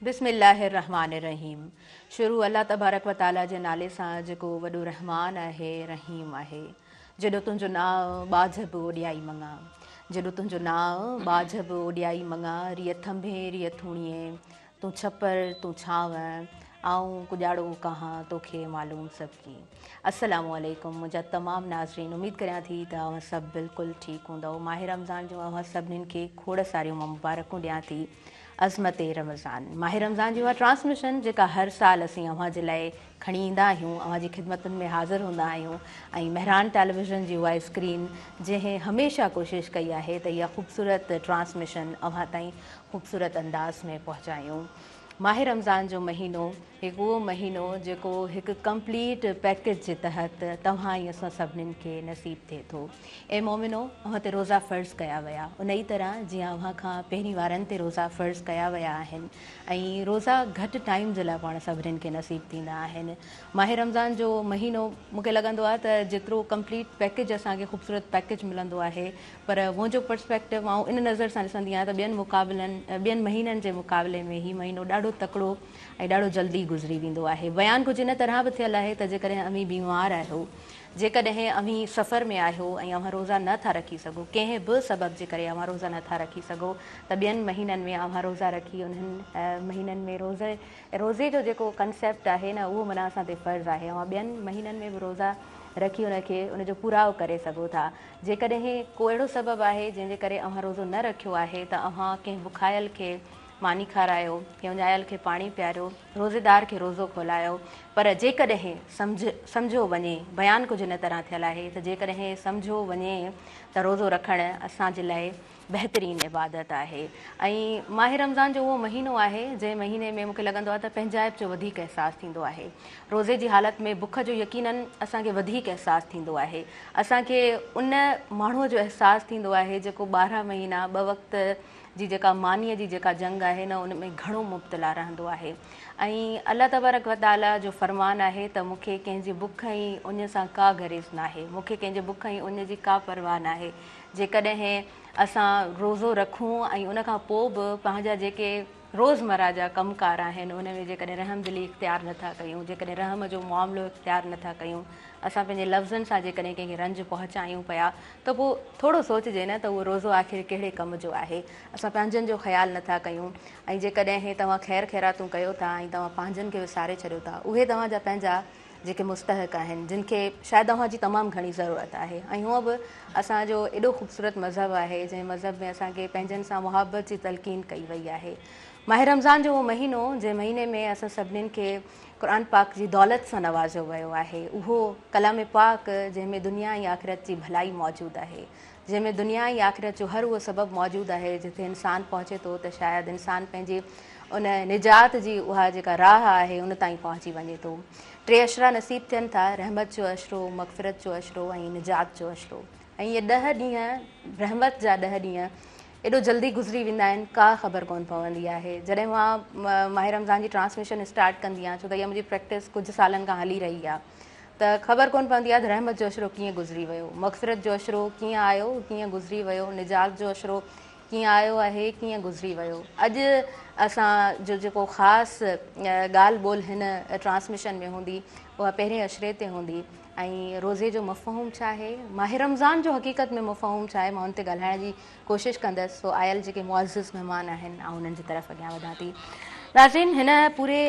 बिस्मिल्लाहिर्रहमानिर्रहीम। शुरू अल्लाह तबारक व ताला जे नाले सां जेको वॾो रहमान आहे, रहीम आहे। जॾो तुंहिंजो नाउ बाझ बि ओॾियाई मङा, जॾो तुंहिंजो नाउ बाझ बि ओॾियाई मङा, रिय थंभे रिय थूणिए, तूं छपर तूं छांव, आऊं कुॼाड़ो कहां तोखे मालूम सबकी। अस्सलामु अलैकुम मुंहिंजा तमामु नाज़रीन, उमेदु करियां थी त अव्हां सभु बिल्कुलु ठीकु हूंदव। माह रमज़ान जो अव्हां सभिनीनि खे खोड़ सारियूं मां मुबारकूं ॾियां थी। अज़मत रमज़ान, माह रमज़ान जी उहा ट्रांसमिशन जेका हर साल असीं अव्हां जे लाइ खणी ईंदा आहियूं, अव्हां जी ख़िदमतुनि में हाज़िर हूंदा आहियूं। ऐं महरान टेलीविज़न जी उहा स्क्रीन जंहिं हमेशह कोशिशि कई आहे त इहा ख़ूबसूरत ट्रांसमिशन अव्हां ताईं ख़ूबसूरत अंदाज़ में पहुचायूं। माह रमज़ान जो महीनो हिकु उहो महीनो जेको हिकु कंप्लीट पैकेज जे तहत तव्हां ऐं असां सभिनीनि खे नसीब थिए थो। ऐं मोमिनो, अव्हां ते रोज़ा फ़र्ज़ु कया विया उन ई तरह जीअं अव्हां खां पहिरीं वारनि ते रोज़ा फ़र्ज़ु कया विया आहिनि। ऐं रोज़ा घटि टाइम जे लाइ पाण सभिनीनि खे नसीब थींदा आहिनि। माह रमज़ान जो महीनो मूंखे लॻंदो आहे त जेतिरो कंप्लीट पैकेज असांखे ख़ूबसूरत पैकेज मिलंदो आहे, पर मुंहिंजो पर्सपेक्टिव आउं इन नज़र सां ॾिसंदी आहियां त ॿियनि महीननि जे मुक़ाबले में हीउ महीनो ॾाढो तकिड़ो ऐं ॾाढो जल्दी गुज़री वेंदो आहे। बयानु कुझु इन तरह बि थियल आहे त जेकॾहिं अव्हीं बीमार आहियो, जेकॾहिं अव्हीं सफ़र में आहियो ऐं अव्हां रोज़ा नथा रखी सघो, कंहिं बि सबब जे करे अव्हां रोज़ा नथा रखी सघो, त ॿियनि महीननि में अव्हां रोज़ा रखी उन्हनि महीननि में रोज़े जो जेको कंसेप्ट आहे न, उहो माना असां ते फ़र्ज़ु आहे। अव्हां ॿियनि महीननि में बि रोज़ा रखी उनखे उनजो पूराओ करे सघो था। जेकॾहिं को अहिड़ो सबबु आहे जंहिंजे करे अव्हां रोज़ो न रखियो आहे, त अव्हां कंहिं बुखायल खे मानी खारायो, कंहिं उञायल खे पाणी पीआरियो, रोज़ेदार खे रोज़ो खोलायो। पर जेकॾहिं सम्झो वञे, बयानु कुझु इन तरह थियल आहे त जेकॾहिं सम्झो वञे त रोज़ो रखणु असांजे लाइ बहितरीनु इबादत आहे। ऐं माह रमज़ान जो उहो महीनो आहे जंहिं महीने में मूंखे लॻंदो आहे त पंहिंजाइप जो वधीक अहसासु थींदो आहे। रोज़े जी हालति में बुख जो यकीनन असांखे वधीक अहसासु थींदो आहे। असांखे उन माण्हूअ जो अहसासु थींदो आहे जेको 12 महीना 2 वक़्त जी जेका मानीअ जी जेका जंग आहे न, उन में घणो मुब्तला रहंदो आहे। ऐं अल्लाह तबारक व ताला जो फ़रमान आहे त मूंखे कंहिंजी बुख ऐं उन सां का गरेज़ न आहे, मूंखे कंहिंजे बुख ऐं उन जी का परवाह न आहे। जेकॾहिं असां रोज़ो रखूं ऐं उन खां पोइ बि पंहिंजा जेके रोज़मर्रा जा कमकार आहिनि उन में जेकॾहिं रहम दिली इख़्तियार नथा कयूं, जेकॾहिं रहम जो मामिलो इख़्तियार नथा कयूं, असां पंहिंजे लफ़्ज़नि सां जेकॾहिं कंहिंखे रंज पहुचायूं पिया, त पोइ थोरो सोचिजे न त उहो रोज़ो आख़िर कहिड़े कम जो आहे। असां पंहिंजनि जो ख़्यालु नथा कयूं। ऐं जेकॾहिं तव्हां ख़ैर ख़ैरातूं कयो था ऐं तव्हां पंहिंजनि खे विसारे छॾियो था, उहे तव्हांजा पंहिंजा जेके मुस्तहक आहिनि, जिन खे शायदि तव्हांजी तमामु घणी ज़रूरत आहे। ऐं हूअं बि असांजो एॾो ख़ूबसूरत मज़हब आहे जंहिं मज़हब में असांखे पंहिंजनि सां मुहबत जी तलक़ीन कई वई आहे। माह रमज़ान जो उहो महीनो जंहिं महीने में असां सभिनीनि खे क़ुर पाक जी दौलत सां नवाज़ियो वियो आहे, उहो कलाम पाक जंहिंमें दुनिया ऐं आख़िरत जी भलाई मौजूदु आहे, जंहिंमें दुनिया ऐं आख़िरत जो हर उहो सबबु मौजूदु आहे जिथे इंसानु पहुचे थो त शायदि इंसानु पंहिंजे उन निजात जी उहा जेका राह आहे उन ताईं पहुची वञे थो। 3 अशरा नसीब थियनि था, रहमत जो अशरो, मग़फ़िरत जो अशरो ऐं निजात जो अशरो। ऐं इहे 10 ॾींहं, रहमत जा 10 ॾींहं एॾो जल्दी गुज़री वेंदा आहिनि, का ख़बर कोन पवंदी आहे। जॾहिं मां माह रमज़ान जी ट्रांसमिशन स्टार्ट कंदी आहियां, छो त इहा मुंहिंजी प्रैक्टिस कुझु सालनि खां हली रही आहे, त ख़बर कोन पवंदी आहे त रहमत जो अशरो कीअं गुज़री वियो, मग़फ़िरत जो अशरो कीअं आयो, कीअं गुज़री वियो, निजात जो अशरो कीअं आयो आहे, कीअं गुज़री वियो। अॼु असांजो जेको ख़ासि ॻाल्हि ॿोल हिन ट्रांसमिशन में हूंदी, उहा पहिरें अशरे ते हूंदी। ऐं रोज़े जो मफ़हूम छा आहे, माह रमज़ान जो हक़ीक़त में मफ़हूम छा आहे, मां हुन ते ॻाल्हाइण जी कोशिशि कंदसि। सो आयल जेके मुअज़्ज़िज़ महिमान आहिनि, ऐं उन्हनि जी तरफ़ अॻियां वधां थी। नाज़रीन, हिन पूरे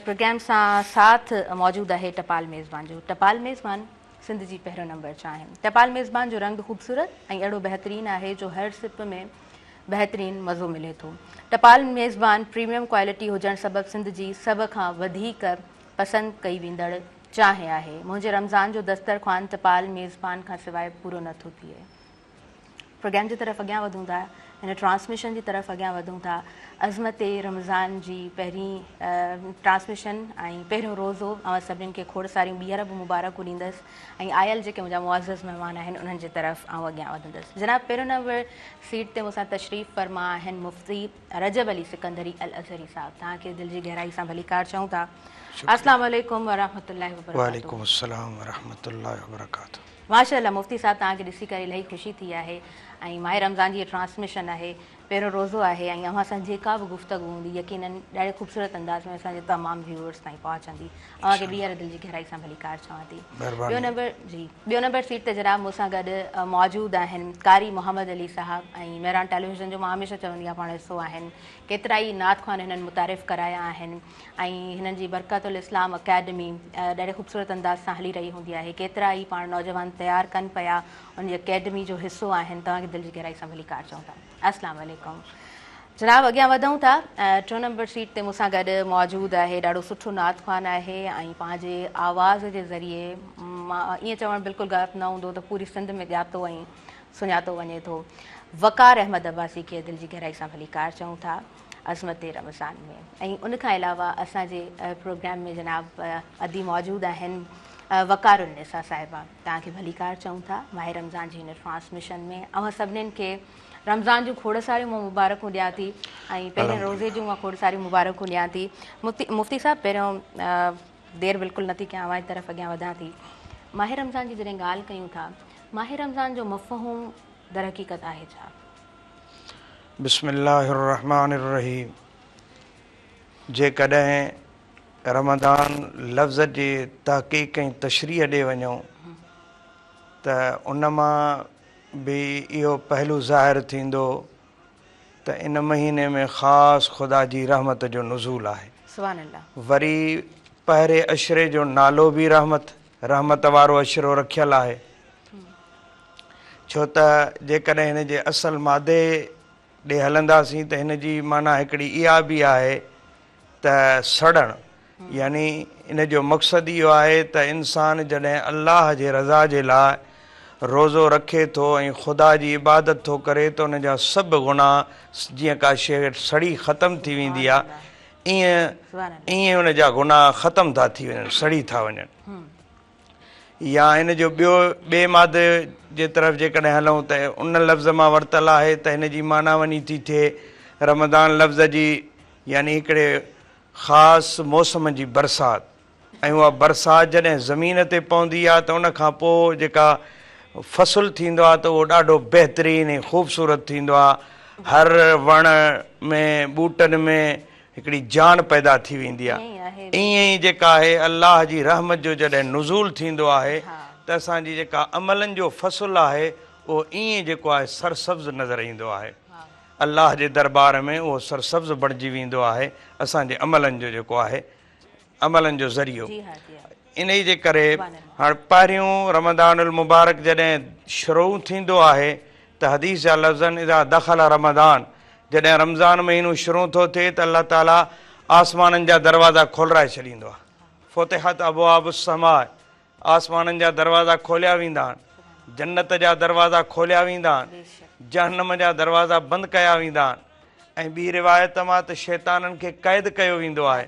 प्रोग्राम सां साथ मौजूदु आहे टपाल मेज़बान जो। टपाल मेज़बान सिंध जी पहिरियों नंबर चांहि। टपाल मेज़बान जो रंग ख़ूबसूरत ऐं अहिड़ो बहितरीनु आहे जो हर सिप में बहितरीनु मज़ो मिले थो। टपाल मेज़बान प्रीमियम क्वालिटी हुजणु सबबु सिंध जी सभ खां वधीक पसंदि कई वेंदड़ चांहि आहे। मुंहिंजे रमज़ान जो दस्तरख़्वान टपाल मेज़बान खां सवाइ पूरो नथो थिए। प्रोग्राम जी तरफ़ अॻियां वधूं था, हिन ट्रांसमिशन जी तरफ़ अॻियां वधूं था। अज़मत रमज़ान जी पहिरीं ट्रांसमिशन ऐं पहिरियों रोज़ो अवां सभिनीनि खे खोड़ सारियूं ॿीहर बि मुबारकूं ॾींदसि। ऐं आयल जेके मुंहिंजा मुअज़्ज़िज़ महिमान आहिनि उन्हनि जी तरफ़ आउं अॻियां वधंदसि। जनाब, पहिरियों नंबर सीट ते मूंसां तशरीफ़ फरमा आहिनि मुफ़्ती रजब अली सिकंदरी अल अज़हरी साहब। तव्हांखे दिलि जी गहराई सां भलीकार चऊं था। अस्सलाम वालेकुम वरहमतुल्लाहि वबरकातुहू। वालेकुम अस्सलाम वरहमतुल्लाहि वबरकातुहू। माशाअल्लाह मुफ़्ती साहब, तव्हांखे ॾिसी करे इलाही ख़ुशी थी आहे। ऐं माह रमज़ान जी ट्रांसमिशन आहे, पहिरियों रोज़ो आहे ऐं अव्हां सां जेका बि गुफ़्तगू हूंदी यकीनन ॾाढे ख़ूबसूरत अंदाज़ में असांजे तमामु व्यूअर्स ताईं पहुचंदी। अव्हांखे ॿीहर दिलि जी गहराई सां भली कार चवां थी। ॿियो नंबर सीट ते जनाब मूंसां गॾु मौजूदु आहिनि कारी मोहम्मद अली साहब ऐं मेहरान टेलीविज़न जो मां हमेशह चवंदी आहियां पाण हिसो आहिनि। केतिरा ई नात ख़्वान हिननि मुतारिफ़ कराया आहिनि ऐं हिननि जी बरकतुल इस्लाम अकेडमी ॾाढे ख़ूबसूरत अंदाज़ सां हली रही हूंदी आहे। केतिरा ई पाण नौजवान तयारु कनि पिया, उन जी अकेडमी जो हिसो आहिनि। तव्हांखे दिलि जी गहराई सां भली कार चऊं था। अस्सलाम वालेकुम जनाब, अॻियां वधूं था। 2 नंबर सीट ते मूंसां गॾु मौजूदु आहे ॾाढो सुठो नात ख़्वान आहे ऐं पंहिंजे आवाज़ जे ज़रिए मां ईअं चवणु बिल्कुलु ग़लति न हूंदो त पूरी सिंध में ॼातो ऐं सुञातो वञे थो। वक़ार अहमद अब्बासी खे दिलि जी गहराई सां भली कार चऊं था अज़मत रमज़ान में। ऐं उनखां अलावा असांजे प्रोग्राम में जनाब अदी मौजूदु आहिनि वक़ारुन्निसा साहिबा। तव्हांखे भली कार चऊं था माह रमज़ान जी हिन ट्रांसमिशन में। अवां सभिनीनि खे रमज़ान जूं खोड़ सारियूं मां मुबारकूं ॾियां थी ऐं पहिरें रोज़े जूं मां खोड़ सारियूं मुबारकूं ॾियां थी। मुफ़्ती साहिबु, पहिरियों देरि बिल्कुलु नथी कयां, अव्हां जी तरफ़ अॻियां वधां थी। माह रमज़ान जी जॾहिं ॻाल्हि कयूं था, माह रमज़ान जो मफ़हूम दर हक़ीक़त आहे छा? बिस्मिल्लाहिर्रहमानिर्रहीम। जेकॾहिं रमज़ान लफ़्ज़ जी तहक़ीक़ ऐं तशरीह ॾे वञूं त उन मां बि इहो पहलू ज़ाहिर थींदो त इन महीने में ख़ासि ख़ुदा जी रहमत जो नुज़ूल आहे। सुभान अल्लाह। वरी पहिरें अशरे जो नालो बि रहमत वारो अशरो रखियलु आहे, छो त जेकॾहिं हिन जे असल मादे ॾे हलंदासीं त हिन जी माना हिकिड़ी इहा बि आहे त सड़णु, यानी इन जो मक़सदु इहो आहे त इंसानु जॾहिं अल्लाह जे रज़ा जे लाइ रोज़ो रखे थो ऐं ख़ुदा जी इबादत थो करे त उन जा सभु गुनाह, जीअं का शइ सड़ी ख़तमु थी वेंदी आहे ईअं उन जा गुनाह ख़तमु था थी वञनि, सड़ी था वञनि। या इन जो ॿिए मादे जे तरफ़ जेकॾहिं हलूं त उन लफ़्ज़ मां वरितलु आहे त हिन जी माना वञी थी थिए रमज़ान लफ़्ज़ जी, यानी हिकिड़े ख़ासि मौसम जी बरसाति। ऐं उहा बरसाति जॾहिं ज़मीन ते पवंदी आहे त उन खां पोइ जेका फ़सुलु थींदो आहे त उहो ॾाढो बहितरीनु ऐं ख़ूबसूरत थींदो आहे। हर वण में ॿूटनि में हिकिड़ी जान पैदा थी वेंदी आहे। ईअं ई जेका आहे अल्लाह जी रहमत जो जॾहिं नुज़ूल थींदो आहे त असांजी जेका अमलनि जो फ़सुलु आहे उहो ईअं जेको आहे सरसब्ज़ नज़र ईंदो आहे। अल्लाह जे दरबार में उहो सरसब्ज़ बणिजी वेंदो आहे असांजे अमलनि जो जेको आहे अमलनि जो ज़रियो। इन ई जे करे हाणे पहिरियों रमज़ानुल मुबारक जॾहिं शुरू थींदो आहे त हदीस जा लफ़्ज़नि इज़ा दख़ल रमज़ान, जॾहिं रमज़ान महीनो शुरू थो थिए त अल्लाह ताला आसमाननि जा दरवाज़ा खोलाए छॾींदो आहे। फ़ुतिहत अबवाबुस समा, आसमाननि जा दरवाज़ा खोलिया वेंदा आहिनि, जन्नत जा दरवाज़ा खोलिया वेंदा आहिनि, जहन्नम जा दरवाज़ा बंदि कया वेंदा आहिनि। ऐं ॿी रिवायत मां त शैताननि खे क़ैद कयो वेंदो आहे,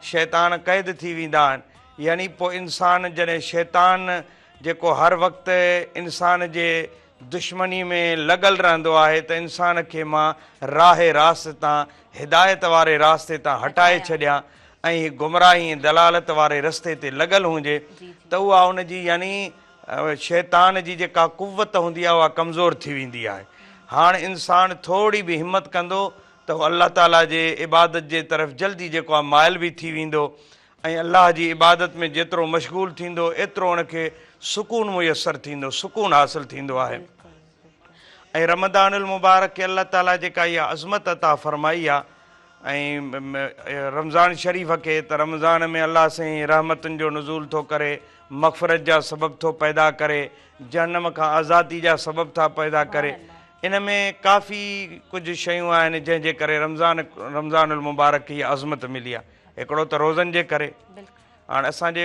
शैतान क़ैद थी वेंदा आहिनि। यानी पोइ इंसानु जॾहिं शैतान जेको हर वक़्तु इंसान जे दुश्मनी में लॻल रहंदो आहे त इंसान खे मां राह रास्ते तां, हिदायत वारे रास्ते तां हटाए छॾियां ऐं गुमराही ऐं दलालत वारे रस्ते ते लॻल हुजे त उहा उन जी यानी शैतान जी जेका कुवत हूंदी आहे उहा कमज़ोर थी वेंदी आहे। हाणे इंसानु थोरी बि हिमत कंदो त उहो अल्लाह ताला जे इबादत जे तरफ़ जल्दी जेको आहे माइल बि थी वेंदो ऐं अल्लाह जी इबादत में जेतिरो मशगूल थींदो एतिरो उनखे सुकून मुयसरु थींदो, सुकून हासिलु थींदो आहे। ऐं रमज़ानुल मुबारक खे अल्लाह ताला जेका इहा अज़मत अता फ़रमाई आहे ऐं रमज़ान शरीफ़ खे, त रमज़ान में अल्लाह साईं रहमतुनि जो नुज़ूल थो करे, मग़फ़िरत जा सबब थो पैदा करे, जहन्नम खां आज़ादी जा सबब था पैदा करे। इन में काफ़ी कुझु शयूं आहिनि जंहिंजे करे रमज़ानुल मुबारक खे इहा अज़मत मिली आहे। हिकिड़ो त रोज़नि जे करे, हाणे असांजे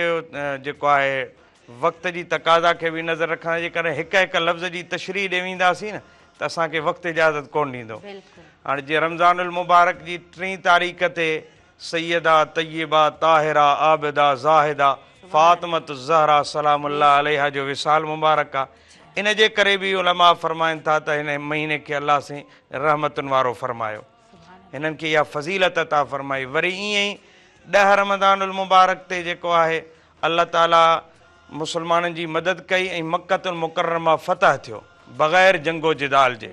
जेको आहे वक़्त जी तक़ाज़ा खे बि नज़र रखण जे करे हिक हिक लफ़्ज़ जी तशरीह ॾे वेंदासीं न त असांखे वक़्तु इजाज़त कोन ॾींदो। हाणे जीअं रमज़ानुल मुबारक जी 3 तारीख़ ते सैयदा तय्यबा ताहिरा आबिदा ज़ाहिदा फ़ातिमत ज़हरा सलामुल्लाह अलैहा जो विसाल मुबारक आहे। इन जे करे बि उलमा फ़रमाइनि था त हिन महीने खे अल्लाह साईं रहमतुनि वारो फ़रमायो, हिननि खे इहा फ़ज़ीलत अता फ़रमाई। वरी ईअं ई 10 रमज़ानुल मुबारक ते जेको आहे अल्लाह ताला मुसलमाननि जी मदद कई ऐं मक्कतुल मुकर्रमा फ़तह थियो। बग़ैर जंगो जिदाल जे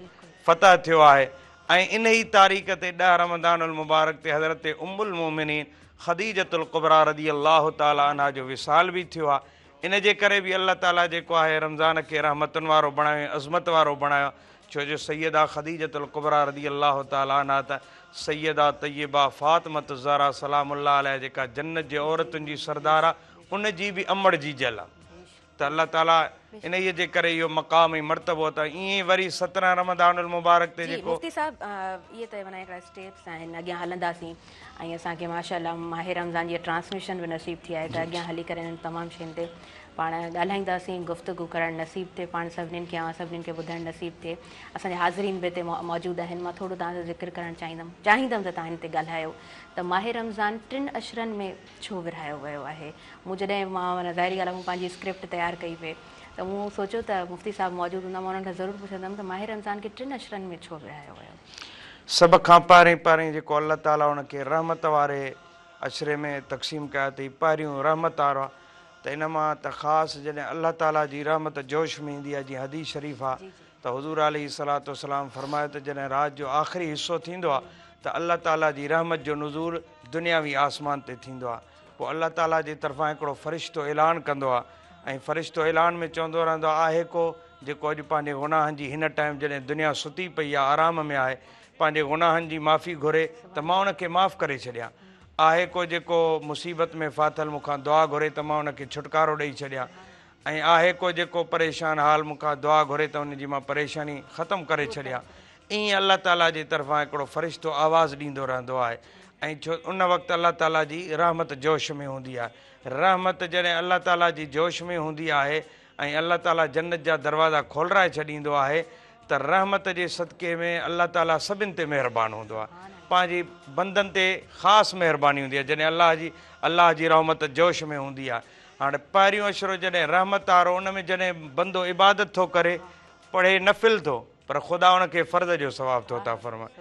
फतह थियो आहे। ऐं इन ई तारीख़ ते 10 रमज़ानुल मुबारक ते हज़रत उम्मुल मोमिनीन ख़दीजतुल कुबरा रज़ी अल्लाह ताला अन्हा जो विसाल बि थियो आहे। इन जे करे बि अल्लाह ताला जेको आहे रमज़ान खे रहमतुनि वारो बणायो, अज़मत वारो बणायो, छो जो सैयदा ख़दीजतुल कुबरा रज़ी अल्लाह ताला अन्हा त सैयदा तय्यबा फ़ातिमत ज़हरा सलामुल्लाह अलैहा जेका जन्नत जे औरतुनि जी सरदार आहे, उन जी बि अमड़ जी जल आहे। त अल्लाह ताला इन जे करे इहो मक़ाम ऐं मर्तबो त ईअं वरी 17 रमज़ानुल मुबारक ते जेको मुफ्ती साहब इहे त माना हिकिड़ा स्टेप्स आहिनि, अॻियां हलंदासीं ऐं असांखे माशाअल्लाह माहे रमज़ान जी ट्रांसमिशन बि नसीब थी आहे, त अॻियां हली करे इन्हनि तमामु शयुनि ते पाण ॻाल्हाईंदासीं, गुफ़्तगू करणु नसीब थिए पाण सभिनीनि खे, सभिनीनि खे ॿुधणु नसीब थिए। असांजा हाज़रीन बि हिते मौजूदु आहिनि। मां थोरो तव्हां जो ज़िक्र करणु चाहींदमि त तव्हां हिन ते ॻाल्हायो त माहे रमज़ान 3 अशरनि में छो विरहायो वियो आहे। मूं जॾहिं माना ज़ाहिरी ॻाल्हि आहे, मूं पंहिंजी स्क्रिप्ट तयारु कई पे त मूं सोचियो त मुफ्ती साहब मौजूदु हूंदा, मां उन्हनि खां ज़रूरु पुछंदमि त माहे रमज़ान खे 3 अशरनि में छो विरहायो वियो। सभ खां पहिरीं जेको अल्लाह ताला उनखे रहमत वारे अशरे में तक़सीम कया अथई, पहिरियों रहमत वारो आहे। त इन मां त ख़ासि जॾहिं अल्लाह ताला जी रहमत जोश में ईंदी आहे, जीअं हदीस शरीफ़ आहे त हुज़ूर अलैहिस्सलातु वस्सलाम फरमायो त जॾहिं राति जो आख़िरी हिसो थींदो आहे त अल्लाह ताला जी रहमत जो नुज़ूल दुनियावी आसमान ते थींदो आहे। पोइ अल्लाह ताला जी तरफ़ां हिकिड़ो फ़रिश्तो ऐलान कंदो आहे, ऐं फ़रिश्तो ऐलान में चवंदो रहंदो आहे को जेको अॼु पंहिंजे गुनाहनि जी हिन टाइम जॾहिं दुनिया सुती पई आहे, आराम में आहे, पंहिंजे गुनाहनि जी माफ़ी घुरे त मां उनखे माफ़ु करे छॾियां। आहे को जेको मुसीबत में फाथल मूंखां दुआ घुरे त मां उनखे छुटकारो ॾेई छॾियां। ऐं आहे को जेको परेशान हाल मूंखां दुआ घुरे त उनजी मां परेशानी ख़तमु करे छॾियां। ईअं अल्लाह ताला जी तरफ़ां हिकिड़ो फ़रिश्तो आवाज़ु ॾींदो रहंदो आहे। ऐं छो उन वक़्तु अल्लाह ताला जी रहमत जोश में हूंदी आहे। रहमत जॾहिं अल्लाह ताला जी जोश में हूंदी आहे ऐं अल्लाह ताला जन्नत जा दरवाज़ा खोलराए छॾींदो आहे त रहमत जे सदके में अल्लाह ताला सभिनि ते महिरबानी हूंदो आहे। पंहिंजी बंदनि ते ख़ासि महिरबानी हूंदी आहे जॾहिं अल्लाह जी रहमत जोश में हूंदी आहे। हाणे पहिरियों अशरो जॾहिं रहमत वारो, उन में जॾहिं बंदो इबादत थो करे, पढ़े नफ़िल थो, पर ख़ुदा उनखे फ़र्ज़ जो सवाबु थो था फरमाए।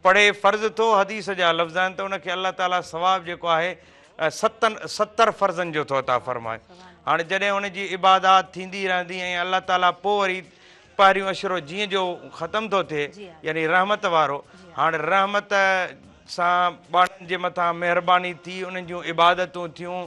पढ़े फ़र्ज़ थो, हदीस जा लफ़्ज़ आहिनि त उनखे अल्लाह ताला सवाबु जेको आहे 70 फ़र्ज़नि जो थो था फरमाए। हाणे जॾहिं उनजी इबादत थींदी रहंदी ऐं अल्लाह ताला पोइ वरी पहिरियों अशरो जीअं जो ख़तमु थो थिए, यानी रहमत वारो, हाणे रहमत सां ॿारनि जे मथां महिरबानी थी, उन्हनि जूं इबादतूं थियूं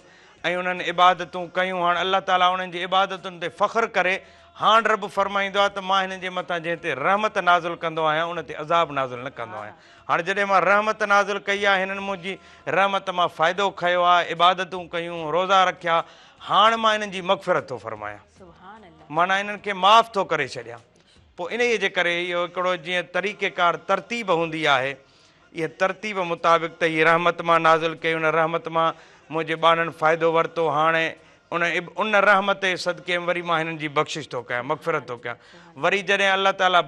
ऐं उन्हनि इबादतूं कयूं। हाणे अल्लाह ताला उन्हनि जी इबादतुनि ते फ़ख़्रु करे हाणे रब फरमाईंदो आहे त मां हिननि जे मथां जंहिं ते रहमत नाज़िल कंदो आहियां उन ते अज़ाब नाज़िल न कंदो आहियां। हाणे जॾहिं मां रहमत नाज़िल कई आहे, हिननि मुंहिंजी रहमत मां फ़ाइदो खयो आहे, इबादतूं कयूं, रोज़ा रखिया, हाणे मां हिननि जी मग़फ़िरत थो फरमायां, माना हिननि खे माफ़ु थो करे छॾियां। पोइ इन जे करे इहो हिकिड़ो जीअं तरीक़ेकार तरतीब हूंदी आहे, इहा तरतीब मुताबिक़ त हीअ रहमत मां नाज़िल कई, उन रहमत मां मुंहिंजे ॿारनि फ़ाइदो वरितो, हाणे उन रहमत जे सदके में वरी मां हिननि जी बख़्शिश थो कयां, मग़फ़िरत थो कयां। वरी जॾहिं अल्लाह ताला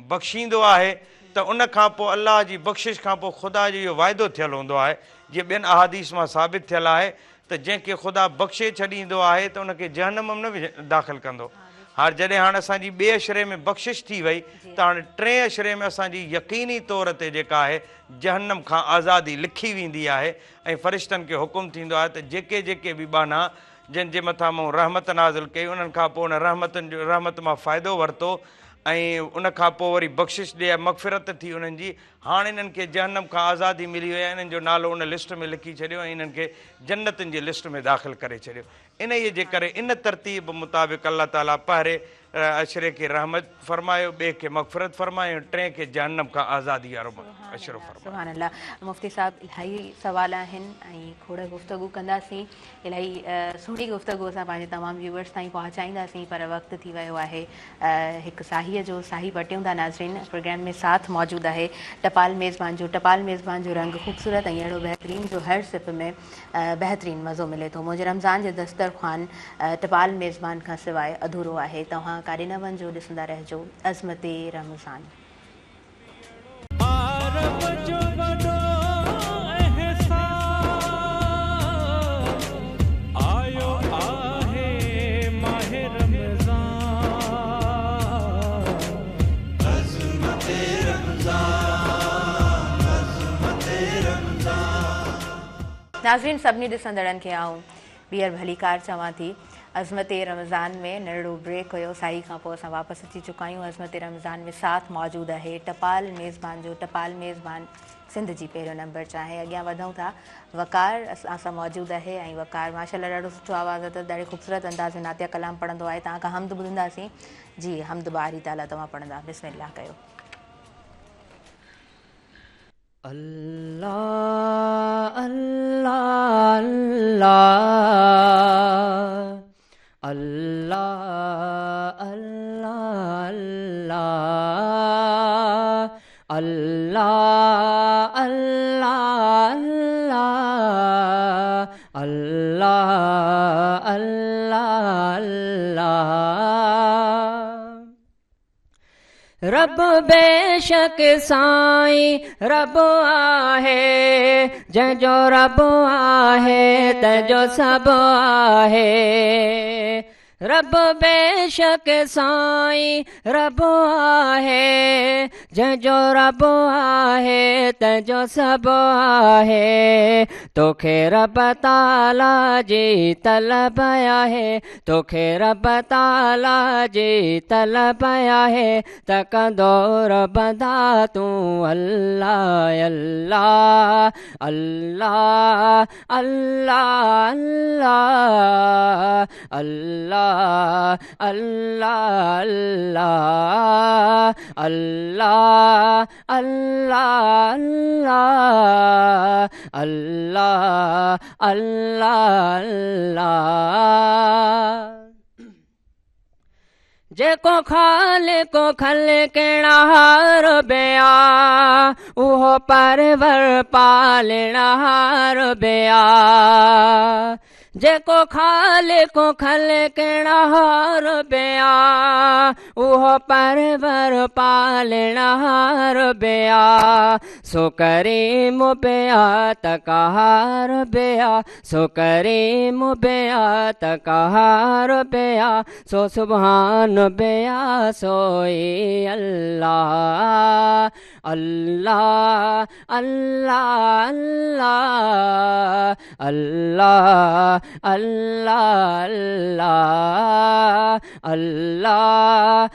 बख़्शींदो आहे त उन खां पोइ अल्लाह जी बख़्शिश खां पोइ ख़ुदा जो इहो वाइदो थियलु हूंदो आहे, जीअं ॿियनि अहादीस मां साबित थियलु आहे त जंहिंखे ख़ुदा बख़्शे छॾींदो आहे त उनखे जहन्नम में न दाख़िल कंदो। हाणे असांजी ॿिए अशरे में बख़्शिश थी वई त हाणे टे अशरे में असांजी यक़ीनी तौर ते जेका आहे जहन्नम खां आज़ादी लिखी वेंदी आहे ऐं फ़रिश्तनि खे हुकुम थींदो आहे त जेके बि बाना जंहिंजे मथां मूं रहमत नाज़िल कई, उन्हनि खां पोइ उन रहमत मां फ़ाइदो वरितो ऐं उन खां पोइ वरी बख़्शिश ॾिए, मग़फ़िरत थी उन्हनि जी, हाणे इन्हनि खे जहन्नम खां आज़ादी मिली वई आहे, इन्हनि जो नालो उन लिस्ट में लिखी छॾियो ऐं इन्हनि खे जन्नतनि जी लिस्ट में दाख़िल करे छॾियो। इन जे करे इन तरतीब मुताबिक़ अल्लाह ताला पहिरें अशरे खे रहमत फरमायो, ॿिए खे मग़फ़िरत फरमायो, टे खे जहन्नम खां आज़ादी वारो अशरो फरमायो। सुभान अल्लाह। मुफ्ती साहब इलाही सवाल आहिनि ऐं खोड़ गुफ़्तगू कंदासीं, इलाही सुठी गुफ़्तगू असां पंहिंजे तमामु व्यूअर्स ताईं पहुचाईंदासीं, पर वक़्तु थी वियो आहे हिकु साही पटियूं था नाज़रीन। प्रोग्राम में साथ मौजूदु आहे टपाल मेज़बान जो रंग ख़ूबसूरत ऐं अहिड़ो बहितरीन जो हर सिप में बहितरीनु मज़ो मिले थो। मुंहिंजे रमज़ान जे दस्तरख़्वान टपाल मेज़बान खां सवाइ अधूरो आहे। तव्हां काॾे न वञिजो, ॾिसंदा रहिजो अज़मते रमज़ान। नाज़रीन सभिनी ॾिसंदड़नि खे आऊं ॿीहर भली कार चवां थी। अज़मत रमज़ान में नंढड़ो ब्रेक हुयो, साई खां पोइ असां वापसि अची चुका आहियूं। अज़मत रमज़ान में साथ मौजूदु आहे टपाल मेज़बान जो, टपाल मेज़बान सिंध जी पहिरियों नंबर चाहे। अॻियां वधूं था, वकार असां सां मौजूदु आहे ऐं वकार माशाल्लाह ॾाढो सुठो आवाज़ु आहे, ॾाढे ख़ूबसूरत अंदाज़ में नातिया कलाम पढ़ंदो आहे। तव्हां खां हमद ॿुधंदासीं। जी हमद बारी ताला तव्हां पढ़ंदा, बिस्मिल्लाह कयो। अल्लाह अल्लाह अल्लाह अल्लाह अल्लाह अल्लाह अल्लाह अल्लाह अल्लाह अल्लाह रब बेशक साईं रब आहे, जंहिंजो रब आहे तंहिंजो सभु आहे। रब बेशक साईं रब आहे, जंहिंजो रब आहे तंहिंजो सभु आहे। तोखे रब ताला जी तलब आहे, तोखे रब ताला जी तलब आहे, त कंदो रबंदा तूं अल्लाह अल्लाह अल्लाह अल्लाह अल्लाह अल्लाह अल्लाह अल्लाह अल्लाह अल्लाह अल्लाह अल्लाह अल्लाह जेको खालिको खलकणहार बिया, उहो परवर पालणहार बिया। जेको खालिको खलकणहार बिया, उहो परवर पालणहार बिया। सो करीम बिया त कहार बिया, सो करीम बिया त कहार बिया। सो सुभान बिया सोई अल्लाह अल्लाह अल्लाह अल्लाह अल्लाह अल्लाह अल्लाह अल्लाह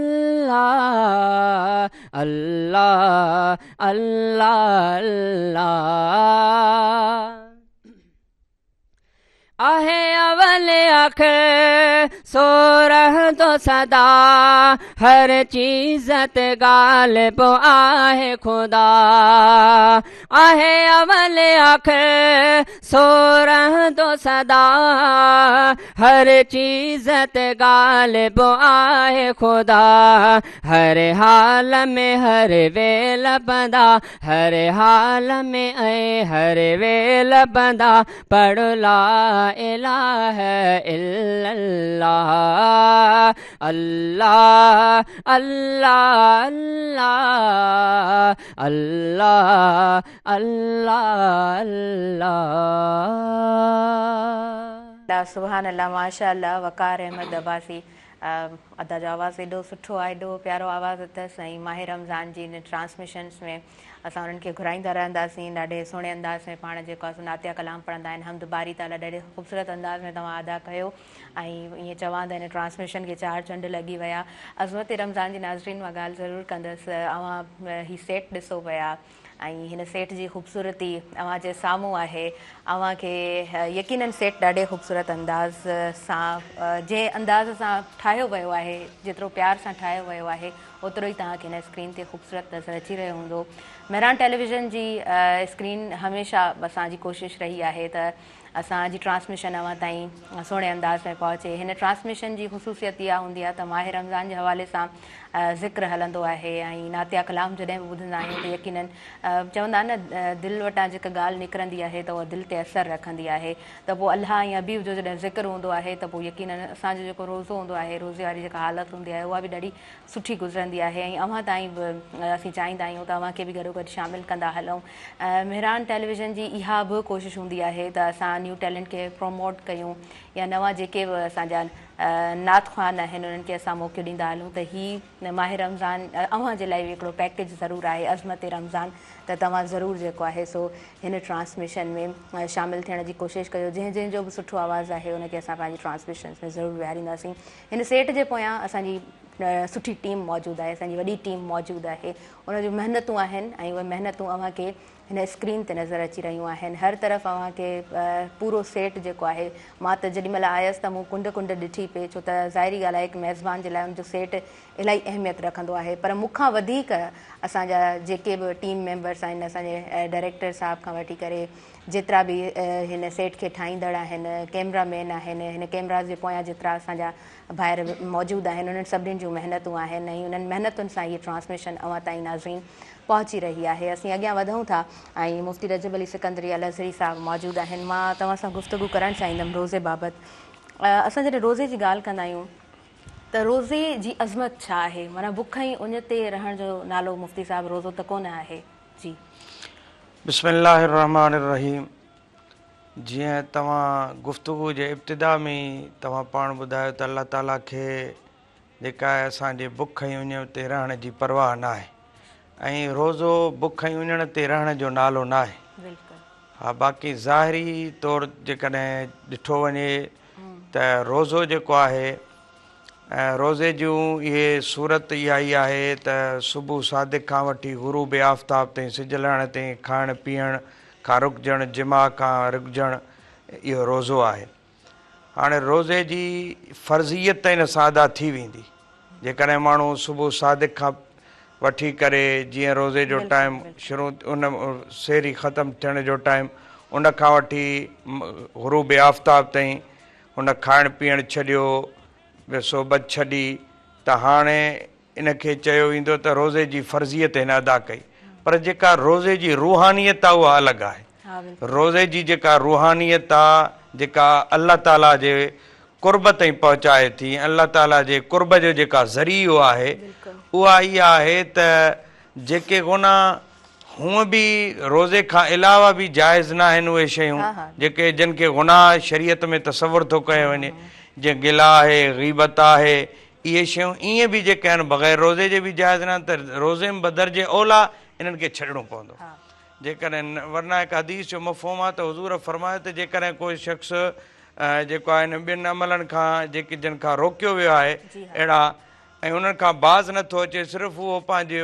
अल्लाह अल्लाह अल्लाह अल्लाह आहे अवल आखिर सो रहंदो सदा, हर चीज़ ते गालिब आहे खुदा। आहे अवल आखिर सो रहंदो सदा, हर चीज़ ते गालिब आहे खुदा। हर हाल में हर वेल बंदा, हर हाल में ऐं हर वेल बंदा। पढ़ ला इलाहा इल्लल्लाह अल्लाह अल्लाह अल्लाह अल्लाह अल्लाह अल्लाह। सुभान अल्लाह, माशाअल्लाह। वकार अहमद अब्बासी अदा जो आवाज़ु एॾो सुठो आहे, एॾो प्यारो आवाज़ु अथसि। ऐं माह रमज़ान जी इन ट्रांसमिशन्स में असां उन्हनि खे घुराईंदा रहंदासीं। ॾाढे सुहिणे अंदाज़ में पाण जेको आहे नातिया कलाम पढ़ंदा आहिनि। हमद बारी ताला ॾाढे ख़ूबसूरत अंदाज़ में तव्हां अदा कयो। ऐं ईअं चवां त हिन ट्रांसमिशन खे 4 चंड लॻी विया। अज़मत रमज़ान जी नाज़रीन मां ॻाल्हि ज़रूरु कंदसि। अवां ही सेट ॾिसो पिया ऐं हिन सेट जी ख़ूबसूरती अव्हां जे साम्हूं आहे। अव्हां खे यकीनन सेट ॾाढे ख़ूबसूरत अंदाज़ सां जंहिं अंदाज़ सां ठाहियो वियो आहे, जेतिरो प्यार सां ठाहियो वियो आहे, ओतिरो ई तव्हांखे हिन स्क्रीन ते ख़ूबसूरत नज़र अची रहियो हूंदो। मेहरान टेलीविज़न जी स्क्रीन हमेशह असांजी कोशिशि रही आहे त असांजी ट्रांसमिशन अव्हां ताईं सुहिणे अंदाज़ में पहुचे। हिन ट्रांसमिशन जी ख़ुशूसियत इहा हूंदी आहे त माह रमज़ान जे हवाले सां ज़िक्र हलंदो आहे ऐं नातिया कलाम जॾहिं बि ॿुधंदा आहियूं त यकीनन चवंदा न दिलि वटां जेका ॻाल्हि निकिरंदी आहे त उहा दिलि ते असरु रखंदी आहे। त पोइ अलाह ऐं हबीब जो जॾहिं ज़िक्र हूंदो आहे त पोइ यकीनन असांजो जेको रोज़ो हूंदो आहे, रोज़े वारी जेका हालत हूंदी आहे, उहा बि ॾाढी सुठी गुज़रंदी आहे। ऐं अव्हां ताईं बि असीं चाहींदा आहियूं त अव्हांखे बि गॾो गॾु शामिलु कंदा हलूं। मेहरान टेलीविज़न जी इहा बि कोशिशि हूंदी आहे त असां न्यू टैलेंट खे प्रमोट कयूं या नवां जेके बि असांजा नात ख़्वान आहिनि उन्हनि खे असां मौक़ो ॾींदा हलूं त हीअ माह रमज़ान अव्हां जे लाइ हिकिड़ो पैकेज ज़रूरु आहे अज़मत रमज़ान त तव्हां ज़रूरु जेको आहे सो हिन ट्रांसमिशन में शामिलु थियण जी कोशिशि कयो जंहिंजो बि सुठो आवाज़ु आहे उनखे असां पंहिंजी ट्रांसमिशन में ज़रूरु विहारींदासीं हिन सेट जे पोयां असांजी सुठी टीम मौजूदु आहे असांजी वॾी टीम मौजूदु आहे उन जूं महिनतूं आहिनि ऐं उहे महिनतूं अव्हांखे हिन स्क्रीन ते नज़र अची रहियूं आहिनि हर तरफ़ अव्हांखे पूरो सेट जेको आहे मां त जेॾीमहिल आयसि त मूं कुंड कुंड ॾिठी पिए छो त ज़ाहिरी ॻाल्हि आहे हिकु मेज़बान जे लाइ हुनजो सेट इलाही अहमियत रखंदो आहे पर मूंखां वधीक असांजा जेके बि टीम मेंबर्स आहिनि असांजे डायरेक्टर साहिब खां वठी करे जेतिरा बि हिन सेट खे ठाहींदड़ आहिनि कैमरामैन आहिनि हिन कैमरा जे पोयां जेतिरा असांजा ॿाहिरि मौजूदु आहिनि उन्हनि सभिनीनि जूं महिनतूं आहिनि ऐं उन्हनि महिनतुनि सां इहा ट्रांसमिशन अव्हां ताईं नाज़रीन पहुची रही आहे असीं अॻियां वधूं था ऐं मुफ़्ती रजब अली सिकंदरी अलज़हरी साहिब मौजूदु आहिनि मां तव्हां सां गुफ़्तगू करणु चाहींदमि रोज़े बाबति असां जॾहिं रोज़े जी ॻाल्हि कंदा आहियूं त रोज़े जी अज़मत छा आहे माना बुख ऐं उञ ते रहण जो नालो मुफ़्ती साहिबु रोज़ो त कोन आहे जी बिस्मिल्लाहिर्रहमानिर्रहीम जीअं तव्हां गुफ़्तगू जे इब्तिदा में ई तव्हां पाण ॿुधायो त अल्लाह ताला खे जेका आहे असांजे बुख ऐं उञ ते रहण जी परवाह न आहे ऐं रोज़ो बुख ऐं उञण ते रहण जो नालो न आहे हा बाक़ी ज़ाहिरी तौरु जेकॾहिं ॾिठो वञे त रोज़ो जेको आहे रोज़े जूं इहे सूरत इहा ई आहे त सुबुह सादिक खां वठी ग़ुरूब आफ़्ताब ताईं सिज लहण ताईं खाइण पीअण खां रुकजणु जिमा खां रुकजणु इहो रोज़ो आहे हाणे रोज़े जी फ़र्ज़ियत इन सां अदा थी वेंदी जेकॾहिं माण्हू सुबुह सादिक खां वठी करे जीअं रोज़े जो टाइम शुरू उन सेरी ख़तमु थियण जो टाइम उन खां वठी ग़ुरूब आफ़्ताब ताईं हुन खाइण पीअण छॾियो सोबत छॾी त हाणे इनखे चयो वेंदो त रोज़े जी फ़र्ज़ियत हिन अदा कई पर जेका रोज़े जी रूहानियत आहे उहा अलॻि आहे रोज़े जी जेका रूहानियत आहे जेका अल्लाह ताला जे कुर्ब ताईं पहुचाए थी अल्लाह ताला जे कुर्ब जो जेका ज़रियो आहे उहा इहा आहे त जेके गुनाह हूअं बि रोज़े खां अलावा बि जाइज़ न आहिनि उहे शयूं जेके जिन खे गुनाह शरीयत में तसवुरु थो कयो वञे जीअं गिला आहे ग़ीबत आहे इहे शयूं ईअं बि जेके आहिनि बग़ैर रोज़े जे बि जाइज़ न त रोज़े में बदरजे ओला इन्हनि खे छॾिणो पवंदो जेकॾहिं वरना हिकु हदीस जो मफ़हूम आहे त हुज़ूर फ़रमायो त जेकॾहिं कोई शख़्स जेको आहे हिन ॿिनि अमलनि खां जेके जिन खां रोकियो वियो आहे अहिड़ा ऐं उन्हनि खां बाज़ नथो अचे सिर्फ़ु उहो पंहिंजे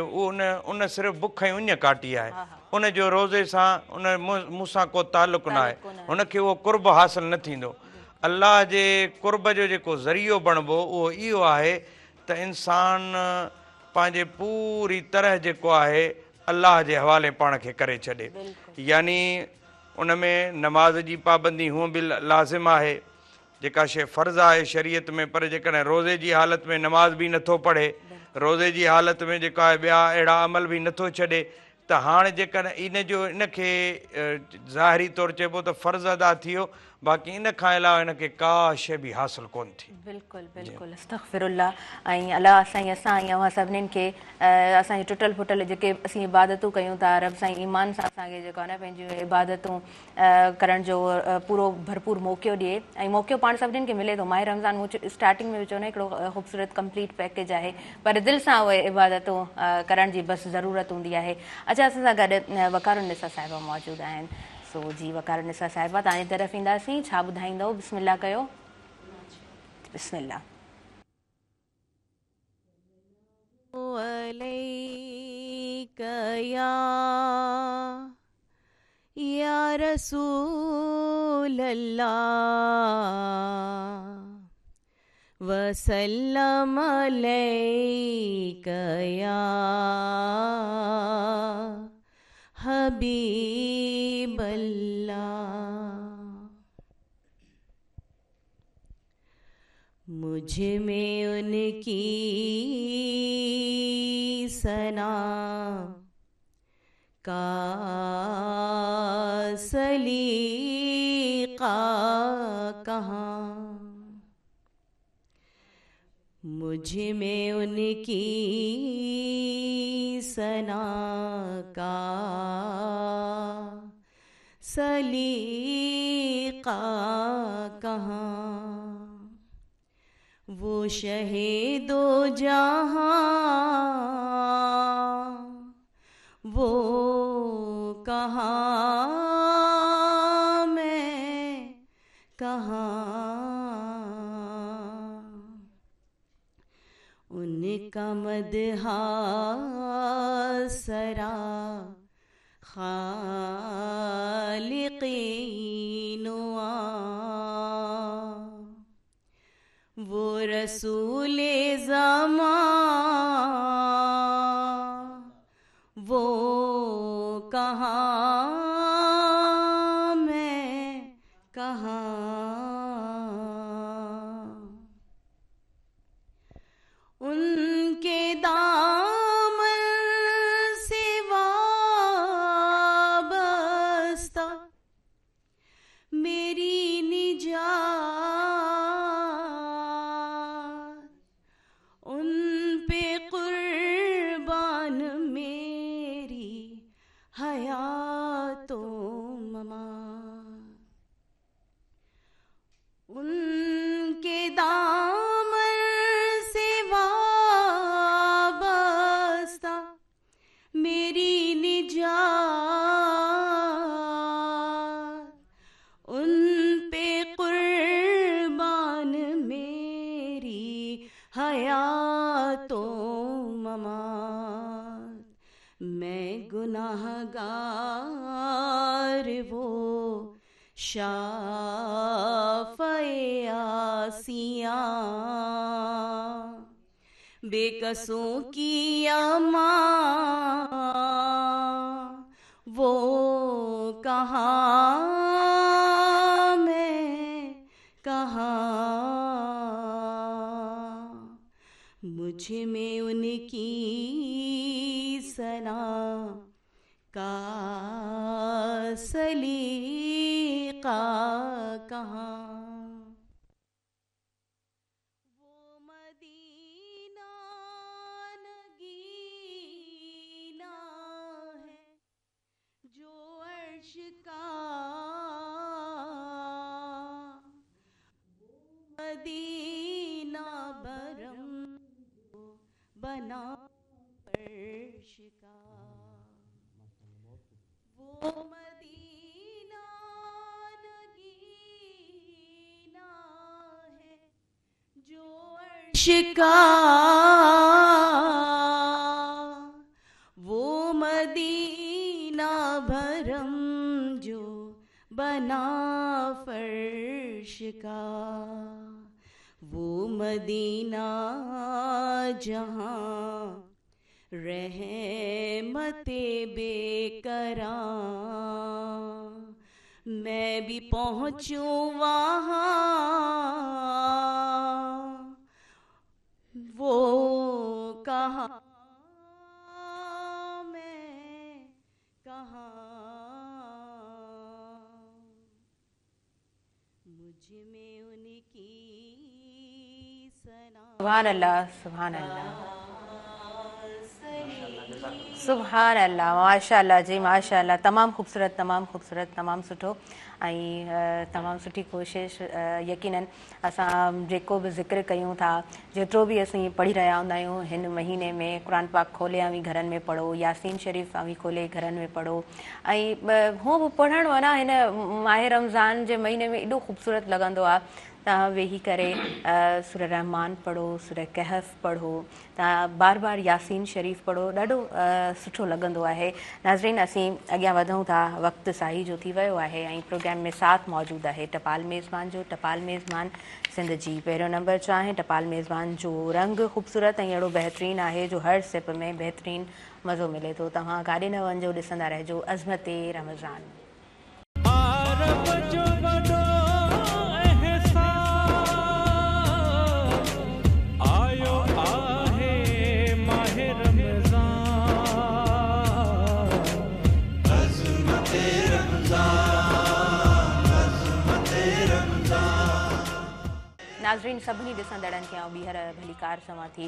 उन सिर्फ़ु बुख ऐं उञ काटी आहे उनजो रोज़े सां उन मूंसां को तालुक़ु न आहे हुनखे उहो कुर्ब हासिलु न थींदो अल्लाह जे कुर्ब जो जेको ज़रियो बणिबो उहो इहो आहे त इंसान पंहिंजे पूरी तरह जेको आहे अल्लाह जे हवाले पाण खे करे छॾे यानी उन में नमाज़ जी पाबंदी हूअं बि लाज़िम आहे जेका शइ फ़र्ज़ु आहे शरीयत में पर जेकॾहिं रोज़े जी हालति में नमाज़ बि नथो पढ़े रोज़े जी हालति में जेका आहे ॿिया अहिड़ा अमल बि नथो छॾे त हाणे जेकॾहिं इनखे ज़ाहिरी तौरु चइबो त फ़र्ज़ु अदा थी वियो बाक़ी इन खां अलावा हिनखे का शइ बि हासिलु कोन थी बिल्कुलु बिल्कुलु अस्तग़फिरुल्लाह ऐं अलाह साईं असां ऐं अव्हां सभिनीनि खे असांजी टुटल फुटल जेके असीं इबादतूं कयूं था रब साईं ईमान सां असांखे जेको आहे न पंहिंजियूं इबादतूं करण जो पूरो भरपूर मौक़ो ॾिए ऐं मौक़ो पाण सभिनीनि खे मिले थो माह रमज़ान मूं स्टार्टिंग में विचो न हिकिड़ो ख़ूबसूरत कंप्लीट पैकेज आहे पर दिलि सां उहे इबादतूं करण जी बसि ज़रूरत हूंदी आहे अच्छा असां सां गॾु वक़ारुनिसा साहिबा मौजूदु आहिनि सो जी वक़ारुनिसा साहिबा तव्हांजी तरफ़ ईंदासीं छा ॿुधाईंदव बिस्मिल्लाह कयो बिस्मिल्लाह या रसूल अल्लाह वसल्लम अलैका या हबीब अल्लाह मुझ में उनकी सना का सलीक़ा कहाँ मुझ में उनकी सना का सलीक़ा कहाँ वो शहे दो जहां, वो कहाँ मैं कहाँ, उनका मदहा सरा खालिक़ीनुआ, वो रसूले ज़मान, वो कहाँ मैं कहाँ, उनके दामन से वाबस्ता मेरी निजात, उन पे कुर्बान मेरी हयातो ममात, उनके दामन से वाबस्ता मेरी निजात, उन पे कुर्बान मेरी हयातो ममात, मैं गुनाहगार वो शाफ़ए आसिया, बेकसों की अमां, वो कहाँ मैं कहाँ, मुझ में उनकी सना का सलीका कहाँ, वो मदीना नगीना है जो अर्श का, वो मदीना बरम जो बना फर्श का, वो मदीना नगीना है जो अर्श का, वो मदीना भरम जो बना फर्श का, वो मदीना जहाँ रहमते बेकरां, मैं भी पहुँचूं वहाँ, वो कहाँ मैं कहाँ, मुझ में उनकी सना सुभान अल्लाह, सुभान अल्लाह, सुभान अल्लाह, माशाअल्लाह जी, माशाअल्लाह, तमामु ख़ूबसूरत, तमामु ख़ूबसूरत, तमामु सुठो ऐं तमामु सुठी कोशिशि। यकीनन असां जेको बि ज़िक्र कयूं था, जेतिरो बि असीं पढ़ी रहिया हूंदा आहियूं हिन महीने में, क़ुर पाक खोले बि घरनि में पढ़ो, यासीन शरीफ़ बि खोले घरनि में पढ़ो, ऐं हूअं बि पढ़णु वञा हिन माह रमज़ान जे महीने में एॾो ख़ूबसूरत लॻंदो आहे। तव्हां वेही करे सूर रहमान पढ़ो, सूर कहफ़ पढ़ो, तव्हां बार बार यासीन शरीफ़ पढ़ो, ॾाढो सुठो लॻंदो आहे। नाज़रीन, असीं अॻियां वधूं था, वक़्तु साही जो थी वियो आहे ऐं प्रोग्राम में साथ मौजूदु आहे टपाल मेज़बान जो। टपाल मेज़बान सिंध जी पहिरियों नंबर चाहे। टपाल मेज़बान जो रंग ख़ूबसूरत ऐं अहिड़ो बहितरीनु आहे जो हर सिप में बहितरीनु मज़ो मिले थो। तव्हां काॾे न वञिजो, ॾिसंदा रहिजो अज़मत रमज़ान। नाज़रीन, सभिनी ॾिसंदड़नि खे ॿीहर भली कार चवां थी,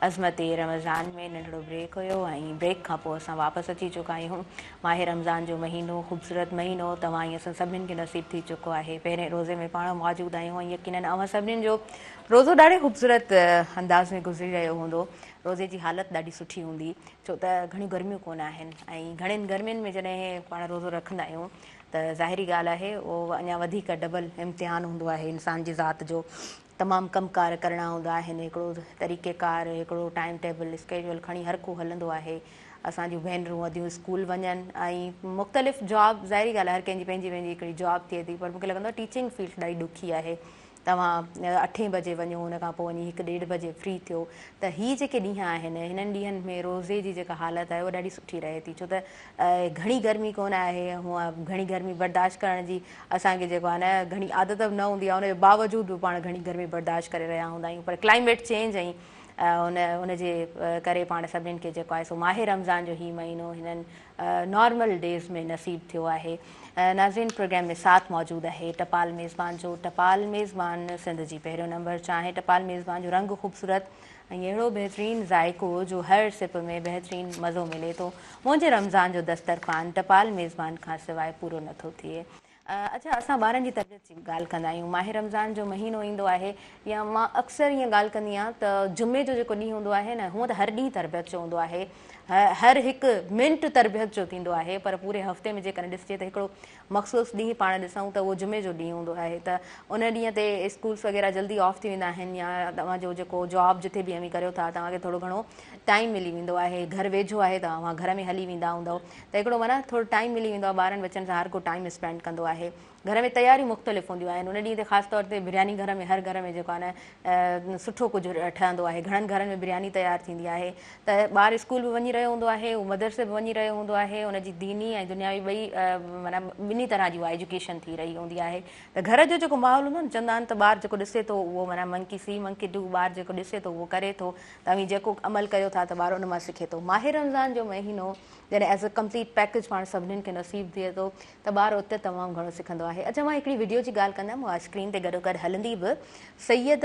अज़मत रमज़ान में नंढिड़ो ब्रेक हुयो ऐं ब्रेक खां पोइ असां वापसि अची चुका आहियूं। माहे रमज़ान जो महीनो ख़ूबसूरत महीनो तव्हां ईअं सभिनीनि खे नसीब थी चुको आहे। पहिरें रोज़े में पाण मौजूदु आहियूं ऐं यकीनन अव्हां सभिनीनि जो रोज़ो ॾाढे ख़ूबसूरत अंदाज़ में गुज़री रहियो हूंदो। रोज़े जी हालति ॾाढी सुठी हूंदी छो त घणियूं गर्मियूं कोन आहिनि ऐं घणनि गर्मियुनि में जॾहिं पाण रोज़ो रखंदा आहियूं त ज़ाहिरी ॻाल्हि आहे उहो अञा वधीक डबल इम्तिहान हूंदो आहे इंसान जी ज़ात जो। तमामु कमकार करणा हूंदा आहिनि, हिकिड़ो तरीक़ेकार, हिकिड़ो टाइम टेबल स्केड्यूल खणी हर को हलंदो आहे। असांजूं भेनरूं वधियूं स्कूल वञनि ऐं मुख़्तलिफ़ जॉब, ज़ाहिरी ॻाल्हि आहे हर कंहिंजी पंहिंजी पंहिंजी हिकिड़ी जॉब थिए थी, पर मूंखे लॻंदो आहे टीचिंग फील्ड ॾाढी ॾुखी आहे। तव्हां 8 बजे वञो, हुन खां पोइ वञी 1-1:30 बजे फ्री थियो, त हीअ जेके ॾींहं आहिनि हिननि ॾींहंनि में रोज़े जी जेका हालति आहे उहा ॾाढी सुठी रहे थी छो त घणी गर्मी कोन आहे। हूअं घणी गर्मी बर्दाश्त करण जी असांखे जेको आहे न घणी आदत बि न हूंदी आहे, उनजे बावजूदि बि पाण घणी गर्मी बर्दाश्त करे रहिया हूंदा आहियूं, पर क्लाइमेट चेंज ऐं उनजे करे पाण सभिनीनि खे जेको आहे सो माहे रमज़ान जो ही महीनो हिननि नॉर्मल डेज़ में नसीब थियो आहे। नाज़रीन, प्रोग्राम में साथ मौजूदु आहे टपाल मेज़बान जो। टपाल मेज़बान सिंध जी पहिरियों नंबर चाहे टपाल मेज़बान जो रंग ख़ूबसूरत ऐं अहिड़ो बहितरीनु ज़ाइको जो हर सिप में बहितरीनु मज़ो मिले थो। मुंहिंजे रमज़ान जो दस्तरख़ान टपाल मेज़बान खां सवाइ पूरो नथो थिए। अच्छा, असां ॿारनि जी तरबियत जी ॻाल्हि कंदा आहियूं। माहे रमज़ान जो महीनो ईंदो आहे या मां अक्सर ईअं ॻाल्हि कंदी आहियां त जुमे जो जेको ॾींहुं हूंदो आहे न, हूअं त हर ॾींहुं तरबियत जो हूंदो आहे, हर हिकु मिंट तरबियत जो थींदो आहे, पर पूरे हफ़्ते में जेकॾहिं ॾिसिजे त हिकिड़ो मख़सूसु ॾींहुं पाण ॾिसूं त उहो जुमे जो ॾींहुं हूंदो आहे। त उन ॾींहं ते स्कूल्स वग़ैरह जल्दी ऑफ थी वेंदा आहिनि या तव्हांजो जेको जॉब जिथे बि वञी करियो था तव्हांखे थोरो घणो टाइम मिली वेंदो आहे। घर वेझो आहे त तव्हां घर में हली वेंदा हूंदव, त हिकिड़ो माना थोरो टाइम मिली वेंदो आहे। ॿारनि बच्चनि सां हर को टाइम स्पेंड कंदो आहे। घर में तयारियूं मुख़्तलिफ़ हूंदियूं आहिनि। उन ॾींहं ते ख़ासि तौर ते बिरयानी घर में हर घर में जेको आहे न सुठो कुझु ठहंदो आहे। घणनि घरनि में बिरयानी तयारु थींदी आहे त ॿारु स्कूल बि वञी रहियो हूंदो आहे, उहो मदरसे बि वञी रहियो हूंदो आहे, उनजी दीनी ऐं दुनियावी ॿई माना ॿिन्ही तरह जी उहा एजुकेशन थी रही हूंदी आहे। त घर जो जेको माहौल हूंदो आहे न, चवंदा आहिनि त ॿारु जेको ॾिसे थो उहो माना मंकी सी मंकी डू, ॿारु जेको ॾिसे थो उहो करे थो। तव्हां जेको अमल कयो था त ॿारु उन मां सिखे थो। माहे रमज़ान जो महीनो जॾहिं एज़ अ कंप्लीट पैकेज पाण सभिनीनि खे नसीब थिए थो त ॿारु उते तमामु घणो सिखंदो आहे। अच्छा, मां हिकिड़ी वीडियो जी ॻाल्हि कंदमि, उहा स्क्रीन ते गॾो गॾु हलंदी बि। सैयद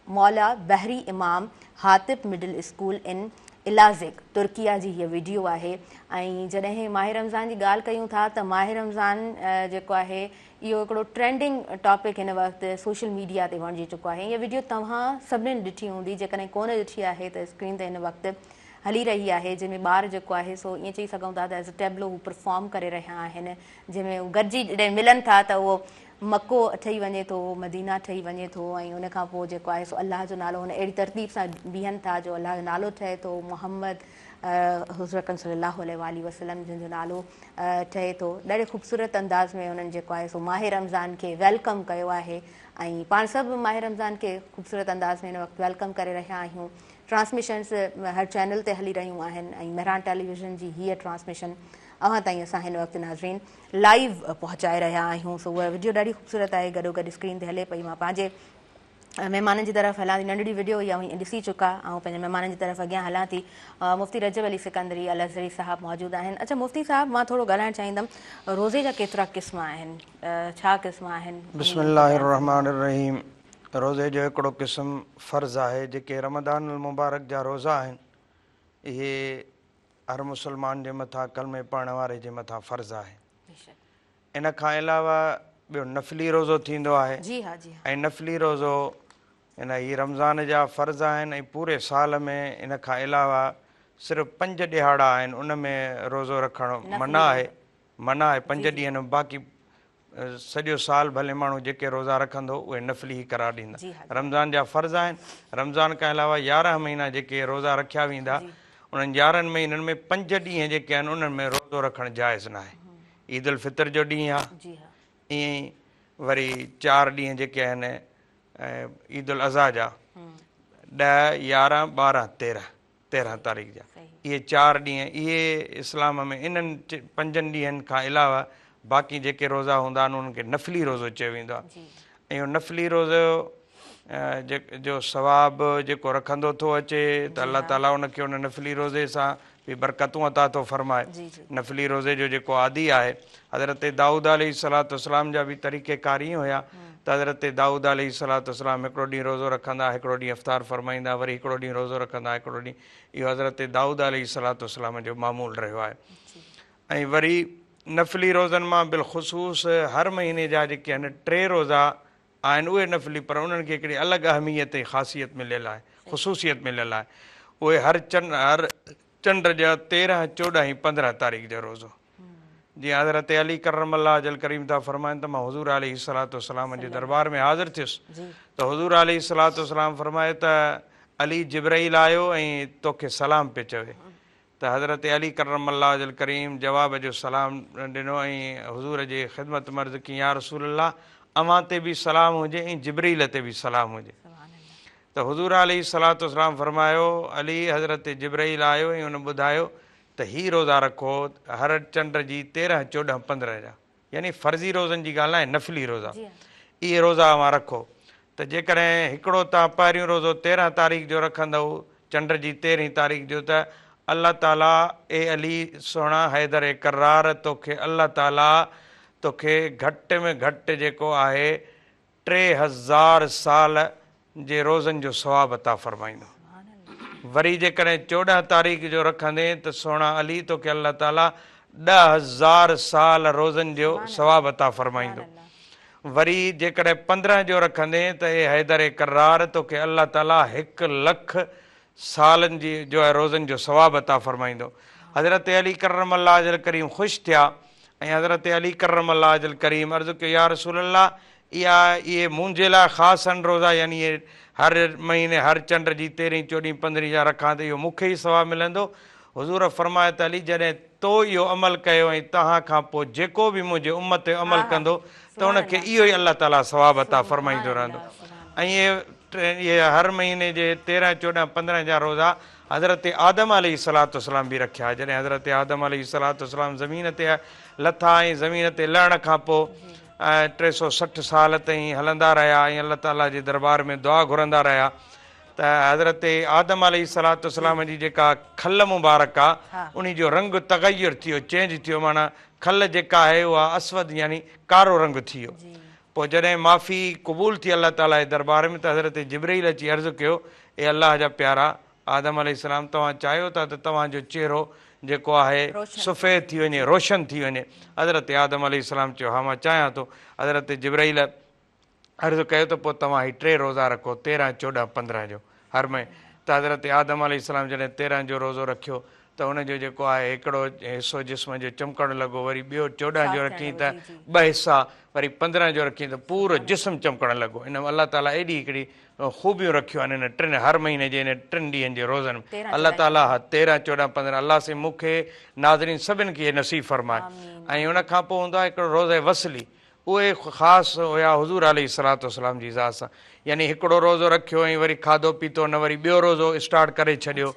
मौला बहरी इमाम हातिब मिडिल स्कूल इन इलाज़िक तुर्किया जी हीअ वीडियो आहे। ऐं जॾहिं माहे रमज़ान जी ॻाल्हि कयूं था त माहे रमज़ान जेको आहे इहो हिकिड़ो ट्रेंडिंग टॉपिक हिन वक़्तु सोशल मीडिया ते वणिजी चुको आहे। हीअ वीडियो तव्हां सभिनीनि ॾिठी हूंदी, जेकॾहिं कोन ॾिठी आहे त स्क्रीन ते हिन वक़्तु हली रही आहे, जंहिंमें ॿार जेको आहे सो ईअं चई सघूं था त एज़ अ टेबलो हू परफॉर्म करे रहिया आहिनि, जंहिंमें हू गॾिजी जॾहिं मिलनि था त उहो मको ठही वञे थो, मदीना ठही वञे थो ऐं उन खां पोइ जेको आहे सो अलाह जो नालो हुन अहिड़ी तरतीब सां बीहनि था जो अलाह जो नालो ठहे थो, मोहम्मद हुज़रत सल्लल्लाहु अलैहि वसल्लम जिन जो नालो ठहे थो। ॾाढे ख़ूबसूरत अंदाज़ में हुननि जेको आहे सो माहे रमज़ान खे वेलकम कयो आहे ऐं पाण सभु माहे रमज़ान खे ख़ूबसूरत अंदाज़ में हिन वक़्तु वेलकम करे रहिया आहियूं। ट्रांसमिशन्स हर चैनल ते हली रहियूं आहिनि ऐं मेहरान टेलीविज़न जी हीअ ट्रांसमिशन अव्हां ताईं असां हिन वक़्तु नाज़रीन लाइव पहुचाए रहिया आहियूं। सो उहा वीडियो ॾाढी ख़ूबसूरत आहे, गॾो गॾु स्क्रीन ते हले पई। मां पंहिंजे महिमाननि जी तरफ़ हलां थी, नंढड़ी वीडियो इहा ॾिसी चुका ऐं पंहिंजे महिमाननि जी तरफ़ अॻियां हलां थी। मुफ़्ती रजब अली सिकंदरी अल अज़हरी साहिबु मौजूदु आहिनि। अच्छा मुफ़्ती साहिबु, मां थोरो ॻाल्हाइणु चाहींदमि, रोज़े जा केतिरा क़िस्म आहिनि, छा क़िस्म आहिनि? बिस्मिल्लाहिर्रहमानिर्रहीम। रोज़े जो हिकिड़ो क़िस्म फ़र्ज़ु आहे। जेके रमदान मुबारक जा रोज़ा आहिनि इहे हर मुस्लमान जे मथां कलमे पढ़ण वारे जे मथां फ़र्ज़ु आहे। इन खां अलावा ॿियो नफ़ली रोज़ो थींदो आहे। जी हा, जी हा। ऐं नफ़ली रोज़ो हिन हीअ रमज़ान जा फ़र्ज़ आहिनि ऐं पूरे साल में इन खां अलावा सिर्फ़ु 5 ॾिहाड़ा आहिनि उन में रोज़ो रखणु मना आहे। 5 ॾींहंनि में, बाक़ी सॼो साल भले माण्हू जेके रोज़ा रखंदो उहे नफ़ली ई करार ॾींदा। रमज़ान जा फ़र्ज़ आहिनि। रमज़ान खां अलावा 11 महीना जेके रोज़ा रखिया वेंदा उन्हनि 11 महीननि में 5 ॾींहं जेके आहिनि उन्हनि में रोज़ो रखणु जाइज़ न आहे। ईद उल फितर जो ॾींहुं आहे, ईअं ई वरी 4 ॾींहं जेके आहिनि ईद उल अज़हा जा 10, 11, 12, 13 तारीख़ जा, इहे 4 ॾींहं इहे इस्लाम में इन्हनि 5 ॾींहंनि खां अलावा बाक़ी जेके रोज़ा हूंदा आहिनि उन्हनि खे नफ़ली रोज़ो चयो वेंदो आहे। ऐं इहो नफ़ली रोज़ो जो सवाबु जेको रखंदो थो अचे त अलाह ताला उनखे उन नफ़ली रोज़े सां भी बरकतूं अता थो फरमाए। जी जी नफ़ली रोज़े जो जेको आदि आहे, हज़रत दाऊद अलैहिस्सलाम जा बि तरीक़ेकार ईअं हुया त हज़रत दाऊद अलैहिस्सलाम हिकिड़ो ॾींहुं रोज़ो रखंदा, हिकिड़ो ॾींहुं इफ़्तार फरमाईंदा, वरी हिकिड़ो ॾींहुं रोज़ो रखंदा, हिकिड़ो ॾींहुं। इहो हज़रत दाऊद अलैहिस्सलाम जो मामूल रहियो आहे। ऐं वरी नफ़ली रोज़नि मां बिलख़ुसूस हर महीने जा जेके आहिनि 3 रोज़ा आहिनि उहे नफ़ली, पर उन्हनि खे हिकिड़ी अलॻि अहमियत ऐं ख़ासियत मिलियल आहे, ख़ुसूसियत मिलियल आहे। उहे हर चंड जा 13, 14 ऐं 15 तारीख़ जो रोज़ो। जीअं हज़रत अली करमल्लाह वजल करीम था फरमाइनि त मां हुज़ूर अलैहिस्सलाम जे दरबार में हाज़िर थियुसि त हुज़ूर अलैहिस्सलाम फरमाए त अली जिब्राईल आयो ऐं तोखे सलाम पे चवे। त हज़रत अली करमल्लाह वजल करीम जवाब जो सलाम ॾिनो ऐं हुज़ूर जे ख़िदमत मर्ज़ की या रसूल अल्लाह अव्हां ते बि सलाम हुजे ऐं जिब्रील ते बि सलाम हुजे। त हुज़ूर अलैहिस्सलाम फरमायो अली हज़रत जिब्राईल आयो ऐं हुन ॿुधायो त ही रोज़ा रखो हर चंड जी 13, 14, 15 जा, यानी फ़र्ज़ी रोज़नि जी ॻाल्हि आहे, नफ़ली रोज़ा इहे रोज़ा अव्हां रखो। त जेकॾहिं हिकिड़ो तव्हां पहिरियों रोज़ो 13 तारीख़ जो रखंदव, चंड जी 13 तारीख़ जो, त अल्लाह ताला ए अली सोना हैदर करार तोखे अल्लाह ताला तोखे घटि में घटि जेको आहे 3000 साल जे रोज़नि जो सवाब अता फरमाईंदो। वरी जेकॾहिं 14 तारीख़ जो रखंदे त सोना अली तोखे अल्लाह ताला 10,000 साल रोज़नि जो सवाब अता फरमाईंदो। वरी जेकॾहिं 15 जो रखंदे त हे हैदर करार तोखे अल्लाह ताला 1 लख सालनि जी जो आहे रोज़नि जो सवाब अता फरमाईंदो। हज़रत अली करमल्लाह वजल करीम ख़ुशि थिया ऐं हज़रत अली करमल्लाह वजल करीम अर्ज़ु कयो या रसूल अल्लाह इहे मुंहिंजे लाइ ख़ासि आहिनि रोज़ा, यानी इहे हर महीने हर चंड जी 13, 14, 15 जा रखां त इहो मूंखे ई सवाबु मिलंदो। हुज़ूर फरमाए त अली जॾहिं तो इहो अमल कयो ऐं तव्हां खां पोइ जेको बि मुंहिंजे उम्मत जो अमल कंदो त उनखे इहो ई अल्लाह ताला सवाबु अता फरमाईंदो रहंदो। ऐं इहे हर महीने जे 13, 14, 15 जा रोज़ा हज़रत आदम अलैहिस्सलाम बि रखिया। जॾहिं हज़रत आदम अलैहिस्सलाम ज़मीन ते लथा ऐं ज़मीन ते लहण खां पोइ 360 साल ताईं हलंदा रहिया ऐं अल्लाह ताला जे दरबार में दुआ घुरंदा रहिया त हज़रत आदम अलैहिस्सलाम जी जेका खल मुबारक आहे उन जो रंग तग़य्युर थियो, चेंज थियो, माना खल जेका आहे उहा असवद यानी कारो रंग थी वियो। पोइ जॾहिं माफ़ी क़बूल थी अल्लाह ताला जे दरबार में त हज़रत जिब्रील अची अर्ज़ु कयो ए अल्लाह जा प्यारा आदम अलैहिस्सलाम तव्हां चाहियो था त तव्हांजो चेहरो जेको आहे सफ़ेद थी वञे, रोशन थी वञे। हज़रत आदम अलैहिस्सलाम चयो हा मां चाहियां थो। हज़रत जिब्राईल अर्ज़ु कयो त पोइ तव्हां ही 3 रोज़ा रखो 13, 14, 15 जो हर महीने। त हज़रत आदम अलैहिस्सलाम जॾहिं 13 जो रोज़ो रखियो त हुनजो जेको आहे हिकिड़ो हिसो जिस्म जो चमकणु लॻो, वरी ॿियो 14 जो रखी त 2 हिसा, वरी 15 जो रखी त पूरो जिस्म चमकणु लॻो। इन अल्लाह ताला एॾी हिकिड़ी ख़ूबियूं रखियूं आहिनि इन 3 हर महीने जे इन 3 ॾींहंनि जे रोज़नि में। अल्लाह ताला 13, 14, 15 अल्लाह से मूंखे नाज़रीन सभिनि खे नसीब फरमाए। ऐं उन खां पोइ हूंदो आहे हिकिड़ो रोज़े वसली, उहे ख़ासि हुया हुज़ूर अलैहिस्सलाम जी ज़ात सां, यानी हिकिड़ो रोज़ो रखियो ऐं वरी खाधो पीतो न, वरी ॿियो रोज़ो स्टार्ट करे छॾियो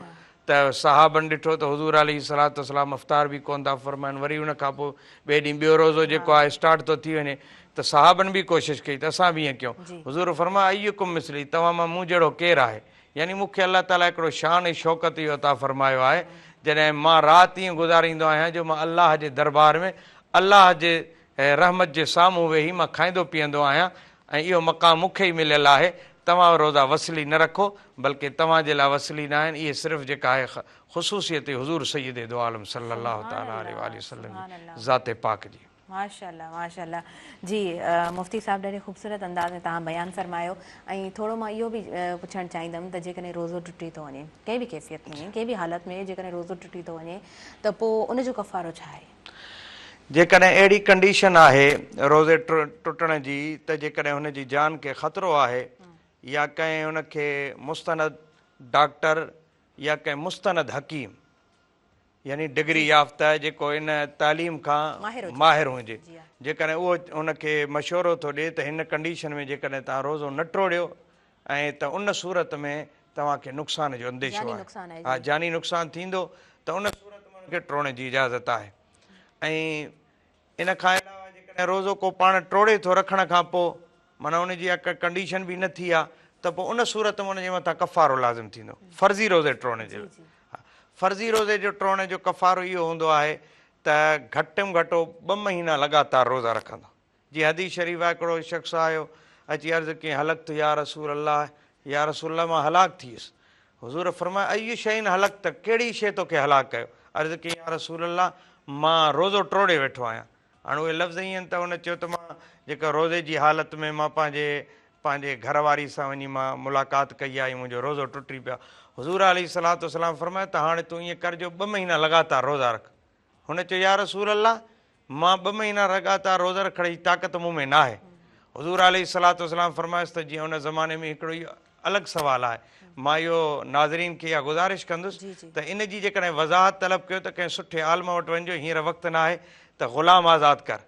त सहाबनि ॾिठो त हुज़ूर अलैहिस्सलाम अफ़्तार बि कोन था फरमाइनि, वरी उन खां पोइ ॿिए ॾींहुं ॿियो रोज़ो जेको आहे स्टार्ट थो थी वञे त सहाबनि बि कोशिशि कई त असां बि ईअं कयूं। हुज़ूर फरमाए अय्युकुम मिसली, तव्हां मां मूं जहिड़ो केरु आहे, यानी मूंखे अल्लाह ताला हिकिड़ो शान ऐं शौक़त इहो अता फरमायो आहे जॾहिं मां राति ईअं गुज़ारींदो आहियां जो मां अल्लाह जे दरबार में अल्लाह जे रहमत जे साम्हूं वेही मां खाईंदो पीअंदो आहियां ऐं इहो मक़ाम मूंखे ई मिलियल आहे। तव्हां रोज़ा वसली न रखो, बल्कि तव्हांजे लाइ वसली न आहिनि, इहे सिर्फ़ु जेका आहे ख़ुसूसियत हुज़ूर सैयद दो आलम सल्लल्लाहु तआला अलैहि वसल्लम जी ज़ात पाक जी। माशाअल्लाह माशाअल्लाह जी। मुफ़्ती साहब ॾाढे ख़ूबसूरत अंदाज़ में तव्हां बयानु फरमायो। ऐं थोरो मां इहो बि पुछणु चाहींदमि त जेकॾहिं रोज़ो टुटी थो वञे कंहिं बि कैफ़ियत में, कंहिं बि हालत में जेकॾहिं रोज़ो टुटी थो वञे त पोइ उनजो कफ़ारो छा आहे? जेकॾहिं अहिड़ी कंडीशन आहे रोज़े टुटण जी त जेकॾहिं हुनजी जान खे ख़तरो आहे या कंहिं हुनखे मुस्तनद डॉक्टर या कंहिं मुस्तनद हकीम यानी डिग्री याफ़्ता जेको इन तालीम खां माहिर हुजे, जेकॾहिं उहो हुनखे मशवरो थो ॾिए त हिन कंडीशन में जेकॾहिं तव्हां रोज़ो न टोड़ियो ऐं त उन सूरत में तव्हांखे नुक़सान जो अंदेशो आहे, हा जानी नुक़सानु थींदो त उन सूरत में हुनखे टोड़ण जी इजाज़त आहे। ऐं इन खां अलावा जेकॾहिं रोज़ो को पाण टोड़े थो रखण खां पोइ माना उनजी कंडीशन बि न थी आहे त पोइ उन सूरत में उनजे मथां कफ़ारो लाज़िम थींदो फ़र्ज़ी रोज़े टोड़ण जे लाइ। फर्ज़ी रोज़े जो टोड़ण जो कफ़ारो इहो हूंदो आहे त घटि में घटि 2 महीना लगातार रोज़ा रखंदा। जीअं हदीस शरीफ़ आहे, हिकिड़ो शख़्स आयो अची अर्ज़ु कयईं हलक त या रसूल अल्लाह, या रसूल अल्लाह मां हलाक थी वियुसि। हुज़ूर फरमाया अय्यु शैइन हलक, त कहिड़ी शइ तोखे हलाक कयो? अर्ज़ु कयईं या रसूल अल्लाह मां रोज़ो टोड़े वेठो आहियां। हाणे उहे लफ़्ज़ ईअं आहिनि त हुन चयो त मां जेका रोज़े जी हालत में मां पंहिंजे घरवारी सां वञी मां मुलाक़ात कई आहे, मुंहिंजो रोज़ो टुटी पियो। हुज़ूर अलैहिस्सलातु वस्सलाम फरमाया त हाणे तूं ईअं कर जो 2 महीना लगातार रोज़ा रख। हुन चयो या रसूल अल्लाह मां 2 महीना लगातार रोज़ा रखण जी ताक़त मूं में न आहे। हुज़ूर अलैहिस्सलातु वस्सलाम फरमायसि त जीअं हुन ज़माने में हिकिड़ो इहो अलॻि सुवालु आहे, मां इहो नाज़रीन खे इहा गुज़ारिश कंदुसि त इन जी जेकॾहिं वज़ाहत तलब कयो त कंहिं सुठे आलिम वटि वञिजो, हींअर वक़्तु न आहे त ग़ुलाम आज़ादु कर।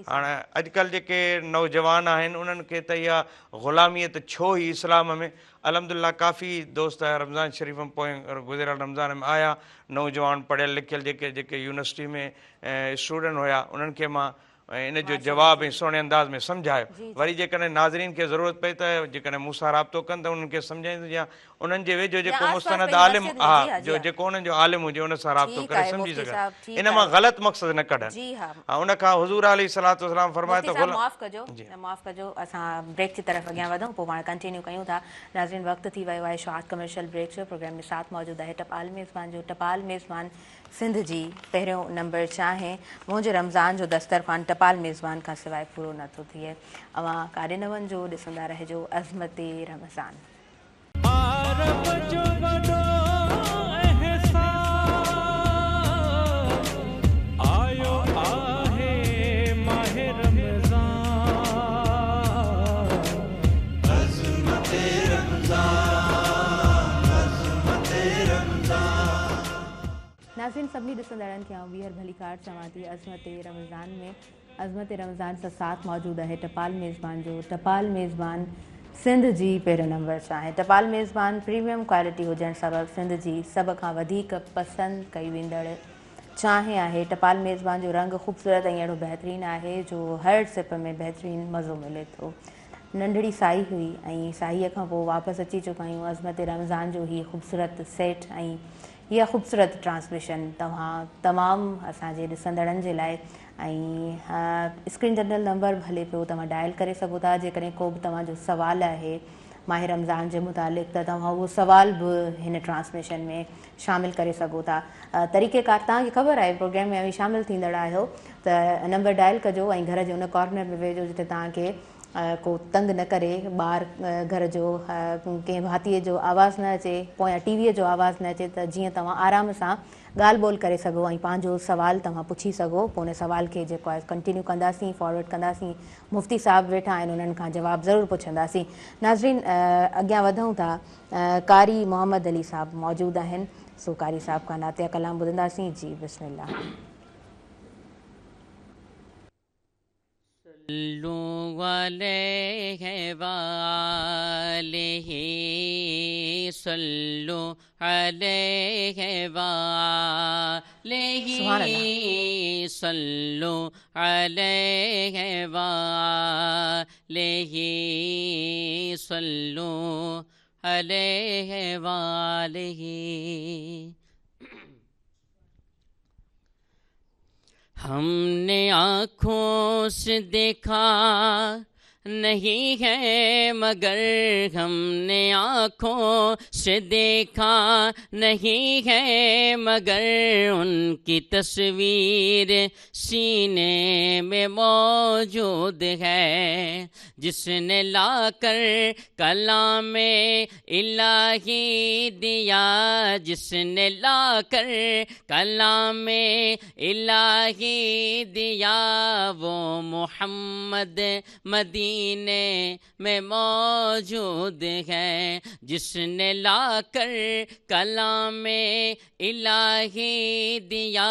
हाणे अॼुकल्ह जेके नौजवान आहिनि उन्हनि खे त इहा ग़ुलामियत छो ई इस्लाम में, अलहमदुलिल्लाह काफ़ी दोस्त रमज़ान शरीफ़ में पोइ गुज़िरियल रमज़ान में आया, नौजवान पढ़ियल लिखियल जेके यूनिवर्सिटी में स्टूडेंट हुया उन्हनि खे मां इन जो जवाबु ऐं सुहिणे अंदाज़ में सम्झायो। वरी जेकॾहिं नाज़रीन खे ज़रूरत पए त जेकॾहिं मूंसां राब्तो कनि त उन्हनि खे सम्झाईंदुसि, या उन्हनि जे वेझो जेको मुस्तनद आलिम हा जेको उन्हनि जो आलिम हुजे उन सां राब्तो करे सम्झी सघनि, इन मां ग़लति मक़सदु न कढनि। हा उन खां हुज़ूर अलैहिस्सलातु वस्सलाम फरमाया त माफ़ कजो असां ब्रेक की तरफ़ अॻियां वधूं, पोइ पाण कंटिन्यू कयूं था। नाज़रीन वक़्तु थी वियो आहे शॉर्ट कमर्शियल ब्रेक जो। प्रोग्राम में साथ मौजूदु आहे टपाल मेज़बान जो। टपाल मेज़बान सिंध जी पहिरियों नंबर चाहे मुंहिंजे रमज़ान जो दस्तरखान टपाल मेज़बान खां सवाइ पूरो नथो थिए। अवां काॾे न वञिजो, ॾिसंदा रहिजो अज़मत रमज़ान। नाज़रीन सभिनी ॾिसंदड़नि खे आउं ॿीहर भली कार चवां थी। अज़मत रमज़ान में अज़मत रमज़ान सां साथ मौजूदु आहे टपाल मेज़बान जो। टपाल मेज़बान सिंध जी पहिरियों नंबर चाहे। टपाल मेज़बान प्रीमियम क्वालिटी हुजणु सबबु सिंध जी सभ खां वधीक पसंदि कई वेंदड़ चाहे आहे। टपाल मेज़बान जो रंग ख़ूबसूरत ऐं अहिड़ो बहितरीनु आहे जो हर सिप में बहितरीनु मज़ो मिले थो। नंढड़ी साई हुई ऐं साईअ खां पोइ वापसि अची चुका आहियूं। अज़मत रमज़ान जो हीअ ख़ूबसूरत सेट ऐं इहा ख़ूबसूरत ट्रांसमिशन तव्हां तमामु असांजे ॾिसंदड़नि जे लाइ ऐं स्क्रीन जनरल नंबर भले पियो तव्हां डायल करे सघो था। जेकॾहिं को बि तव्हांजो सुवालु आहे माह रमज़ान जे मुतालिक़ त तव्हां उहो सुवाल बि हिन ट्रांसमिशन में शामिलु करे सघो था। तरीक़ेकार तव्हांखे ख़बर आहे प्रोग्राम में शामिलु थींदड़ आहियो त नंबर डायल कजो ऐं घर जे उन कॉर्नर में वेझो जिते तव्हांखे को तंग न करे, ॿार घर जो कंहिं भातीअ जो आवाज़ु न अचे, पोयां टीवीअ जो आवाज़ु न अचे, त जीअं तव्हां आराम सां ॻाल्हि ॿोल करे सघो ऐं पंहिंजो सुवालु तव्हां पुछी सघो। पोइ उन सुवाल खे जेको आहे कंटिन्यू कंदासीं, फॉरवर्ड कंदासीं। मुफ़्ती साहिबु वेठा आहिनि, उन्हनि खां जवाबु ज़रूरु पुछंदासीं। नाज़रीन अॻियां वधूं था। कारी मोहम्मद अली साहिबु मौजूदु आहिनि, सो कारी साहिबु खां नातिया कलाम ॿुधंदासीं। जी बिस्मिल्लाह। सल्लु अलैहि वालिहि सल्लु अलैहि वालिहि सल्लु अलैहि वालिहि सल्लु अलैहि वालिहि। हमने आँखों से देखा नहीं है मगर हमने आँखों से देखा नहीं है मगर उनकी तस्वीर सीने में मौजूद है। जिसने लाकर कलाम इलाही दिया, जिसने लाकर कलाम इलाही दिया, वो मोहम्मद मदीने में मौजूद है। जिसने लाकर कलाम इलाही दिया,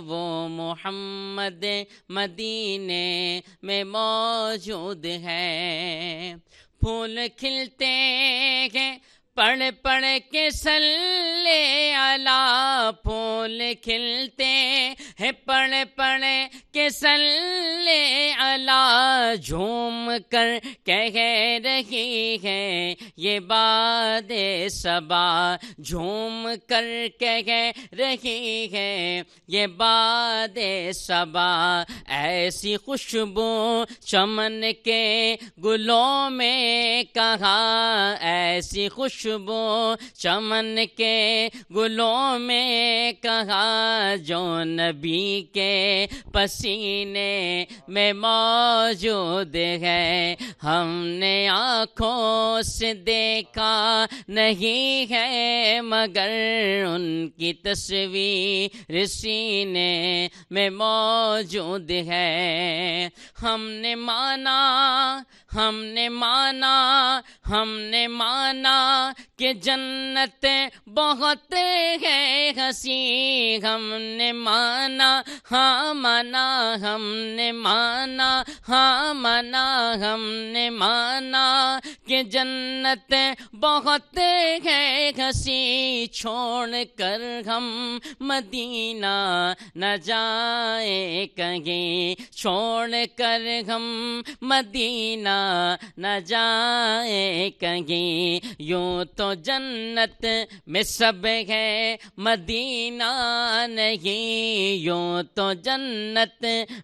वो मोहम्मद मदीने में मौजूद है। फूल खिलते हैं पढ़ पढ़ के सल्ले अला, फूल खिलते हैं पढ़ पढ़ के सल्ले अला। झूम कर कह रही है ये बादे सबा झूम कर कह रही है, ये बादे सबा ऐसी खुशबू चमन के गुलों में कहाँ, ऐसी खुशबू चमन के गुलों में कहाँ, जो नबी के पसीने में मौजूद है। हमने आँखों से देखा नहीं है मगर उनकी तस्वीर सीने में मौजूद है। हमने माना हमने माना हमने माना कि जन्नत बहुत है हंसी, हमने माना हाँ माना, हमने माना हाँ माना, हमने माना कि जन्नत बहुत है हंसी, छोड़ कर हम मदीना न जाए कहीं, छोड़ कर हम मदीना न जाए कहीं। यूं तो जन्नत में सब है मदीना नहीं, यूं तो जन्नत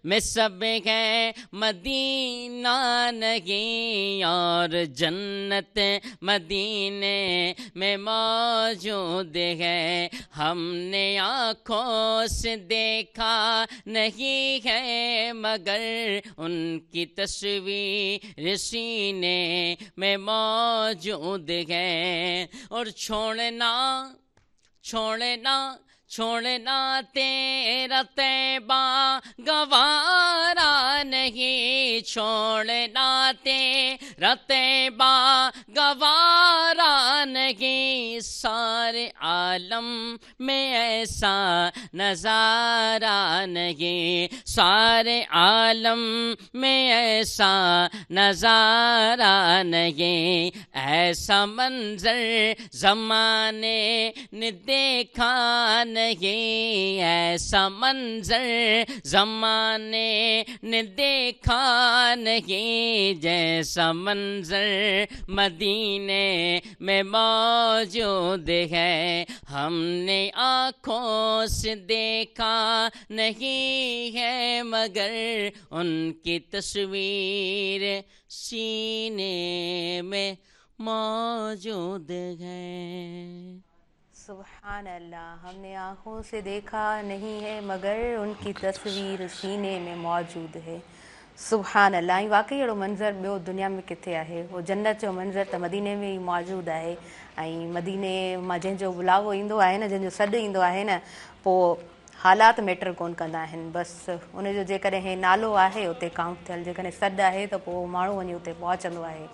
में सब है मदीना नहीं, और जन्नत मदीने में मौजूद है। हमने आँखों से देखा नहीं है मगर उनकी तस्वीर सीने में मौजूद है। और छोड़ना छोड़ना छोड़ना तेरा तैबा गवारा नहीं, छोड़ना तेरा तैबा गवारा नहीं, सारे आलम में ऐसा नजारा नहीं, सारे आलम में ऐसा नजारा नहीं, ऐसा मंजर जमाने ने देखा नहीं, ऐसा मंजर जमाने ने देखा नहीं, जैसा मंजर मदीने में मौजूद है। हमने आँखों से देखा नहीं है मगर उनकी तस्वीर सीने में मौजूद है। सुभान अल्लाह, हमने आँखों से देखा नहीं है मगर उनकी तस्वीर सीने में मौजूद है। सुभान अल्लाह। ऐं वाकई अहिड़ो मंज़र ॿियो दुनिया में किथे आहे। उहो जन्नत जो मंज़र त मदीने में ई मौजूदु आहे। ऐं मदीने मां जंहिंजो बुलावो ईंदो आहे न, जंहिंजो सॾु ईंदो आहे न, पोइ हालात मैटर कोन कंदा आहिनि। बसि उनजो जेकॾहिं नालो आहे उते काउंट थियल, जेकॾहिं सॾु आहे त पोइ माण्हू वञी उते पहुचंदो आहे।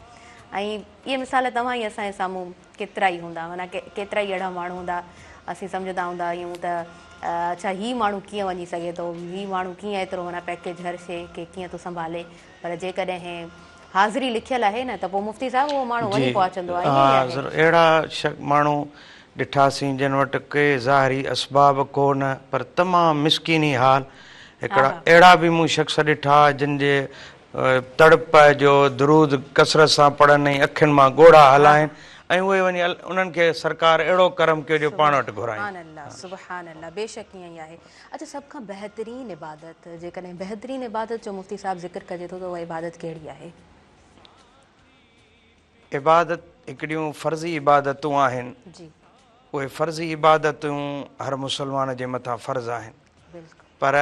ऐं इहे मिसाल तव्हां ई असांजे साम्हूं केतिरा ई हूंदा, माना केतिरा ई अहिड़ा माण्हू हूंदा असीं सम्झंदा हूंदा आहियूं त अच्छा हीअ माण्हू कीअं वञी सघे थो, हीअ माण्हू कीअं एतिरो माना पैकेज हर शइ खे कीअं थो संभाले, पर जेकॾहिं हाज़िरी लिखियल आहे न त पोइ मुफ़्ती साहिबु उहो माण्हू वञी पहुचंदो आहे। हा ज़रूरु, अहिड़ा माण्हू ॾिठासीं जिन वटि के ज़ाहिरी असबाब कोन पर तमामु मिसकीनी हाल। हिकिड़ा अहिड़ा बि मूं शख़्स ॾिठा जिन जे तड़प जो दरूद कसरत सां पढ़नि ऐं अखियुनि मां ॻोढ़ा हलाइनि ऐं उहे वञी उन्हनि खे सरकार अहिड़ो करम कयो जो पाण वटि घुराइनि। सुभान अल्लाह, बेशक ईअं ई आहे। अच्छा, सभ खां बहितरीन इबादत, जेकॾहिं बहितरीन इबादत जो मुफ़्ती साहिबु ज़िक्र कजे थो त उहा इबादत कहिड़ी आहे? इबादत हिकिड़ियूं फ़र्ज़ी इबादतूं आहिनि। जी, उहे फ़र्ज़ी इबादतूं हर मुसलमान जे मथां फ़र्ज़ आहिनि, पर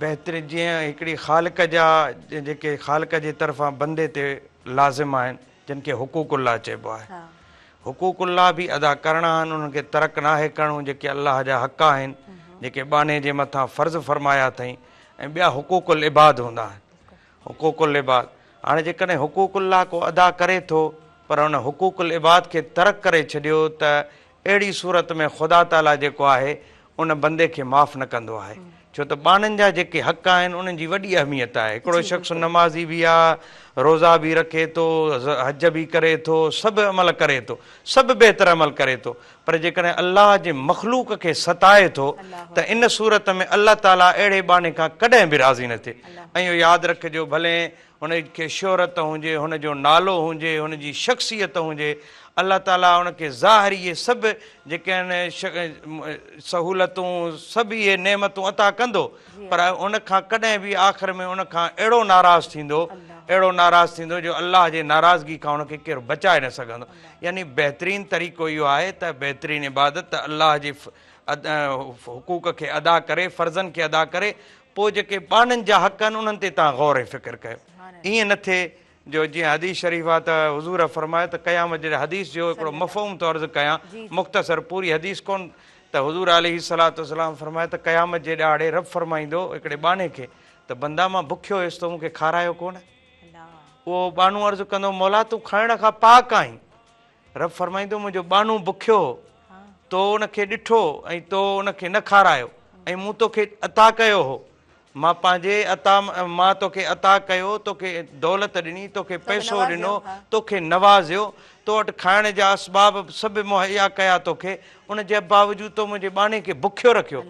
बहितरीन जीअं हिकिड़ी ख़ालिक जा जेके ख़ालिक जे तरफ़ां बंदे ते लाज़िम आहिनि, जिन खे हुकूकुल्लाह चइबो आहे। हुकूकुल्लाह बि अदा करणा आहिनि, उन्हनि खे तर्क नाहे करिणो। जेके अलाह जा हक़ आहिनि, जेके बाने जे मथां फ़र्ज़ फ़रमाया अथई, ऐं ॿिया हुकूकुल इबाद हूंदा आहिनि। हुकूकुल इबाद, हाणे जेकॾहिं हुकूकुल्लाह को अदा करे थो पर उन हुकूकुल इबाद खे तर्क करे छॾियो त अहिड़ी सूरत में ख़ुदा ताला जेको आहे उन बंदे खे माफ़ न कंदो आहे। छो त ॿाननि जा जेके हक़ आहिनि उन्हनि जी वॾी अहमियत आहे। हिकिड़ो शख़्स नमाज़ी बि आहे, रोज़ा बि रखे थो, हज बि करे थो, सभु अमल करे थो, सभु बहितर अमल करे थो, पर जेकॾहिं अलाह जे मख़लूक खे सताए थो त इन सूरत में अलाह ताला अहिड़े बाने खां कॾहिं बि राज़ी न थिए। ऐं इहो यादि रखिजो, भले हुनखे शोहरत हुजे, हुनजो नालो हुजे, हुनजी शख़्सियत हुजे, अलाह ताला हुनखे ज़ाहिरी इहे सभु जेके आहिनि सहूलतूं, सभु इहे नेमतूं अता कंदो, पर उनखां कॾहिं बि आख़िर में उनखां अहिड़ो नाराज़ थींदो, अहिड़ो नाराज़ थींदो जो अलाह जे नाराज़गी खां उनखे केरु बचाए न सघंदो। यानी बहितरीनु तरीक़ो इहो आहे त बहितरीनु इबादत अलाह जे हुकूक खे अदा करे, फ़र्ज़नि खे अदा करे, पोइ जेके ॿाननि जा हक़ आहिनि उन्हनि ते तव्हां गौर ऐं फ़िक्र कयो। ईअं न थिए जो जीअं हदीस शरीफ़ आहे त हुज़ूर फरमायो त क़यामत जे हदीस जो हिकिड़ो मफ़हूम तौर ते कयां, मुख़्तसर पूरी हदीस कोन, त हुज़ूर अलैहिस्सलातु वस्सलाम फरमायो त क़यामत जे ॾाढ़े रब फरमाईंदो हिकिड़े बाने खे त बंदा मां बुखियो हुयुसि त मूंखे खारायो कोन। उहो बानू अर्ज़ु कंदो, मौला तूं खाइण खां पाक आहीं। रब फरमाईंदो, मुंहिंजो बानू बुखियो हो, तो उनखे ॾिठो ऐं तो उनखे न खारायो ऐं मूं तोखे अता कयो हो, मां पंहिंजे मां तोखे अता कयो, तोखे दौलत ॾिनी, तोखे पैसो ॾिनो, तोखे नवाज़ियो, तो वटि खाइण जा असबाब सभु मुहैया कया तोखे, उनजे बावजूदि तो मुंहिंजे बाने खे बुखियो रखियो,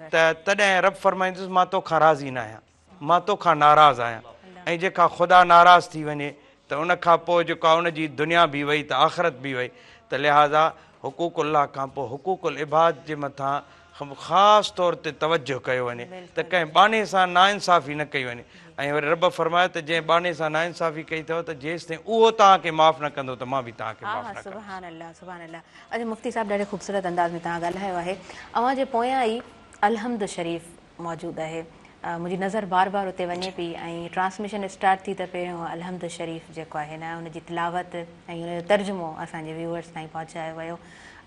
त तॾहिं रब फरमाईंदुसि मां तोखां राज़ी न आहियां, मां तोखां नाराज़ आहियां। ऐं जेका ख़ुदा नाराज़ थी वञे त उनखां पोइ जेका उनजी दुनिया बि वई त आख़िरत बि वई। त लिहाज़ा हुकूकुल्लाह खां पोइ हुकूकुल इबाद जे मथां ख़ासि तौर ते तवजो कयो वञे त कंहिं बाने सां नाइंसाफ़ी न कई वञे। ऐं वरी रब फरमायो त जंहिं बाने सां नाइंसाफ़ी कई अथव त जेसि ताईं उहो तव्हांखे माफ़ु न कंदो त मां बि तव्हांखे माफ़ु न कंदो। सुभान अल्लाह, सुभान अल्लाह। अच्छा मुफ़्ती साहिबु ॾाढे ख़ूबसूरत अंदाज़ में तव्हां ॻाल्हायो आहे। अव्हां जे पोयां ई अलहम्द शरीफ़ मौजूदु आहे, मुंहिंजी नज़र बार बार उते वञे पई ऐं ट्रांसमिशन स्टार्ट थी त पहिरियों अलहम्द शरीफ़ जेको आहे न उनजी तिलावत ऐं उनजो तर्जुमो असांजे व्यूअर्स ताईं पहुचायो वियो।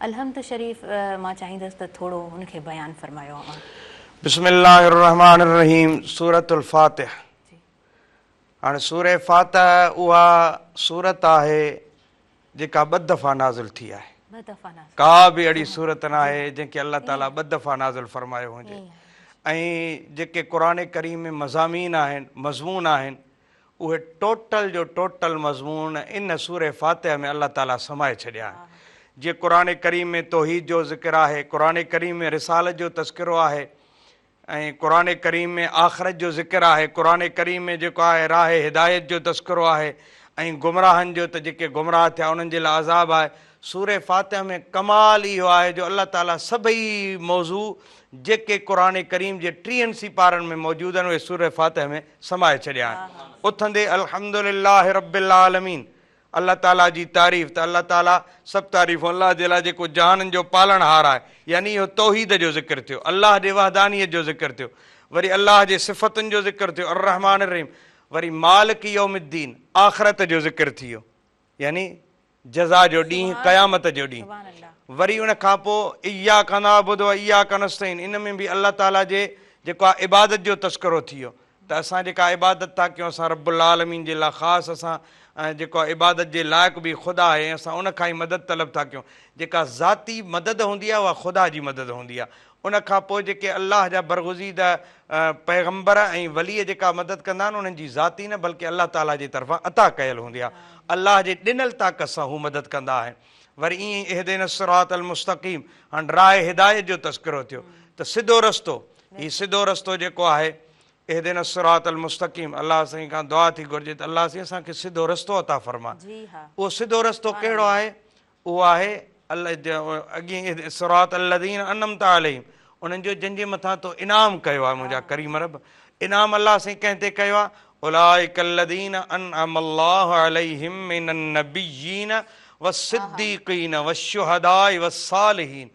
अलहम्द शरीफ़ मां चाहींदसि त थोरो उनखे बयानु फरमायो। बिस्मिल्लाहिर्रहमानिर्रहीम, सूरतुल फातिह। हाणे सूरह फातिह उहा सूरत आहे जेका ॿ दफ़ा नाज़िल थी आहे। का बि अहिड़ी सूरत न आहे जंहिंखे अलाह ताला ॿ दफ़ा नाज़िल फरमायो हुजे। ऐं जेके क़ुरान करीम में मज़ामीन आहिनि, मज़मून आहिनि, उहे टोटल जो टोटल मज़मून इन सूरह फातिह में अलाह ताला समाए छॾिया आहिनि। जीअं क़ुरान करीम में तौहीद जो ज़िक्र आहे, क़ुरान करीम में रिसालत जो तज़किरो आहे, ऐं क़ुरान करीम में आख़िरत जो ज़िक्र आहे, क़ुरान करीम में जेको आहे राह हिदायत जो तज़किरो आहे, ऐं गुमराहनि जो त जेके गुमराह थिया उन्हनि जे लाइ अज़ाब आहे। सूरह फातिह में कमाल इहो आहे जो अलाह ताला सभई मौज़ू जेके क़ुरान करीम जे 30 सिपारनि में मौजूदु आहिनि उहे सूरह फातिह में समाए छॾिया आहिनि। उथंदे अल्हम्दुलिल्लाहि रब्बिल आलमीन, अलाह ताला जी तारीफ़, त अलाह ताला सभु तारीफ़ अलाह जे लाइ जेको जहाननि जो पालणहार आहे, यानी इहो तौहीद जो ज़िक्र थियो, अलाह जे वहदानियत जो ज़िक्र थियो, वरी अलाह जे सिफ़तुनि जो ज़िक्र थियो अर्रहमान अर्रहीम, वरी मालिक यौमिद्दीन आख़िरत जो ज़िक्र थी वियो, यानी जज़ा जो ॾींहुं, क़यामत जो ॾींहुं। वरी उन खां पोइ इय्याका नअबुदु व इय्याका नस्तईन, इन में बि अलाह ताला जे जेको आहे इबादत जो तज़किरो थी वियो, त असां जेका इबादत था कयूं असां रब्बुल आलमीन जे लाइ ख़ासि असां जेको आहे इबादत जे लाइक़ु बि ख़ुदा आहे, असां उन खां ई मदद तलब था कयूं। जेका ज़ाती मदद हूंदी आहे उहा ख़ुदा जी मदद हूंदी आहे। उन खां पोइ जेके अलाह जा बरगुज़ीदा पैगम्बर ऐं वलीअ जेका मदद कंदा आहिनि उन्हनि जी ज़ाती न बल्कि अलाह ताला जे तरफ़ां अता कयल हूंदी आहे, अलाह जे ॾिनल ताक़त सां हू मदद कंदा आहिनि। वरी ईअं ई इहदिना सिरातल मुस्तक़ीम, हाणे राह हिदायत जो तज़किरो थियो त सिधो रस्तो, हीउ सिधो रस्तो जेको आहे इहदिना सिरातल मुस्तक़ीम, अलाह साईं खां दुआ थी घुरिजे त अलाह साईं असांखे सिधो रस्तो अता फरमा। उहो सिधो रस्तो कहिड़ो आहे? उहो आहे अॻे सिरात अल्लज़ीन अनअमता अलैहिम, उन्हनि जो जंहिंजे मथां तो इनाम कयो आहे मुंहिंजा करीम रब। इनाम अलाह साईं कंहिं ते कयो आहे? उलाइका अल्लज़ीन अनअम अल्लाहु अलैहिम मिनन नबिय्यीन वस्सिद्दीक़ीन वश्शुहदाए वस्सालिहीन।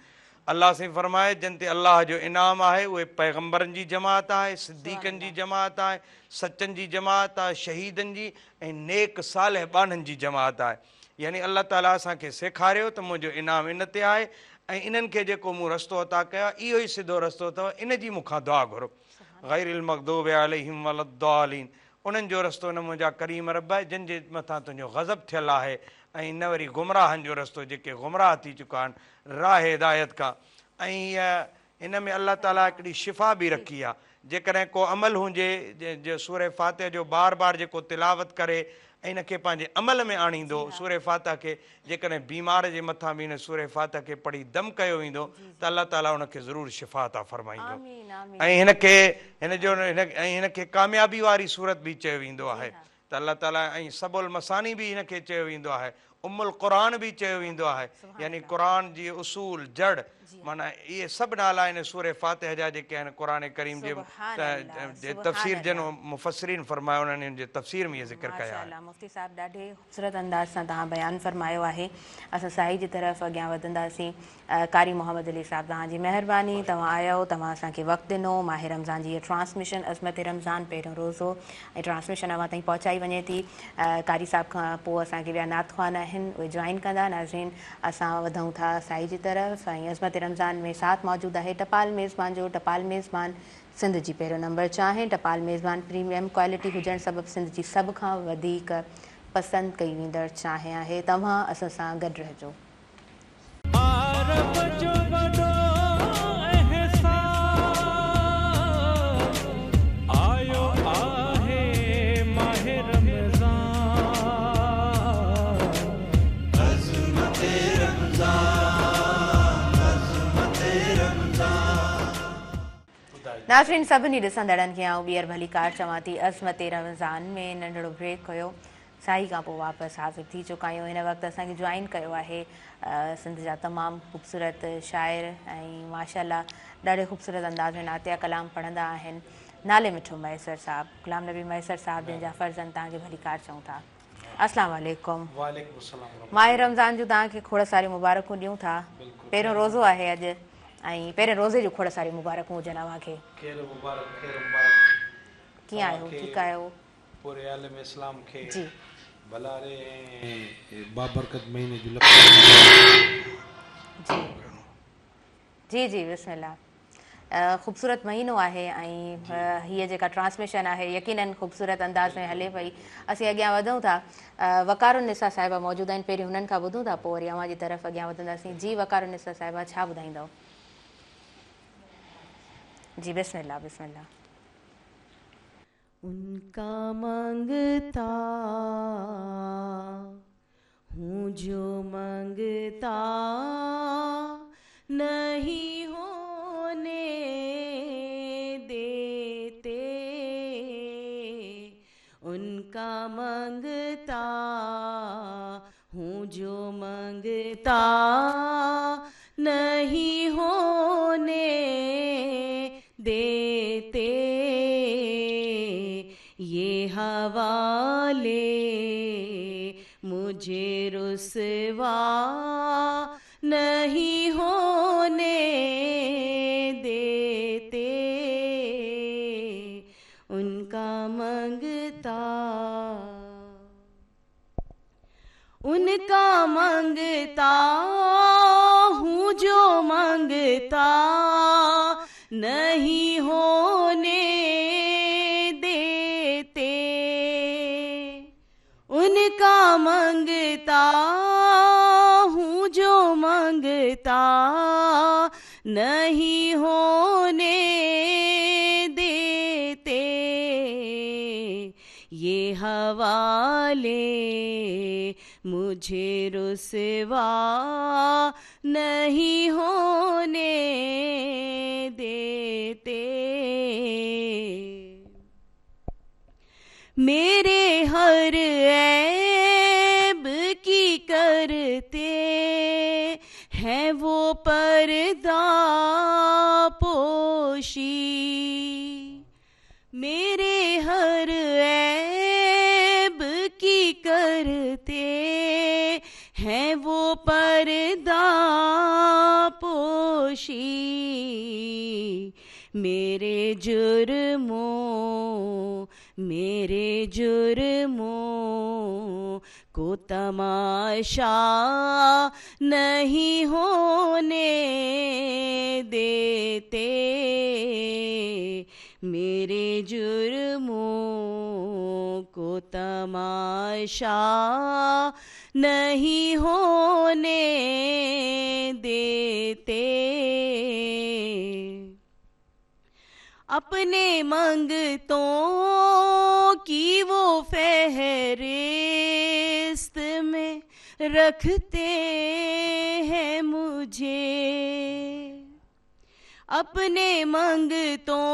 अलाह साईं फरमाए जिन ते अलाह जो इनाम आहे उहे पैगम्बरनि जी जमात आहे, सिद्दीक़नि जी जमात आहे, सचनि जी जमात आहे, शहीदनि जी ऐं नेक सालिह ॿाननि जी जमात आहे। यानी अलाह ताला असांखे सेखारियो त मुंहिंजो इनाम इन ते आहे ऐं इन्हनि खे जेको मूं रस्तो अता कयो आहे इहो ई सिधो रस्तो अथव, इन जी मूंखां दुआ घुरो। गैरिल मग़दूबि अलैहिम वलद्दालीन, उन्हनि जो रस्तो न मुंहिंजा करीम रब आहे जिन जे मथां तुंहिंजो गज़ब थियलु आहे, ऐं न वरी गुमराहनि जो रस्तो जेके गुमराह थी चुका आहिनि राह हिदायत खां। ऐं इन में अल्लाह ताला हिकिड़ी शिफ़ा बि रखी आहे। जेकॾहिं को अमल हुजे जो सूर फातिहा जो बार बार जेको तिलावत करे ऐं हिनखे पंहिंजे अमल में आणींदो सूर फातिहा खे, जेकॾहिं बीमार जे मथां बि हिन सूर फातिहा खे पढ़ी दम कयो वेंदो त अल्लाह ताला हुनखे ज़रूरु शिफ़ा अता फरमाईंदो। आमीन आमीन। ऐं हिनखे हिनखे कामयाबी वारी सूरत बि चयो वेंदो आहे त अल्लाह ताला, ऐं सबुल मसानी बि हिनखे चयो वेंदो आहे, उम्मुल क़ुरान बि चयो वेंदो आहे, यानी क़ुरान जी उसूल जड़ माना इहे सभु नाला आहिनि सूर फातिहा जा जेके आहिनि क़ुरान करीम जे तफ़सीर जन मुफ़सरीन फरमायो, उन्हनि जे तफ़सीर में इहे ज़िक्र कया आहिनि। माशाअल्लाह मुफ्ती साहब ॾाढे ख़ूबसूरत अंदाज़ सां तव्हां बयानु फरमायो आहे। असां साईं जी तरफ़ अॻियां वधंदासीं। कारी मोहम्मद अली साहब तव्हांजी महिरबानी, तव्हां आया हो, तव्हां असांखे वक़्तु ॾिनो। माह रमज़ान जी इहा ट्रांसमिशन अज़मत रमज़ान पहिरियों रोज़ो ऐं ट्रांसमिशन अवां ताईं पहुचाई वञे थी। कारी साहब खां पोइ असांखे ॿिया नातख़्वान आहिनि, उहे जॉइन कंदा। नाज़रीन असां वधूं था साईं जी तरफ़। ऐं अज़मत रमज़ान में साथ मौजूदु आहे टपाल मेज़बान जो। टपाल मेज़बान सिंध जी पहिरियों नंबर चाहे। टपाल मेज़बान प्रीमियम क्वालिटी हुजणु सबबु सिंध जी सभ खां वधीक पसंदि कई वेंदड़ चाहे आहे। तव्हां असां सां गॾु रहजो। नाज़रीन सभिनी ॾिसंदड़नि खे आउं ॿीहर भली कार चवां थी। अज़मत रमज़ान में नंढिड़ो ब्रेक हुयो, साईं खां पोइ वापसि हाज़िर थी चुका आहियूं। हिन वक़्तु असांखे जॉइन कयो आहे सिंध जा तमामु ख़ूबसूरत शाइर ऐं माशाअल्लाह ॾाढे ख़ूबसूरत अंदाज़ में नातिया कलाम पढ़ंदा आहिनि, नाले मिठो मैसर साहब, गुलाम नबी मैसर साहब जंहिंजा फ़र्ज़नि तव्हांखे भली कार चऊं था। अस्सलाम वालेकुम। माह रमज़ान जूं तव्हांखे खोड़ सारी मुबारकूं ॾियूं था। पहिरियों रोज़ो आहे अॼु, ऐं पहिरें रोज़े जूं खोड़ सारी मुबारकूं हुजनि अव्हांखे। कीअं आहियो, ठीकु आहियो? पूरे आलम इस्लाम खे जी भलारे ऐं बाबरकत महीने जो जी जी बिस्मिल्लाह। ख़ूबसूरत महीनो आहे ऐं हीअ जेका ट्रांसमिशन आहे यकीनन ख़ूबसूरत अंदाज़ में हले पई। असीं अॻियां वधूं था। वक़ारुनिसा साहिबा मौजूदु आहिनि, पहिरीं हुननि खां ॿुधूं था, पोइ वरी अव्हां जी तरफ़ अॻियां वधंदासीं। जी वक़ारुनिसा साहिबा छा ॿुधाईंदव? जी बिस्मिल्लाह बिस्मिल्लाह। उनका मांगता हूँ जो मांगता नहीं होने देते, उनका मांगता हूँ जो मांगता नहीं होने देते, ये हवाले मुझे रुसवा नहीं होने देते, उनका मांगता उनका मांगता हूँ जो मांगता नहीं होने देते, उनका मांगता हूँ जो मांगता नहीं होने देते, ये हवाले मुझे रुसवा नहीं होने देते, मेरे हर ऐब की करते हैं वो पर्दा पोशी, मेरे हर ऐब की करते हैं वो पर्दा पोशी, मेरे जुर्मों को तमाशा नहीं होने देते, मेरे जुर्मों को तमाशा नहीं होने देते। अपने मंगतों की वो फहरिस्त में रखते हैं मुझे। अपने मंगतों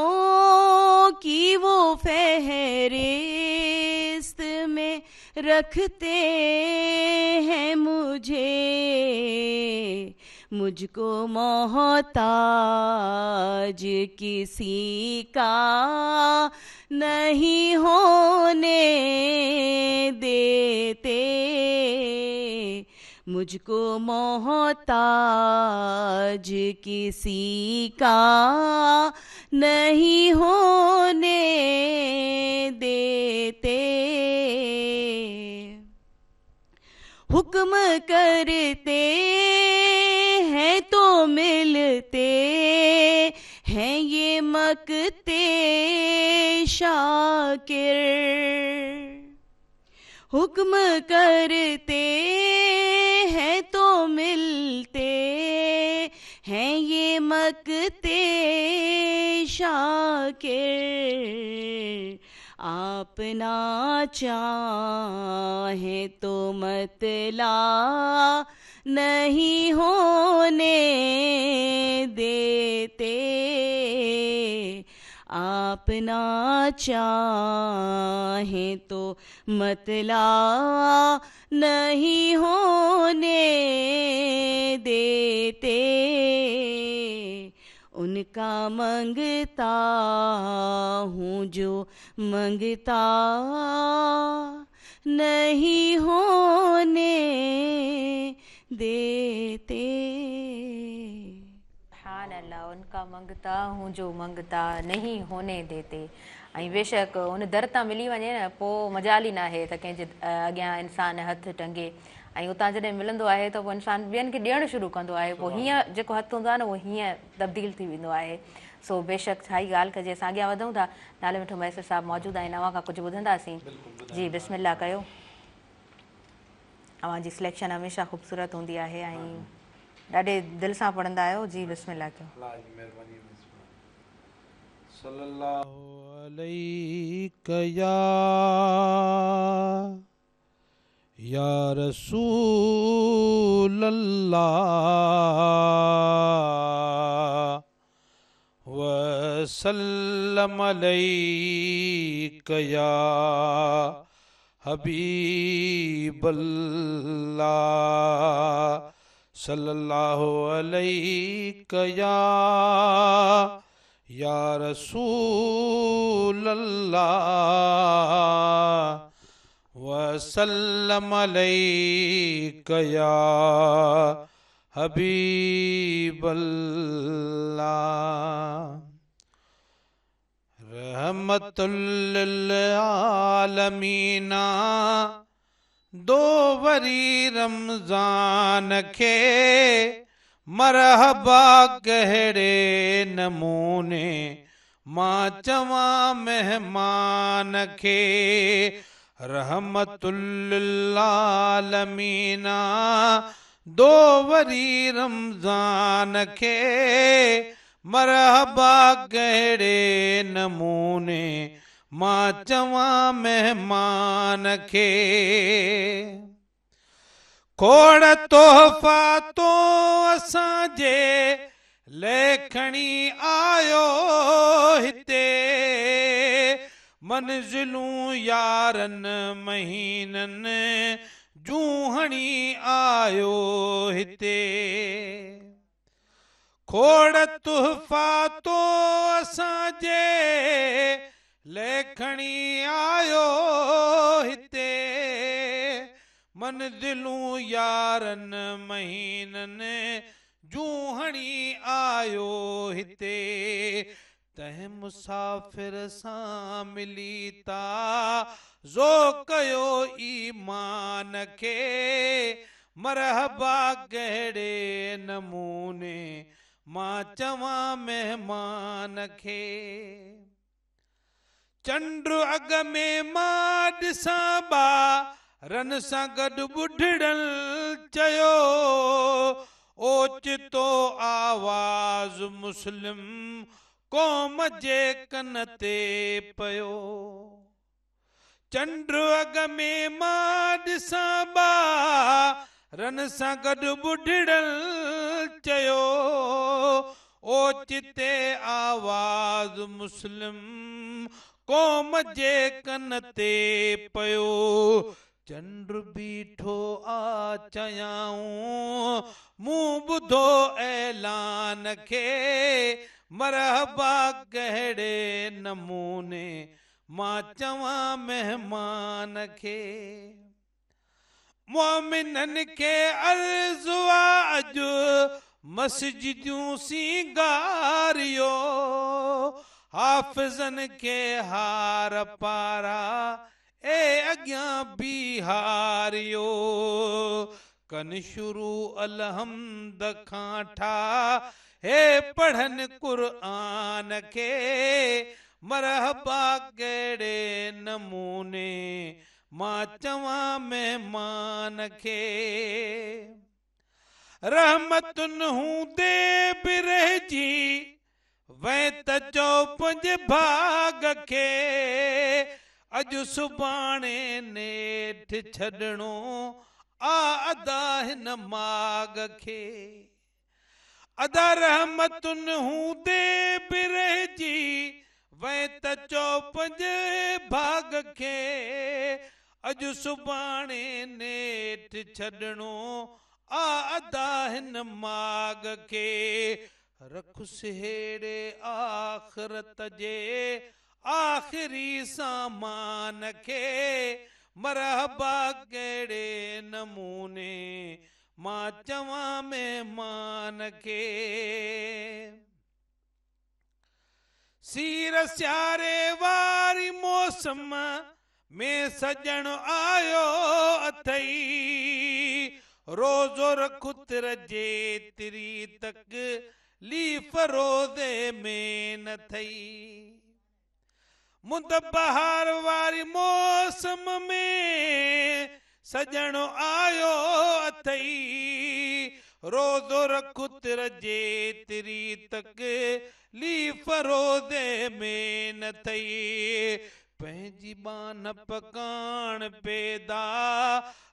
की वो फहरिस्त में रखते हैं मुझे। मुझको मोहताज किसी का नहीं होने देते। मुझको मोहताज किसी का नहीं होने देते। हुक्म करते हैं तो मिलते हैं ये मकते शाकिर। हुक्म करते हैं तो मिलते हैं ये मकते शाकिर। आप ना चाहें तो मतला नहीं होने देते। आप ना चाहें तो मतला नहीं होने देते। उनका मंगता हूँ जो मंगता नहीं होने देते। सुभान अल्लाह, उनका मंगता हूँ जो मंगता नहीं होने देते। ऐं बेशक उन दर तां मिली वञे न पोइ मजाल ई न आहे त कंहिंजे अॻियां इंसानु हथु टंगे। ऐं उतां जॾहिं मिलंदो आहे त पोइ इंसानु ॿियनि खे ॾियणु शुरू कंदो आहे। पोइ हीअं जेको हथु हूंदो आहे न उहो हीअं तब्दील थी वेंदो आहे। सो बेशक छा ई ॻाल्हि कजे। असां अॻियां वधूं था। नाले मिठो मैसर साहिबु मौजूदु आहिनि, अव्हां खां कुझु ॿुधंदासीं। जी बिस्मिल्लाह कयो। अव्हां जी सिलेक्शन हमेशह ख़ूबसूरत हूंदी आहे ऐं ॾाढे दिलि सां पढ़ंदा आहियो। जी बिस्मिल्लाह कयो। सल्लल्लाहु अलैका या रसूल अल्लाह वसल्लम अलैका या हबीब अल्लाह सल्लल्लाहु अलैका या रसूल अल्लाह वसल्लम अलैका या हबीब अल्लाह। रहमतुल लिल आलमीना दो वरी रमज़ान खे मरहबा कहिड़े नमूने मां चवां मेहमान खे। रहमतुल लिल आलमीना दो वरी रमज़ान खे मरहबा कहिड़े नमूने मां चवां मेहमान खे। खोड़ तोहफ़ा तो असांजे लेखणी आयो हिते। मंज़िलूं यारनि महीननि जूं हणी आयो हिते। खोड़ तोहफ़ा तो असांजे लेखणी आयो हिते। मंज़िलूं यारनि महीननि जूं हणी आयो हिते। तंहिं मुसाफ़िर सां मिली ता ज़ो कयो ईमान खे। मरहबा कहिड़े नमूने मां चवां मेहमान खे। चंड अग में मां ॾिसां ॿारनि सां गॾु ॿुढड़ल चयो ओचितो आवाज़ मुस्लिम क़ौम जे कन ते पियो। चंड अग में मां ॾिसां ॿारनि सां गॾु ॿुढड़ल चयो ओचिते आवाज़ मुस्लिम क़ौम जे कन ते पियो। चंड बीठो आ चयाऊं मूं ॿुधो ऐलान खे मरहबा कहिड़े नमूने मां चवां महिमान खे। मोमिननि खे अर्ज़ु आ अॼु मस्जिदूं सिंगारियो हाफ़िज़नि खे हार पारा ए अॻियां बीहारियो कन शुरू अलहम्द खां ठा हे पढ़नि क़ुर्आन खे मरहबा कहिड़े नमूने मां चवां महिमान खे। रहमतुनि हूंदे बि रहिजी वै त चओ पंहिंजे भाग खे अॼु सुभाणे नेठ छॾणो आ अदा हिन माग खे। अदा रहमतुनि हूंदे बि रहिजी वै त चओ पंहिंजे भाग खे अॼु सुभाणे नेठ छॾणो आ अदा हिन माग खे। रखुसि हेड़े आख़िरत जे आख़िरी सामान खे मरहबा कहिड़े नमूने मां चवां महिमान खे। सीर सियारे वारी मौसम में सजण आयो अथई रोज़ो रखु तिर जेतिरी तकलीफ़ रोज़े में न थई। मुंद बहार वारी मौसम में सजण आयो अथई रोज़ो रखु तिर जेतिरी तकलीफ़ रोज़े में न थई। पंहिंजी बान पकान पैदा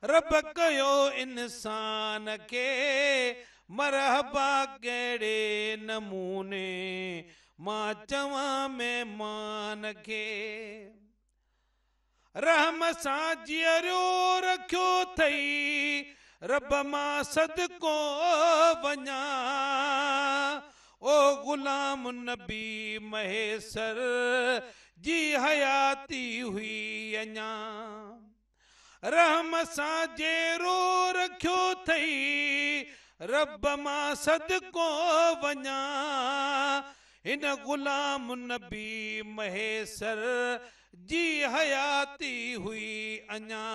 रब कयो इंसान खे मरहबा कहिड़े नमूने मां चवां महिमान खे। रहम सां जीअरो रखियो अथई रब मां सदको वञा ओ गुलाम नबी महेसर जी हयाती हुई अञा। रहम सां जेरो रखियो अथई रब मां सदको वञा हिन गुलाम नबी महेसर जी हयाती हुई अञा।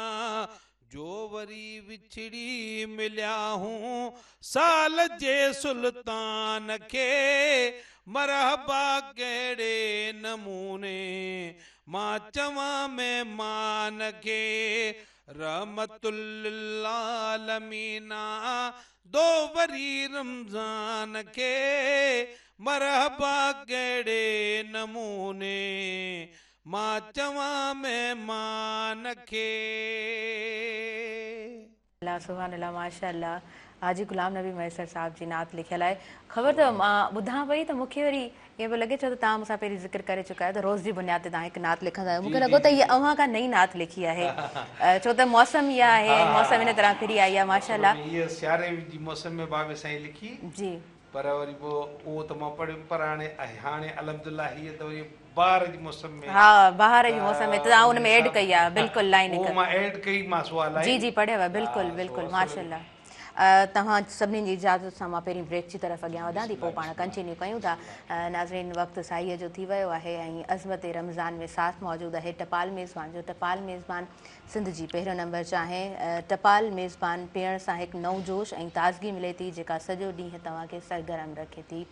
जो वरी विछड़ी मिलिया हूं साल जे सुल्तान खे मरहबा कहिड़े नमूने मां चवां महिमान खे। रहमतुल लिल आलमीना दो वरी रमज़ान खे मरहबा कहिड़े नमूने मां चवां महिमान खे। अल्लाह सुभान अल्लाह माशाअल्लाह। हाजी गुलाम नबी मैसर साहब जी नात लिखियल आहे। ख़बर अथव मां ॿुधां पई त मूंखे वरी ईअं पियो लॻे छो त तव्हां मूंसां पहिरीं ज़िक्र करे चुका आहियो त रोज़ जी बुनियाद ते तव्हां हिकु नात लिखंदा आहियो। मूंखे लॻो त इहा अव्हां खां नई नात लिखी आहे छो त मौसम इहा आहे मौसम इन तरह फिरी आई आहे माशाअल्लाह। ये सियारे जी मौसम में बाबे साईं लिखी जी पर वरी वो तो मां पढ़ियो पर हाणे अल्हम्दुलिल्लाह हीअ त वरी बहार जी मौसम में हा बहार जी मौसम में तव्हां उन में ऐड कई आहे बिल्कुलु लाइन वो मां ऐड कई मां सुवाल जी जी पढ़ियव बिल्कुलु बिल्कुलु माशाअल्लाह। तव्हां सभिनी जी इजाज़त सां मां पहिरीं ब्रेक जी तरफ़ अॻियां वधां थी पोइ पाण कंटिन्यू कयूं था। नाज़रीन वक़्तु साईअ जो थी वियो आहे ऐं अज़मत रमज़ान में साथ मौजूदु आहे टपाल मेज़बान जो। टपाल मेज़बान सिंध जी पहिरियों नंबर चाहे टपाल मेज़बान पीअण सां हिकु नओं जोश ऐं ताज़गी मिले थी जेका सॼो ॾींहुं तव्हांखे सरगर्म रखे थी।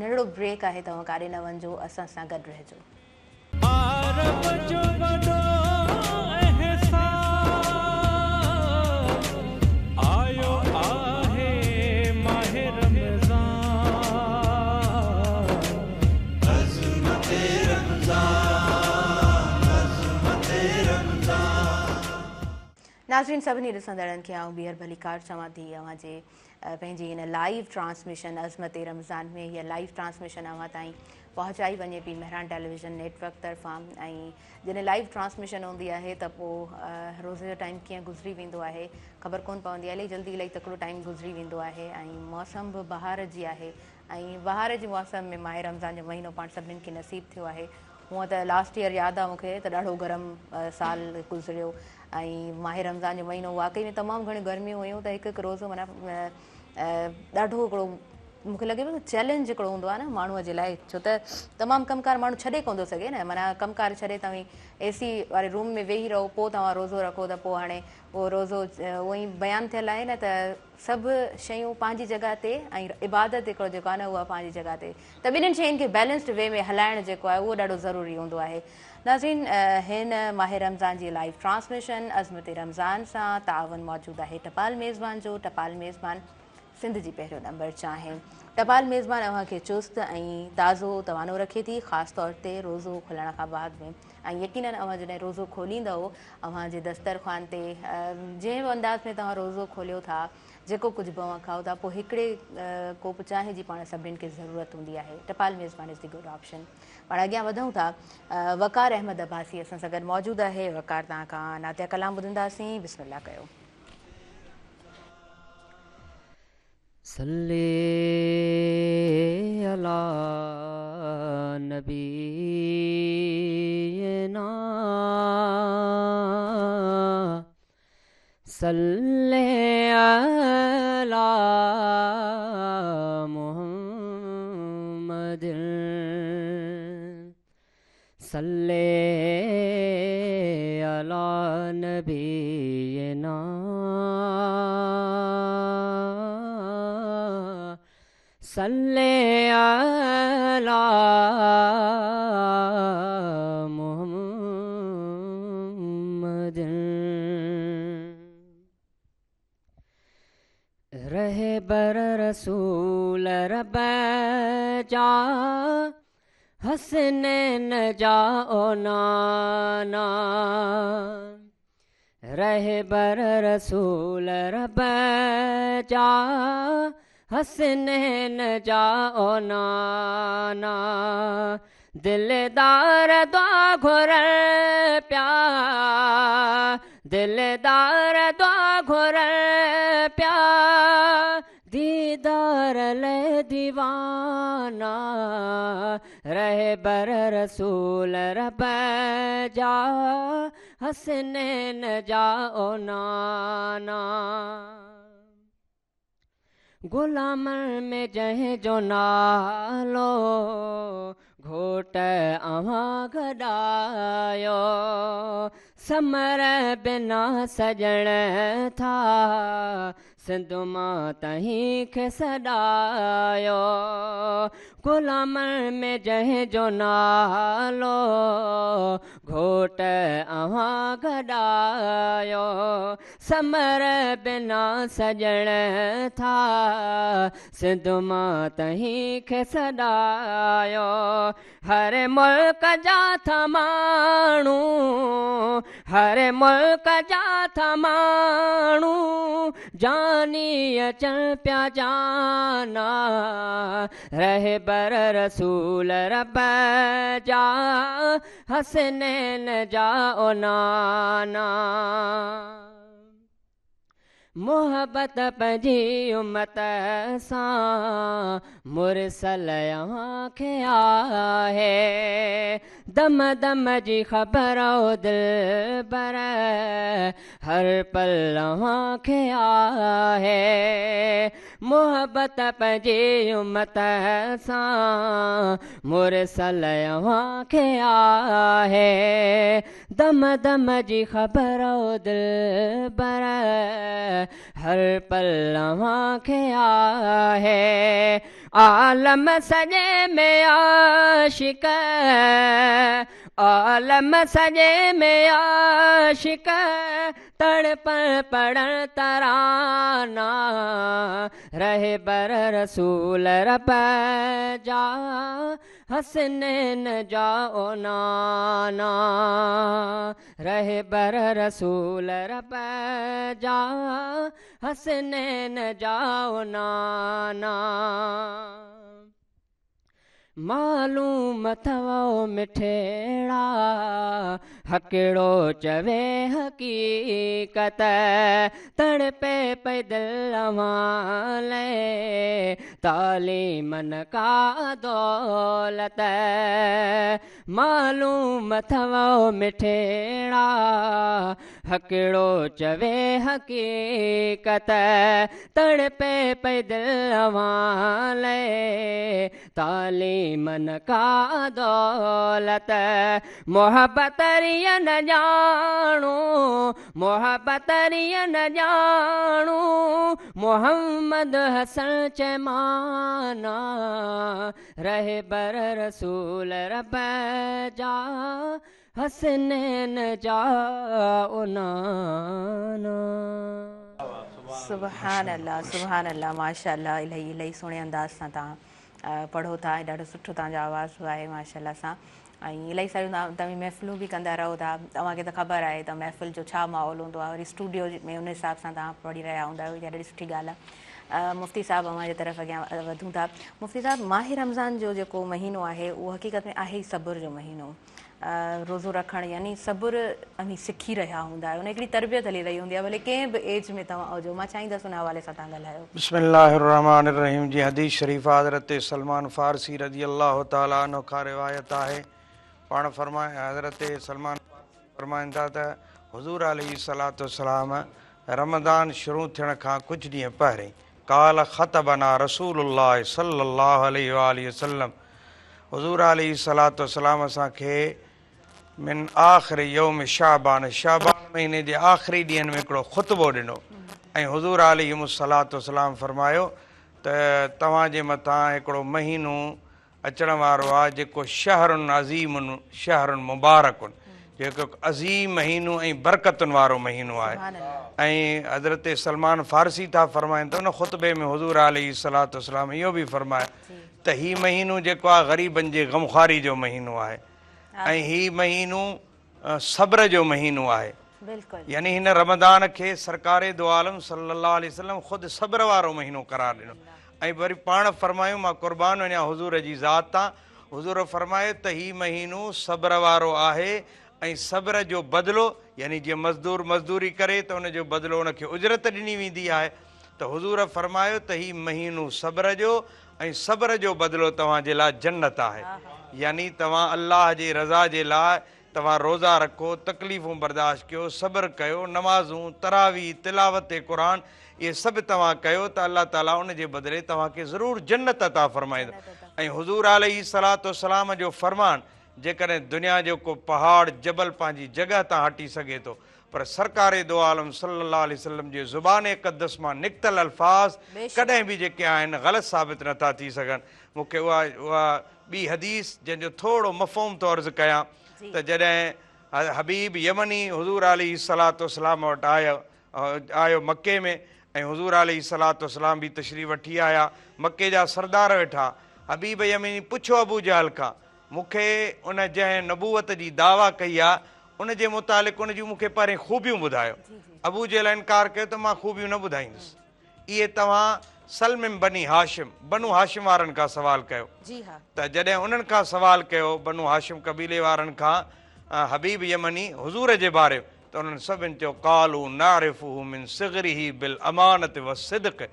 निड़ो ब्रेक आहे तव्हां काॾे न वञिजो असां सां गॾु रहिजो। रब जो वॾो एहसान आयो आहे माहे नाज़रीन सभिनी ॾिसंदड़नि खे आउं ॿीहर भलीकार चवां थी अव्हां जे पंहिंजी हिन लाइव ट्रांसमिशन अज़मत रमज़ान में हीअ लाइव ट्रांसमिशन अव्हां ताईं पहुचाई वञे पई मेहरान टेलीविज़न नेटवर्क तरफ़ां ऐं जॾहिं लाइव ट्रांसमिशन हूंदी आहे त पोइ रोज़ जो टाइम कीअं गुज़री वेंदो आहे ख़बर कोन पवंदी आहे इलाही जल्दी इलाही तकिड़ो टाइम गुज़री वेंदो आहे ऐं मौसम बि बहार जी आहे ऐं बहार जे मौसम में माहे रमज़ान जो महीनो पाण सभिनीनि खे नसीब थियो आहे हूअं त लास्ट ईयर यादि आहे मूंखे त ॾाढो गरम साल गुज़रियो ऐं माहे रमज़ान जो महीनो वाक़ई में तमामु घणियूं गर्मियूं हुयूं त हिकु हिकु रोज़ो माना ॾाढो हिकिड़ो मूंखे लॻे पियो चैलेंज हिकिड़ो हूंदो आहे न माण्हूअ जे लाइ छो त तमामु कमकार माण्हू छॾे कोन थो सघे न माना कमकार छॾे तव्हां AC वारे रूम में वेही रहो पोइ तव्हां रोज़ो रखो त पोइ हाणे उहो रोज़ो उहो ई बयानु थियल आहे न त सभु शयूं पंहिंजी जॻह ते ऐं इबादत हिकिड़ो जेको आहे न उहा पंहिंजी जॻह ते त ॿिन्हिनि शयुनि खे बैलेंस्ड वे में हलाइणु जेको आहे उहो ॾाढो ज़रूरी हूंदो आहे नाज़रीन हिन माहे रमज़ान जी लाइव ट्रांसमिशन अज़मत रमज़ान सां तावन मौजूदु आहे टपाल मेज़बान जो टपाल मेज़बान सिंध जी पहिरियों नंबर चाहे टपाल मेज़बान अव्हां खे चुस्त ऐं ताज़ो तवानो रखे थी ख़ासि तौर ते रोज़ो खुलण खां बाद में ऐं यकीनन अव्हां जॾहिं रोज़ो खोलींदव अव्हां जे दस्तरख़्वान ते जंहिं बि अंदाज़ में तव्हां रोज़ो खोलियो था जेको कुझु बि अव्हां खाओ था पोइ हिकिड़े कोप चांहि जी पाण सभिनीनि खे ज़रूरत हूंदी आहे टपाल मेज़बान इज़ द गुड ऑप्शन पाण अॻियां वधूं था वकार अहमद अब्बासी असां सां गॾु मौजूदु आहे वकार तव्हां खां नातिया कलाम ॿुधंदासीं बिस्मिल्लाह कयो सल्ले अला नबीना सल्ले अला मुहम्मद सल्ले अला नबीना सल्ले अला मुहम्मद रहे बर रसूल रब जा हसनैन जा ओ नाना रहे बर रसूल रब जा हसनैन जा ओ नाना दिलदार दुआ घुर प्या दिलदार दुआ घुर प्या दीदार ले दीवाना रहे बर रसूल रब जा हसनैन जा ओ नाना गुलामन में जंहिं जो नालो घोट अव्हां गॾायो समर बिना सजण था सिंध मां तहीं खे सॾायो गुलामन में जंहिं जो नालो घोट अव्हां गॾायो समर बिना सजण था सिंध मां तहीं खे सॾायो हर मुल्क जा था माण्हू हर मुल्क जा था माण्हू जानी अचन पिया जाना रहे बर रसूल रब जा हसनैन जा ओ नाना मोहब्बत पंहिंजी उम्मत सां मुरसल अव्हां खे आहे दम दम जी ख़बर दिलबर हर पल अव्हां खे आहे मोहब्बत पंहिंजी उम्मत सां मुरसल अव्हां खे आहे दम दम जी ख़बर दिलबर हर पल अव्हां खे आहे आलम सॼे में आशिक आलम सजे में आशिक तड़पण पढ़ण तराना रहे बर रसूल रब जा हसनैन जा ओ नाना रहे बर रसूल रब जा हसनैन जा ओ नाना मालूम अथव मिठेड़ा हकिड़ो चवे हकीकत तड़पे पैदल अवाले तालीमन का दौलत मालूम अथव मिठेड़ा हकिड़ो चवे हकीकत तड़पे पैदल अवाले तालीमन का दौलत मोहब्बतरिया न जाणू मोहब्बतरिया न जाणू मोहम्मद हसन चमाना रहे बर रसूल रब जा हसनैन जा ओ नाना सुभान अल्लाह माशाअल्लाह इलाही इलाही सुहिणे अंदाज़ सां तव्हां पढ़ो था ऐं ॾाढो सुठो तव्हांजो आवाज़ आहे माशाअल्लाह सां ऐं इलाही सारियूं तव्हां महफ़िलूं बि कंदा रहो था तव्हांखे त ख़बर आहे त महफ़िल जो छा माहौल हूंदो आहे वरी स्टूडियो में उन हिसाब सां तव्हां पढ़ी रहिया हूंदा आहियो इहा ॾाढी सुठी ॻाल्हि आहे मुफ़्ती साहिबु अव्हांजे तरफ़ अॻियां वधूं था मुफ़्ती साहिबु माह रमज़ान जो जेको महीनो आहे उहो हक़ीक़त में आहे ई सब्र जो महीनो रोज़ो रखणु यानी सब्र अमी सिखी रहिया हूंदा आहियो उन हिकिड़ी तरबियत हली रही हूंदी आहे भले कंहिं बि एज में तव्हां हुजो मां चाहींदसि उन हवाले सां तव्हां ॻाल्हायो बिस्मिल्लाहिर्रहमानिर्रहीम जी हदीस शरीफ़ हज़रत सलमान फ़ारसी रज़ी अल्लाह ताला अन्हु खां रिवायत आहे पाण फरमाए हज़रत सलमान फरमाइनि था त हुज़ूर अलैहिस्सलातु वस्सलाम रमज़ान शुरू थियण खां कुझु ॾींहं पहिरीं काल ख़तबना रसूलुल्लाह सल्लल्लाहु अलैहि वसल्लम हुज़ूर अलैहिस्सलातु वस्सलाम असांखे मिन आख़िरी यौम शाबान महीने जे आख़िरी ॾींहंनि में हिकिड़ो ख़ुतबो ॾिनो ऐं हुज़ूर अलैहिस्सलातु वस्सलाम फरमायो त तव्हांजे मथां हिकिड़ो महीनो अचण वारो आहे जेको शहरुनि अज़ीमुनि शहरुनि मुबारकुनि जेको अज़ीम महीनो ऐं बरकतुनि वारो महीनो आहे ऐं हज़रत सलमान फ़ारसी था फरमाइनि त उन ख़ुतबे में हुज़ूर अलैहिस्सलातु वस्सलाम इहो बि फरमायो त हीउ महीनो जेको आहे ग़रीबनि जे ग़मख़्वारी जो महीनो आहे ऐं हीउ महीनो सब्र जो महीनो आहे यानी हिन रमज़ान खे सरकारे दो आलम सल्लल्लाहु अलैहि वसल्लम ख़ुदि सब्र वारो महीनो करार ॾिनो ऐं वरी पाण फरमायूं मां क़ुर्बान वञा हुज़ूर जी ज़ात तां हुज़ूर फरमायो त हीउ महीनो सब्र वारो आहे ऐं सब्र जो बदिलो यानी जीअं मज़दूर मज़दूरी करे त उनजो बदिलो उनखे उजरत ॾिनी वेंदी आहे त हुज़ूर फरमायो त हीउ महीनो सब्र जो ऐं सब्र जो बदिलो तव्हांजे लाइ जन्नत आहे यानी तव्हां अल्लाह जी रज़ा जे लाइ तव्हां रोज़ा रखो तकलीफ़ूं बर्दाश्त कयो सब्र कयो नमाज़ूं तरावी तिलावत क़ुरान इहे सभु तव्हां कयो त अल्लाह ताला उन जे बदिले तव्हांखे ज़रूरु जन्नत अता फरमाईंदो ऐं हुज़ूर अलैहिस्सलातु वस्सलाम जो फरमान जेकॾहिं दुनिया जो को पहाड़ जबल पंहिंजी जॻह तां हटी सघे थो पर सरकारे दो आलम सल्लल्लाहु अलैहि वसल्लम जे ज़ुबान क़दस मां निकितल अल्फाज़ कॾहिं बि जेके आहिनि ग़लति साबित नथा थी सघनि मूंखे उहा ॿी हदीस जंहिंजो थोरो मफ़हूम तौर अर्ज़ु कयां त जॾहिं हबीब यमनी हुज़ूर अलैहिस्सलातु वस्सलाम वटि आयो मके में ऐं हुज़ूर अलैहिस्सलातु वस्सलाम बि तशरीफ़ वठी आया मके जा सरदार वेठा हबीब यमनी पुछो अबू जहल खां मूंखे उन जंहिं नबूवत जी दावा कई आहे उन जे मुतालिक़ उन जूं मूंखे पहिरें ख़ूबियूं ॿुधायो अबू जहल इनकार कयो त मां ख़ूबियूं न ॿुधाईंदुसि इहे तव्हां सलम बनी हाशिम बनू हाशिम वारनि खां सवाल कयो त जॾहिं उन्हनि खां सवाल कयो बनू हाशिम कबीले वारनि खां हबीब यमनी हुज़ूर जे बारे त उन्हनि सभिनि चयो कालू नारिफ़ुहु मिन सिग़रिही बिल अमानत व सिद्क़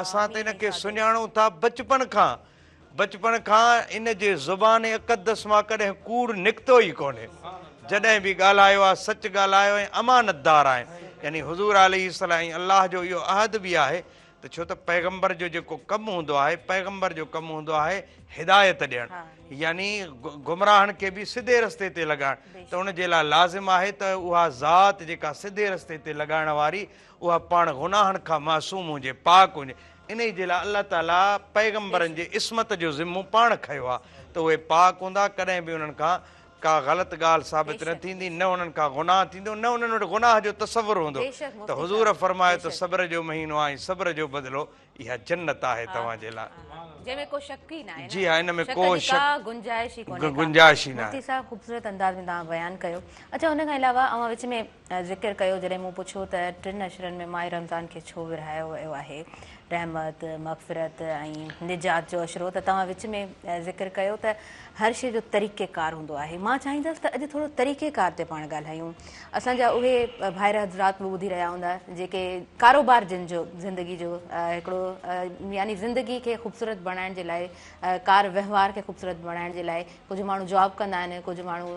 असां त हिनखे सुञाणूं था बचपन खां इन जे ज़ुबान अक़दस मां कॾहिं कूड़ निकितो ई कोन्हे जॾहिं बि ॻाल्हायो आहे सच ॻाल्हायो ऐं अमानतदार आहे यानी हुज़ूर अलैहिस्सलाम ऐं अल्लाह जो इहो अहद बि आहे त छो त पैगम्बर जो जेको कमु हूंदो आहे पैगम्बर जो कमु हूंदो आहे हिदायत ॾियणु यानी गुमराहनि खे बि सिधे रस्ते ते लॻाइणु त उनजे लाइ लाज़िम आहे त उहा ज़ात जेका सिधे रस्ते ते लॻाइण वारी उहा पाण गुनाहनि खां मासूम हुजे पाक हुजे इन जे लाइ अल्लाह ताला पैगम्बरनि जे इस्मत जो ज़िम्मो पाण खयो आहे त उहे पाक हूंदा कॾहिं बि उन्हनि खां का ग़लति ॻाल्हि साबित न थींदी, न उन्हनि खां गुनाह थींदो, न उन्हनि वटि गुनाह जो तसवुरु हूंदो। बेशक मुफ़्ती त हुज़ूर फरमायो त सब्र जो महीनो आहे, सब्र जो बदिलो इहा जन्नत आहे तव्हांजे लाइ। जंहिंमें को शक ई न आहे। जी हाँ, इन में शक को जी का गुंजाइश ई कोन्हे। गुंजाइश ई न आहे। मुफ़्ती साहब ख़ूबसूरत अंदाज़ में तव्हां बयानु कयो। अच्छा, उन खां अलावा अवां विच में ज़िक्र कयो, जॾहिं मूं पुछियो त 3 अशरनि में माह रमज़ान खे छो विरहायो वियो आहे, रहमत, मग़फ़िरत ऐं निजात जो अशरो, त तव्हां विच में ज़िक्र कयो त हर शइ जो तरीक़ेकार हूंदो आहे। मां चाहींदसि त अॼु थोरो तरीक़ेकार ते पाण ॻाल्हायूं। असांजा उहे भाइर हज़रात बि ॿुधी रहिया हूंदा जेके कारोबार जिन जो ज़िंदगी जो हिकिड़ो यानी ज़िंदगी खे ख़ूबसूरत बणाइण जे लाइ, कार वहिंवार खे ख़ूबसूरत बणाइण जे लाइ कुझु माण्हू जॉब कंदा आहिनि, कुझु माण्हू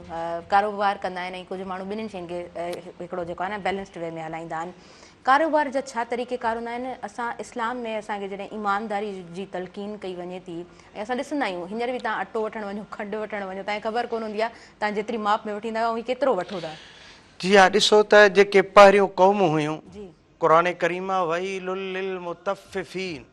कारोबार कंदा आहिनि, ऐं कुझु माण्हू ॿिन्हिनि शयुनि खे हिकिड़ो जेको आहे न बैलेंस्ड वे में हलाईंदा आहिनि। कारोबार जा छा तरीक़ेकार हूंदा आहिनि? असां इस्लाम में असांखे जॾहिं ईमानदारी जी तलक़ीन कई वञे थी, ऐं असां ॾिसंदा आहियूं हींअर बि तव्हां अटो वठणु वञो, खंडु वठणु वञो, तव्हांखे ख़बर कोन हूंदी आहे तव्हां जेतिरी माप में वठींदा आहियो ऐं केतिरो वठो था। जी हा, ॾिसो त जेके पहिरियों क़ौमूं हुयूं, जी क़ुरान करीम वईलुल लिल मुतफ़िफ़ीन,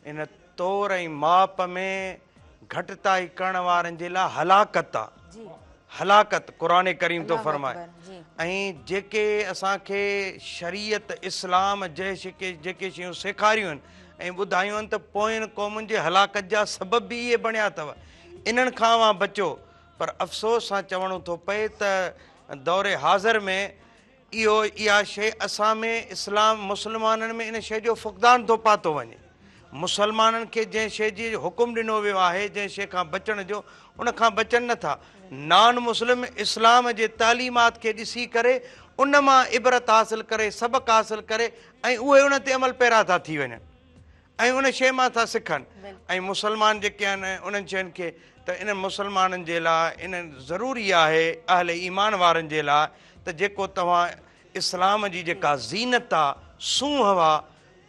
इन तौर ऐं माप में घटिताई करण वारनि जे लाइ हलाकत आहे। जी हलाकत क़ुरान करीम थो फरमाए। जी ऐं जेके असांखे शरीयत इस्लाम जेके शयूं सेखारियूं आहिनि ऐं ॿुधायूं आहिनि, त पोयनि क़ौमुनि जे हलाकत जा सबब बि इहे बणिया अथव। इन्हनि खां अवां बचो। पर अफ़सोस सां चवणो थो पए त दौरे हाज़िर में इहा शइ असां में इस्लाम मुस्लमाननि में इन शइ जो फ़ुक़दान थो पातो वञे। मुसलमाननि खे जंहिं शइ जी हुकुम ॾिनो वियो आहे, जंहिं शइ खां बचण जो, उन खां बचनि नथा। नान मुस्लिम इस्लाम जे तालीमात खे ॾिसी करे उन मां इबरत हासिल करे, सबक़ हासिल करे, ऐं उहे उन ते अमल पैरा था थी वञनि ऐं उन शइ मां था सिखनि। ऐं मुसलमान जेके आहिनि उन्हनि शयुनि खे त इन मुसलमाननि जे लाइ इन ज़रूरी आहे, अहले ईमान वारनि जे लाइ, त जेको तव्हां इस्लाम जी जेका ज़ीनत आहे, सूंहं आहे,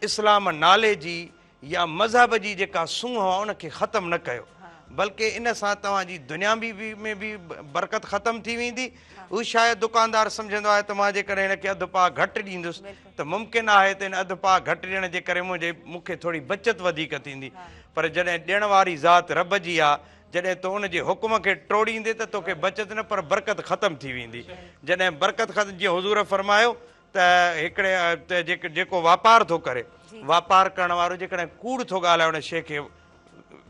इस्लाम नाले जी या मज़हब जी जेका सूंहं आहे, उनखे ख़तमु न कयो। बल्कि इन सां तव्हांजी दुनियावी में बि बरकत ख़तमु थी वेंदी। हू शायदि दुकानदार सम्झंदो आहे त मां जेकॾहिं हिनखे अधु पाउ घटि ॾींदुसि त मुमकिन आहे त हिन अधु पाउ घटि ॾियण जे करे मूंखे थोरी बचत वधीक थींदी। पर जॾहिं ॾियण वारी ज़ात रब जी आहे, जॾहिं तो उन जे हुकुम खे टोड़ींदे त तोखे बचत न पर बरकत ख़तमु थी वेंदी। जॾहिं बरकत ख़तमु, जीअं हुज़ूर फरमायो त हिकिड़े जेको वापारु थो करे, वापारु करण वारो जेकॾहिं कूड़ थो ॻाल्हाए उन शइ खे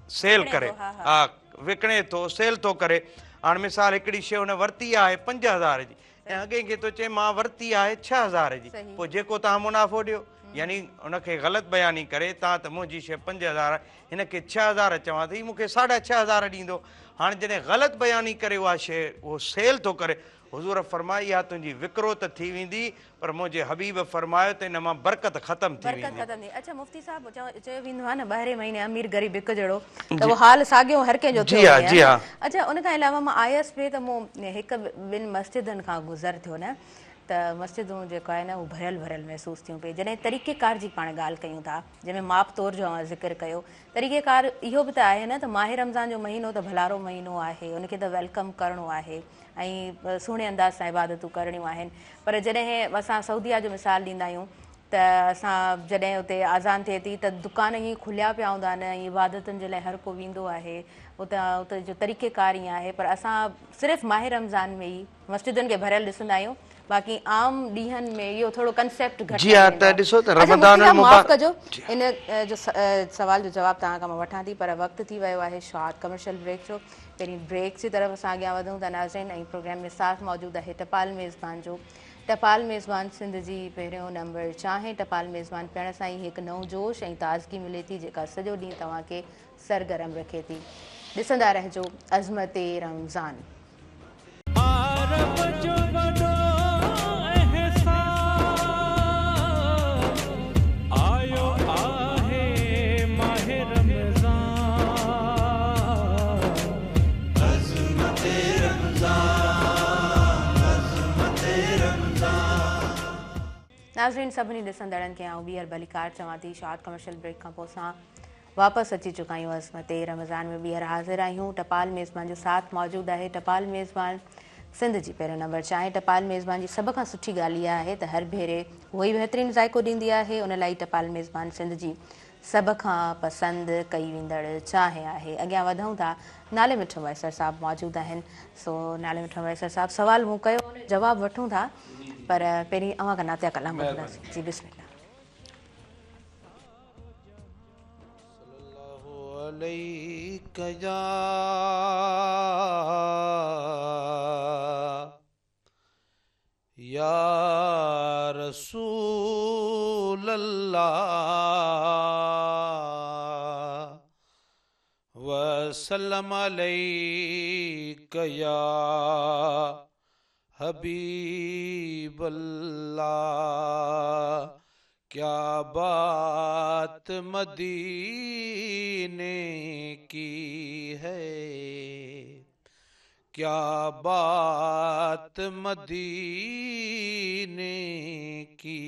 सेल करे, हा विकिणे थो, सेल थो करे। हाणे मिसाल हिकिड़ी शइ हुन वरिती आहे 5000 जी ऐं अॻे खे थो चए मां वरिती आहे 6000 जी, पोइ जेको तव्हां मुनाफ़ो ॾियो, यानी हुनखे ग़लति बयानी करे तव्हां त मुंहिंजी शइ 5000, हिनखे 6000 चवां त हीउ मूंखे 6500 ॾींदो। हाणे जॾहिं ग़लति बयानी करे उहा शइ उहो सेल थो करे, हुज़ूर फरमाई आहे तुंहिंजी विकिरो त थी वेंदी, पर मुंहिंजे हबीब फरमायो त इन मां बरकत ख़तमु थी वेंदी। अच्छा मुफ़्ती साहब, चयो वेंदो आहे न ॿाहिरें महीने अमीर ग़रीब हिकु जहिड़ो, त उहो हाल साॻियो हर कंहिंजो जी हा, जी हा। अच्छा, उन खां अलावा मां आयसि पिए त मूं हिकु ॿिनि मस्जिदनि खां गुज़र थियो न, त मस्जिदूं जेको आहे न उहो भरियल भरियल महसूसु थियूं पई। जॾहिं तरीक़ेकार जी पाण ॻाल्हि कयूं था, जंहिंमें माप तौर जो ज़िक्र कयो, तरीक़ेकार इहो बि त आहे न त माह रमज़ान जो महीनो त भलारो महीनो आहे, उनखे त वेलकम करिणो आहे ऐं सुहिणे अंदाज़ सां इबादतूं करणियूं आहिनि। पर जॾहिं असां सऊदीया जो मिसाल ॾींदा आहियूं त असां जॾहिं उते आज़ान थिए थी त दुकान ईअं खुलिया पिया हूंदा आहिनि ऐं इबादतुनि जे लाइ हर को वेंदो आहे, उते जो तरीक़ेकार ईअं आहे। पर असां सिर्फ़ु माह रमज़ान में ई मस्जिदुनि खे भरियल ॾिसंदा आहियूं, बाक़ी आम ॾींहंनि में इहो थोरो कंसेप्ट घटि। जी हा, त ॾिसो त रमज़ान माफ़ कजो, इन जो सवाल जो जवाबु तव्हां खां मां वठां थी, पर वक़्तु थी वियो आहे शॉर्ट कमर्शियल ब्रेक जो। पहिरीं ब्रेक जी तरफ़ असां अॻियां वधूं था नाज़रीन, ऐं प्रोग्राम में साथ मौजूदु आहे टपाल मेज़बान जो। टपाल मेज़बान सिंध जी पहिरियों नंबर चाहे टपाल मेज़बान पिण सां ई हिकु नओं जोश ऐं ताज़गी मिले थी, जेका सॼो ॾींहुं तव्हांखे सरगरम रखे थी। ॾिसंदा रहिजो अज़मत रमज़ान। नाज़रीन, सभिनी ॾिसंदड़नि खे आउं ॿीहर भलीकार चवां थी। शॉर्ट कमर्शियल ब्रेक खां पोइ असां वापसि अची चुका आहियूं। अज़मत रमज़ान में ॿीहर हाज़िर आहियूं। टपाल मेज़बान जो साथ मौजूदु आहे। टपाल मेज़बान सिंध जी पहिरियों नंबर चाहे टपाल मेज़बान जी सभ खां सुठी ॻाल्हि इहा आहे त हर भेरे उहो ई बहितरीनु ज़ाइको ॾींदी आहे। उन लाइ टपाल मेज़बान सिंध जी सभ खां पसंदि कई वेंदड़ चांहि आहे। अॻियां वधूं था, नाले मिठो मैसर साहिबु मौजूदु आहिनि। सो नाले मिठो मैसर साहिबु सवाल मूं कयो, जवाबु वठूं था, पर पहिरीं अव्हां खां नातिया कलाम ॿुधंदासीं। जी बिस्मिल्लाह। अलैका या रसूल अल्लाह वसल्लम अलैका या हबीब अल्लाह। क्या बात मदीने की है, क्या बात मदीने की,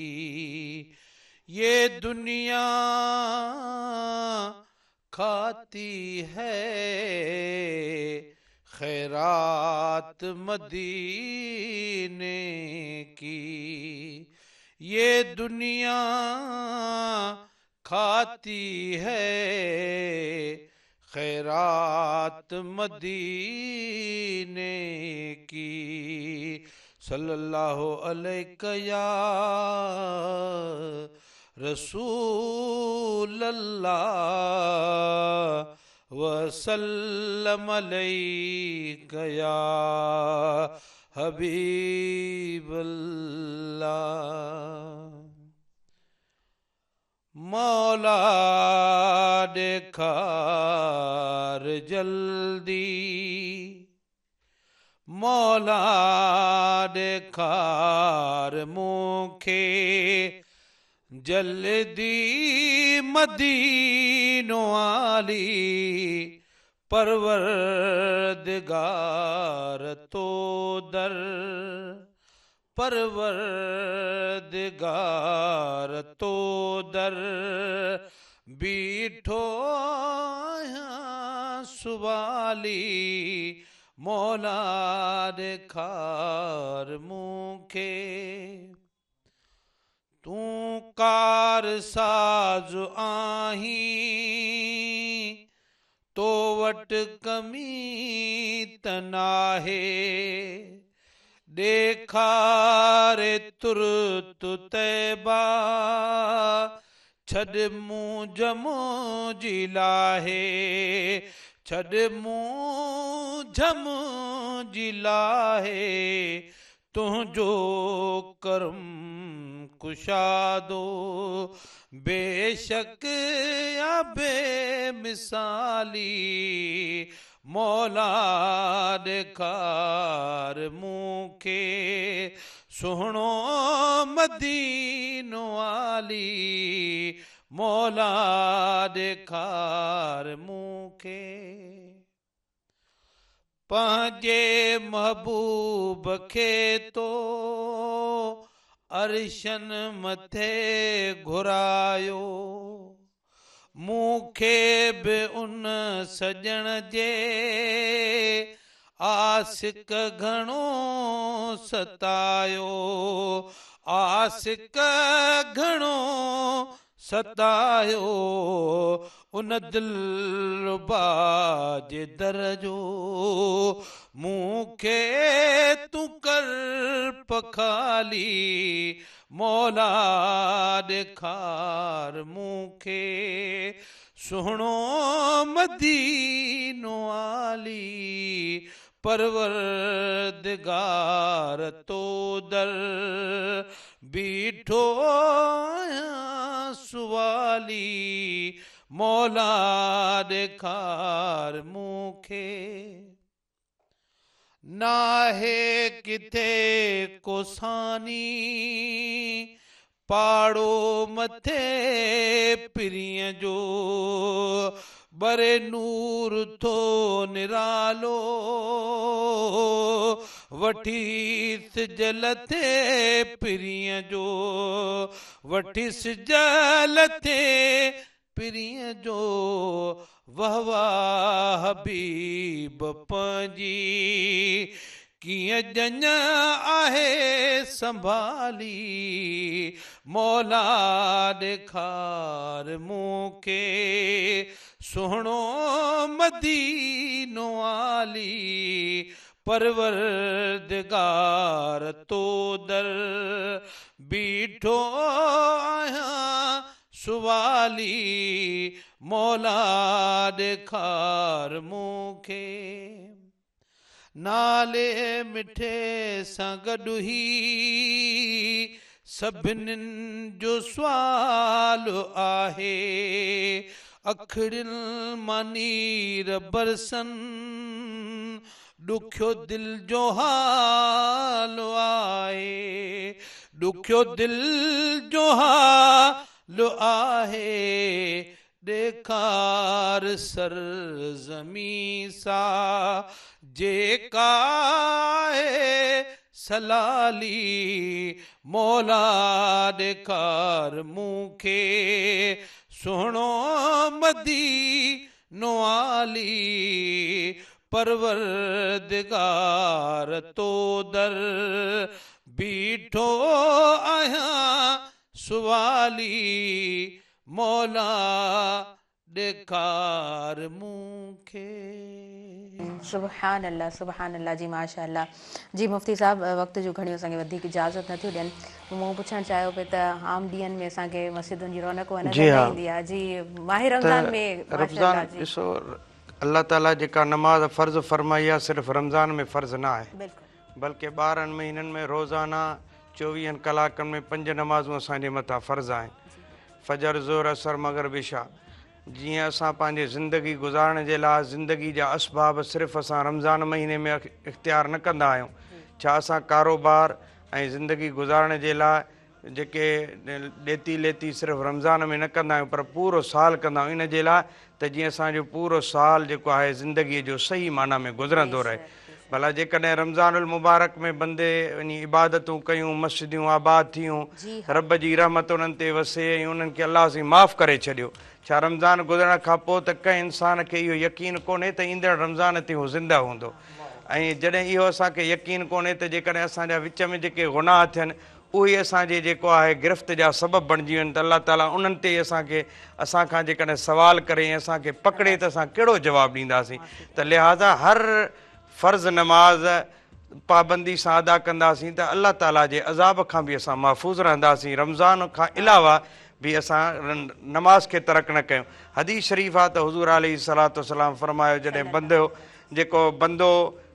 ये दुनिया खाती है खैरात मदीने की, ये दुनिया खाती है खैरात मदीने की। सल्लल्लाहु अलैका या रसूल अल्लाह वसल्लम अलैका या हबीब अल्लाह। मौला ॾेखार जल्दी, मौला ॾेखार मूंखे जल्दी मदीनो आली। परवरदिगार तो दर, परवरदिगार तो दर बीठो आहियां सुवाली। मौला ॾेखार मूंखे तूं कार साज़ आहीं, तो वट कमी त नाहे। ॾेखारे तुर्त तैबा छॾ मूं जमो जी लाहे, छॾ मूं जम जी लाहे। तुंहिंजो करम कुशादो बेशक या बेमिसाली। मौला ॾेखार मूंखे सुहिणो मदीनो आली। मौला ॾेखार मूंखे पंहिंजे महबूब खे तो अर्शन मथे घुरायो। मूंखे बि उन सजण जे आशिक घणो सतायो, आशिक घणो सतायो। उन दिलरुबा जे दर जो मूंखे तूं कर पखाली। मौला ॾेखार मूंखे सुहिणो मदीनो आली। परवरदिगार तो दर बीठो आहियां सुवाली। मौला ॾेखार मूंखे नाहे किथे कोसानी पाड़ो मथे पिरीअ जो। बरे नूर थो निरालो वठी सिजल थे पिरीअ जो, वठी सिजल थे पिरीअ जो। वाह वाह हबीब पंहिंजी कीअं ॼञ आहे संभाली मौला ॾेखार मूंखे सुहिणो मदीनो आली परवरदिगार तो दर बीठो आहियां सुवाली मौला ॾेखार मूंखे नाले मिठे सां गॾु ई सभिनीनि जो सुवाल आहे अखिड़ियुनि मां नीर बरसनि ॾुखियो दिल जो हाल आहे ॾुखियो दिल जो हाल आहे ॾेखार सरज़मी सां जेका आहे सलाली मौला ॾेखार मूंखे सुहिणो मदीनो आली परवरदिगार तो दर बीठो आहियां सुवाली मौला ॾेखार मूंखे सुभान अल्लाह जी माशाअल्लाह जी मुफ्ती साहब वक़्त जो घणियूं असांखे वधीक इजाज़त नथियूं ॾियनि मूं पुछणु चाहियो पिए त आम ॾींहंनि में असांखे मस्जिदुनि जी रौनक नज़र न ईंदी आहे जी माह रमज़ान में रमज़ान ॾिसो अल्लाह ताला जेका नमाज़ फ़र्ज़ फरमाई आहे सिर्फ़ु रमज़ान में फ़र्ज़ न आहे बल्कि 12 महीननि में रोज़ाना 24 कलाकनि में 5 नमाज़ूं असांजे मथां फ़र्ज़ आहिनि फजर ज़ोर असर मग़रिब इशा जीअं असां पंहिंजी ज़िंदगी गुज़ारण जे लाइ ज़िंदगी जा असबाब सिर्फ़ु असां रमज़ान महीने में इख़्तियार न कंदा आहियूं छा असां कारोबार ऐं ज़िंदगी गुज़ारण जे लाइ जेके ॾेती लेती सिर्फ़ु रमज़ान में न कंदा आहियूं पर पूरो साल कंदा आहियूं इन जे लाइ त जीअं असांजो पूरो साल जेको आहे ज़िंदगीअ जो सही माना में गुज़रंदो रहे भला जेकॾहिं रमज़ानुल मुबारक में बंदे वञी इबादतूं कयूं मस्जिदियूं आबाद थियूं रब जी रहमत उन्हनि ते वसे ऐं उन्हनि खे अलाह सां माफ़ु करे छॾियो छा रमज़ान गुज़रण खां पोइ त कंहिं इंसान खे इहो यकीन कोन्हे त ईंदड़ रमज़ान ते हू ज़िंदा हूंदो ऐं जॾहिं इहो असांखे यकीन कोन्हे त जेकॾहिं असांजा विच में जेके गुनाह थियनि उहे असांजे जेको आहे गिरफ़्त जा सबबु बणिजी वञनि त अलाह ताला उन्हनि ते असांखां जेकॾहिं सवाल करे ऐं असांखे पकिड़े त असां कहिड़ो जवाबु ॾींदासीं त लिहाज़ा हर फ़र्ज़ नमाज़ पाबंदी सां अदा कंदासीं त अलाह ताला जे अज़ाब खां बि असां महफ़ूज़ रहंदासीं रमज़ान खां अलावा बि असां नमाज़ खे तर्क न कयूं हदीस शरीफ़ आहे त हुज़ूर अलैहिस्सलातु वस्सलाम फरमायो जॾहिं बंदो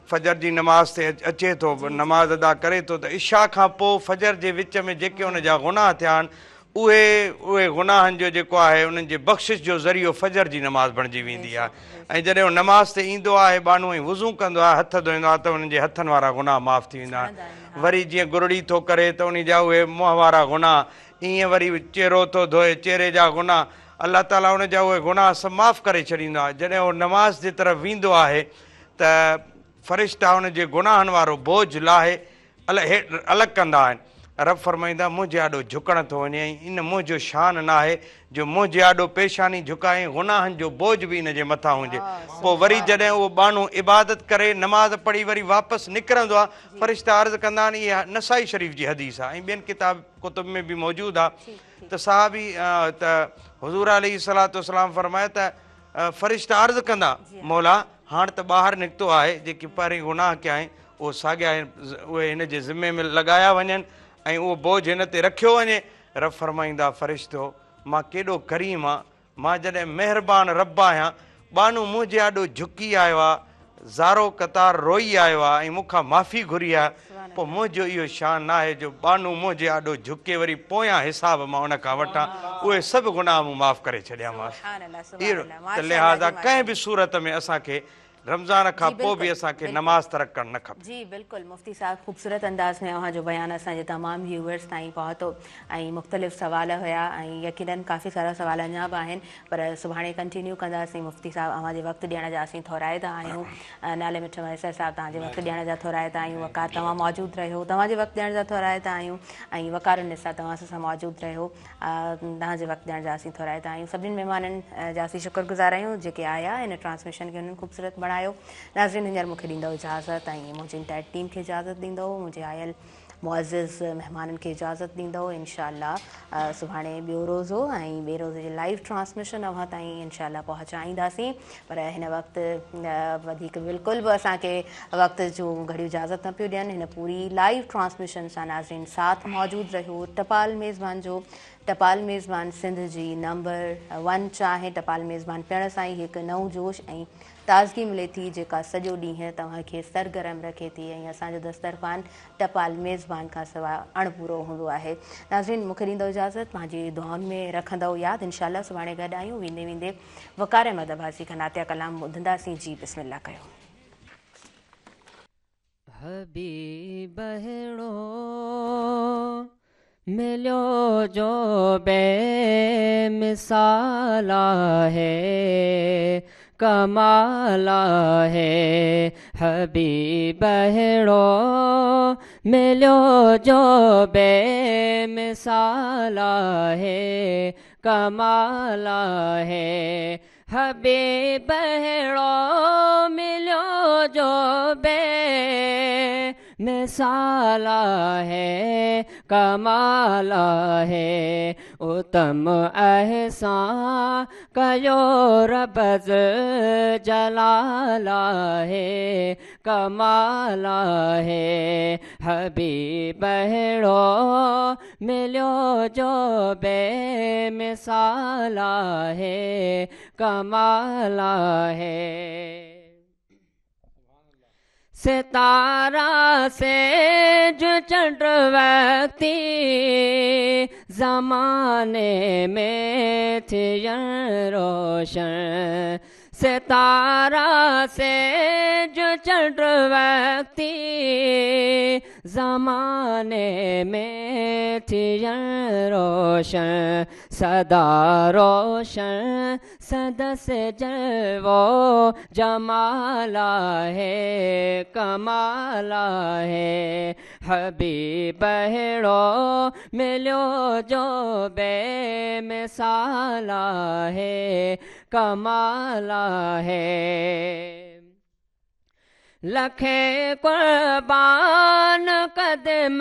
फजर जी नमाज़ ते अचे थो नमाज़ अदा करे थो त इशा खां पोइ फजर जे विच में जेके हुन जा गुनाह थिया आहिनि उहे गुनाहनि जो जेको आहे उन्हनि जे बख़्शिश जो ज़रियो फजर जी नमाज़ बणिजी वेंदी आहे ऐं जॾहिं उहो नमाज़ ते ईंदो आहे बानू ऐं वुज़ू कंदो आहे हथ धोईंदो आहे त उन्हनि जे हथनि वारा गुनाह माफ़ु थी वेंदा आहिनि वरी जीअं गुरड़ी थो करे त उन जा उहे मुंहं वारा गुनाह ईअं वरी चेहरो थो धोए चेहरे जा गुनाह अलाह ताला उन जा उहे गुनाह सभु माफ़ु करे छॾींदो आहे जॾहिं उहो नमाज़ जे तरफ़ वेंदो आहे त फ़रिश्ता हुन जे गुनाहनि वारो बोझ लाहे अलॻि कंदा आहिनि रब फरमाईंदा मुंहिंजे आॾो झुकण थो वञे ऐं इन मुंहिंजो शान न आहे जो मुंहिंजे आॾो पेशानी झुकाए गुनाहनि जो बोझ बि इन जे मथां हुजे पोइ वरी जॾहिं उहो बानू इबादत करे नमाज़ पढ़ी वरी वापसि निकिरंदो आहे फ़रिश्ता अर्ज़ु कंदा आहिनि इहा नसाई शरीफ़ जी हदीस आहे ऐं ॿियनि किताब कुतुब में बि मौजूदु आहे त साहबी त हुज़ूर अलैहिस्सलातु वस्सलाम फरमाए त फ़रिश्ता अर्ज़ु कंदा मौला हाणे त ॿाहिरि निकितो आहे जेके पहिरीं गुनाह कया आहिनि उहो साॻिया उहे हिन जे ज़िमे में लॻाया वञनि ऐं उहो बोझ हिन ते रखियो वञे रब फरमाईंदा फ़रिश्तो मां केॾो करीम आहियां मां जॾहिं महिरबानी रब आहियां बानू मुंहिंजे आॾो झुकी आयो आहे ज़ारो क़तार रोई आयो आहे ऐं मूंखां माफ़ी घुरी आहे पोइ मुंहिंजो इहो शान न आहे जो बानू मुंहिंजे आॾो झुके वरी पोयां हिसाब मां उन खां वठां उहे सभु गुनाह मूं माफ़ु करे छॾियामांसि त लिहाज़ा कंहिं बि सूरत में असांखे रमज़ान खां पोइ बि असांखे नमाज़ तरक करणु न खपे जी बिल्कुलु मुफ्ती साहब ख़ूबसूरत अंदाज़ में अव्हांजो बयानु असांजे तमामु व्यूअर्स ताईं पहुतो ऐं मुख़्तलिफ़ सवाल हुया ऐं यकीनन काफ़ी सारा सवाल अञा बि आहिनि पर सुभाणे कंटिन्यू कंदासीं मुफ्ती साहब अव्हांजे वक़्तु ॾियण जा असीं थोराइदा आहियूं नाले मिठ मैसर साहब तव्हांजे वक़्तु ॾियण जा थोराइदा आहियूं वकार तव्हां मौजूदु रहियो तव्हांजे वक़्तु ॾियण जा थोराइदा आहियूं ऐं वकार निसा तव्हां सां मौजूदु रहियो तव्हांजे वक़्तु ॾियण जा असीं थोराइदा आहियूं सभिनीनि महिमाननि जा असीं शुक्रगुज़ार आहियूं जेके आया हिन ट्रांसमिशन खे हुननि ख़ूबसूरत बणायो आहियो। नाज़रीन, हींअर मूंखे ॾींदो इजाज़त ऐं मुंहिंजी इंटायर टीम खे इजाज़त ॾींदो, मुंहिंजे आयल मुअज़्ज़िज़ महिमाननि खे इजाज़त ॾींदो। इंशाअल्लाह सुभाणे ॿियो रोज़ो ऐं ॿिए रोज़ जी लाइव ट्रांसमिशन अव्हां ताईं इंशाअल्लाह पहुचाईंदासीं। पर हिन वक़्तु वधीक बिल्कुलु बि असांखे वक़्त जूं घड़ियूं इजाज़त न पियूं ॾियनि। हिन पूरी लाइव ट्रांसमिशन सां नाज़रीन साथ मौजूदु रहियो टपाल मेज़बान जो। टपाल मेज़बान सिंध जी नंबर 1 चाहे टपाल मेज़बान पिण सां ई हिकु नओं जोश ऐं ताज़गी मिले थी जेका सॼो ॾींहुं तव्हांखे सरगरम रखे थी ऐं असांजो दस्तरखान टपाल मेज़बान खां सवाइ अणपूरो हूंदो आहे। नाज़रीन, मूंखे ॾींदो इजाज़त, पंहिंजी दुआउनि में रखंदव यादि। इंशाअल्लाह सुभाणे गॾु आहियूं। वेंदे वेंदे वक़ार अहमद अब्बासी खां नातिया कलाम ॿुधंदासीं। जी बिस्मिल्लाह कयो। हबीब हेड़ो मिलियो जो बेमिसाल है, कमाल है। हबीब हेड़ो मिलियो जो बेमिसाल है, कमाल है। हबीब हेड़ो मिलियो जो बेमिसाल है, कमाल है। उत्तम एहसान कयो रब्बुल जलाल है, कमाल है। हबीब हेड़ो मिलियो जो बेमिसाल है, कमाल है। सितारा से जो चंद्रवती ज़माने में थी रोशन। सितारा से जो चंद्रवती ज़माने में थी रोशन। सदा रोशन सदा से जलवो जमाल है, कमाल है। हबीब हेड़ो मिलियो जो बेमिसाल है, कमाल है। लखे कुर्बान कदम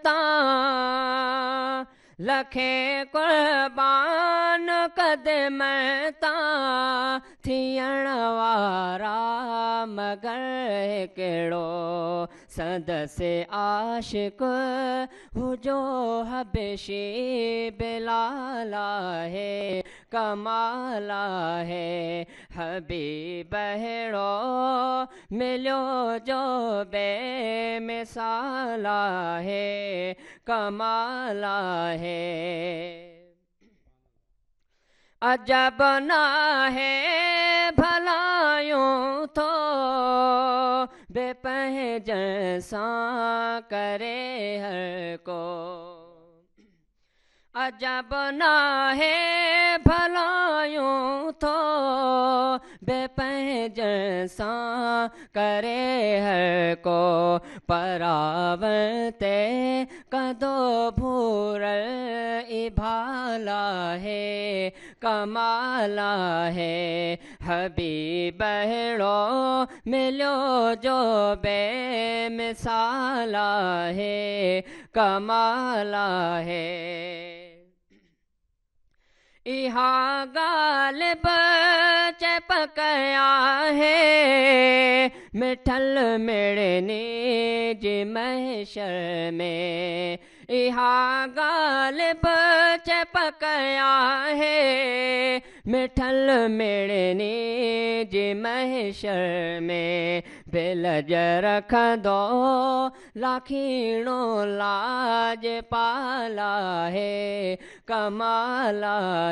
तां, लखे कुर्बान कदम तां थियण वारा मगर कहिड़ो संदसि आशिक हुजो हबशी बिलाल है, कमाल है। हबीब हेड़ो मिलियो जो बेमिसाल है, कमाल है। अजब ना है भलायूं तो बेपहजन सा करे हर को। अजब ना है भलायूं तो बेपहजन सा करे हर को। परावते कदो भूरल इभाला है, कमाल है। हबीब हेड़ो मिलियो जो बेमिसाल है, कमाल है। इहा ॻाल्हि चप कया है मिठल मिड़नी जी महशर में। इहा ॻाल्हि चप कया है मिठल मिड़नी जी महशर में। बिलज रखंदो लाखीणो लाज पाला है, कमाल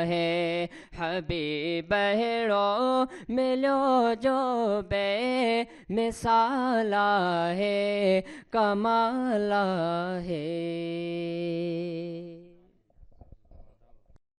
है। हबीब हेड़ो मिलियो जो बेमिसाल है, कमाल है।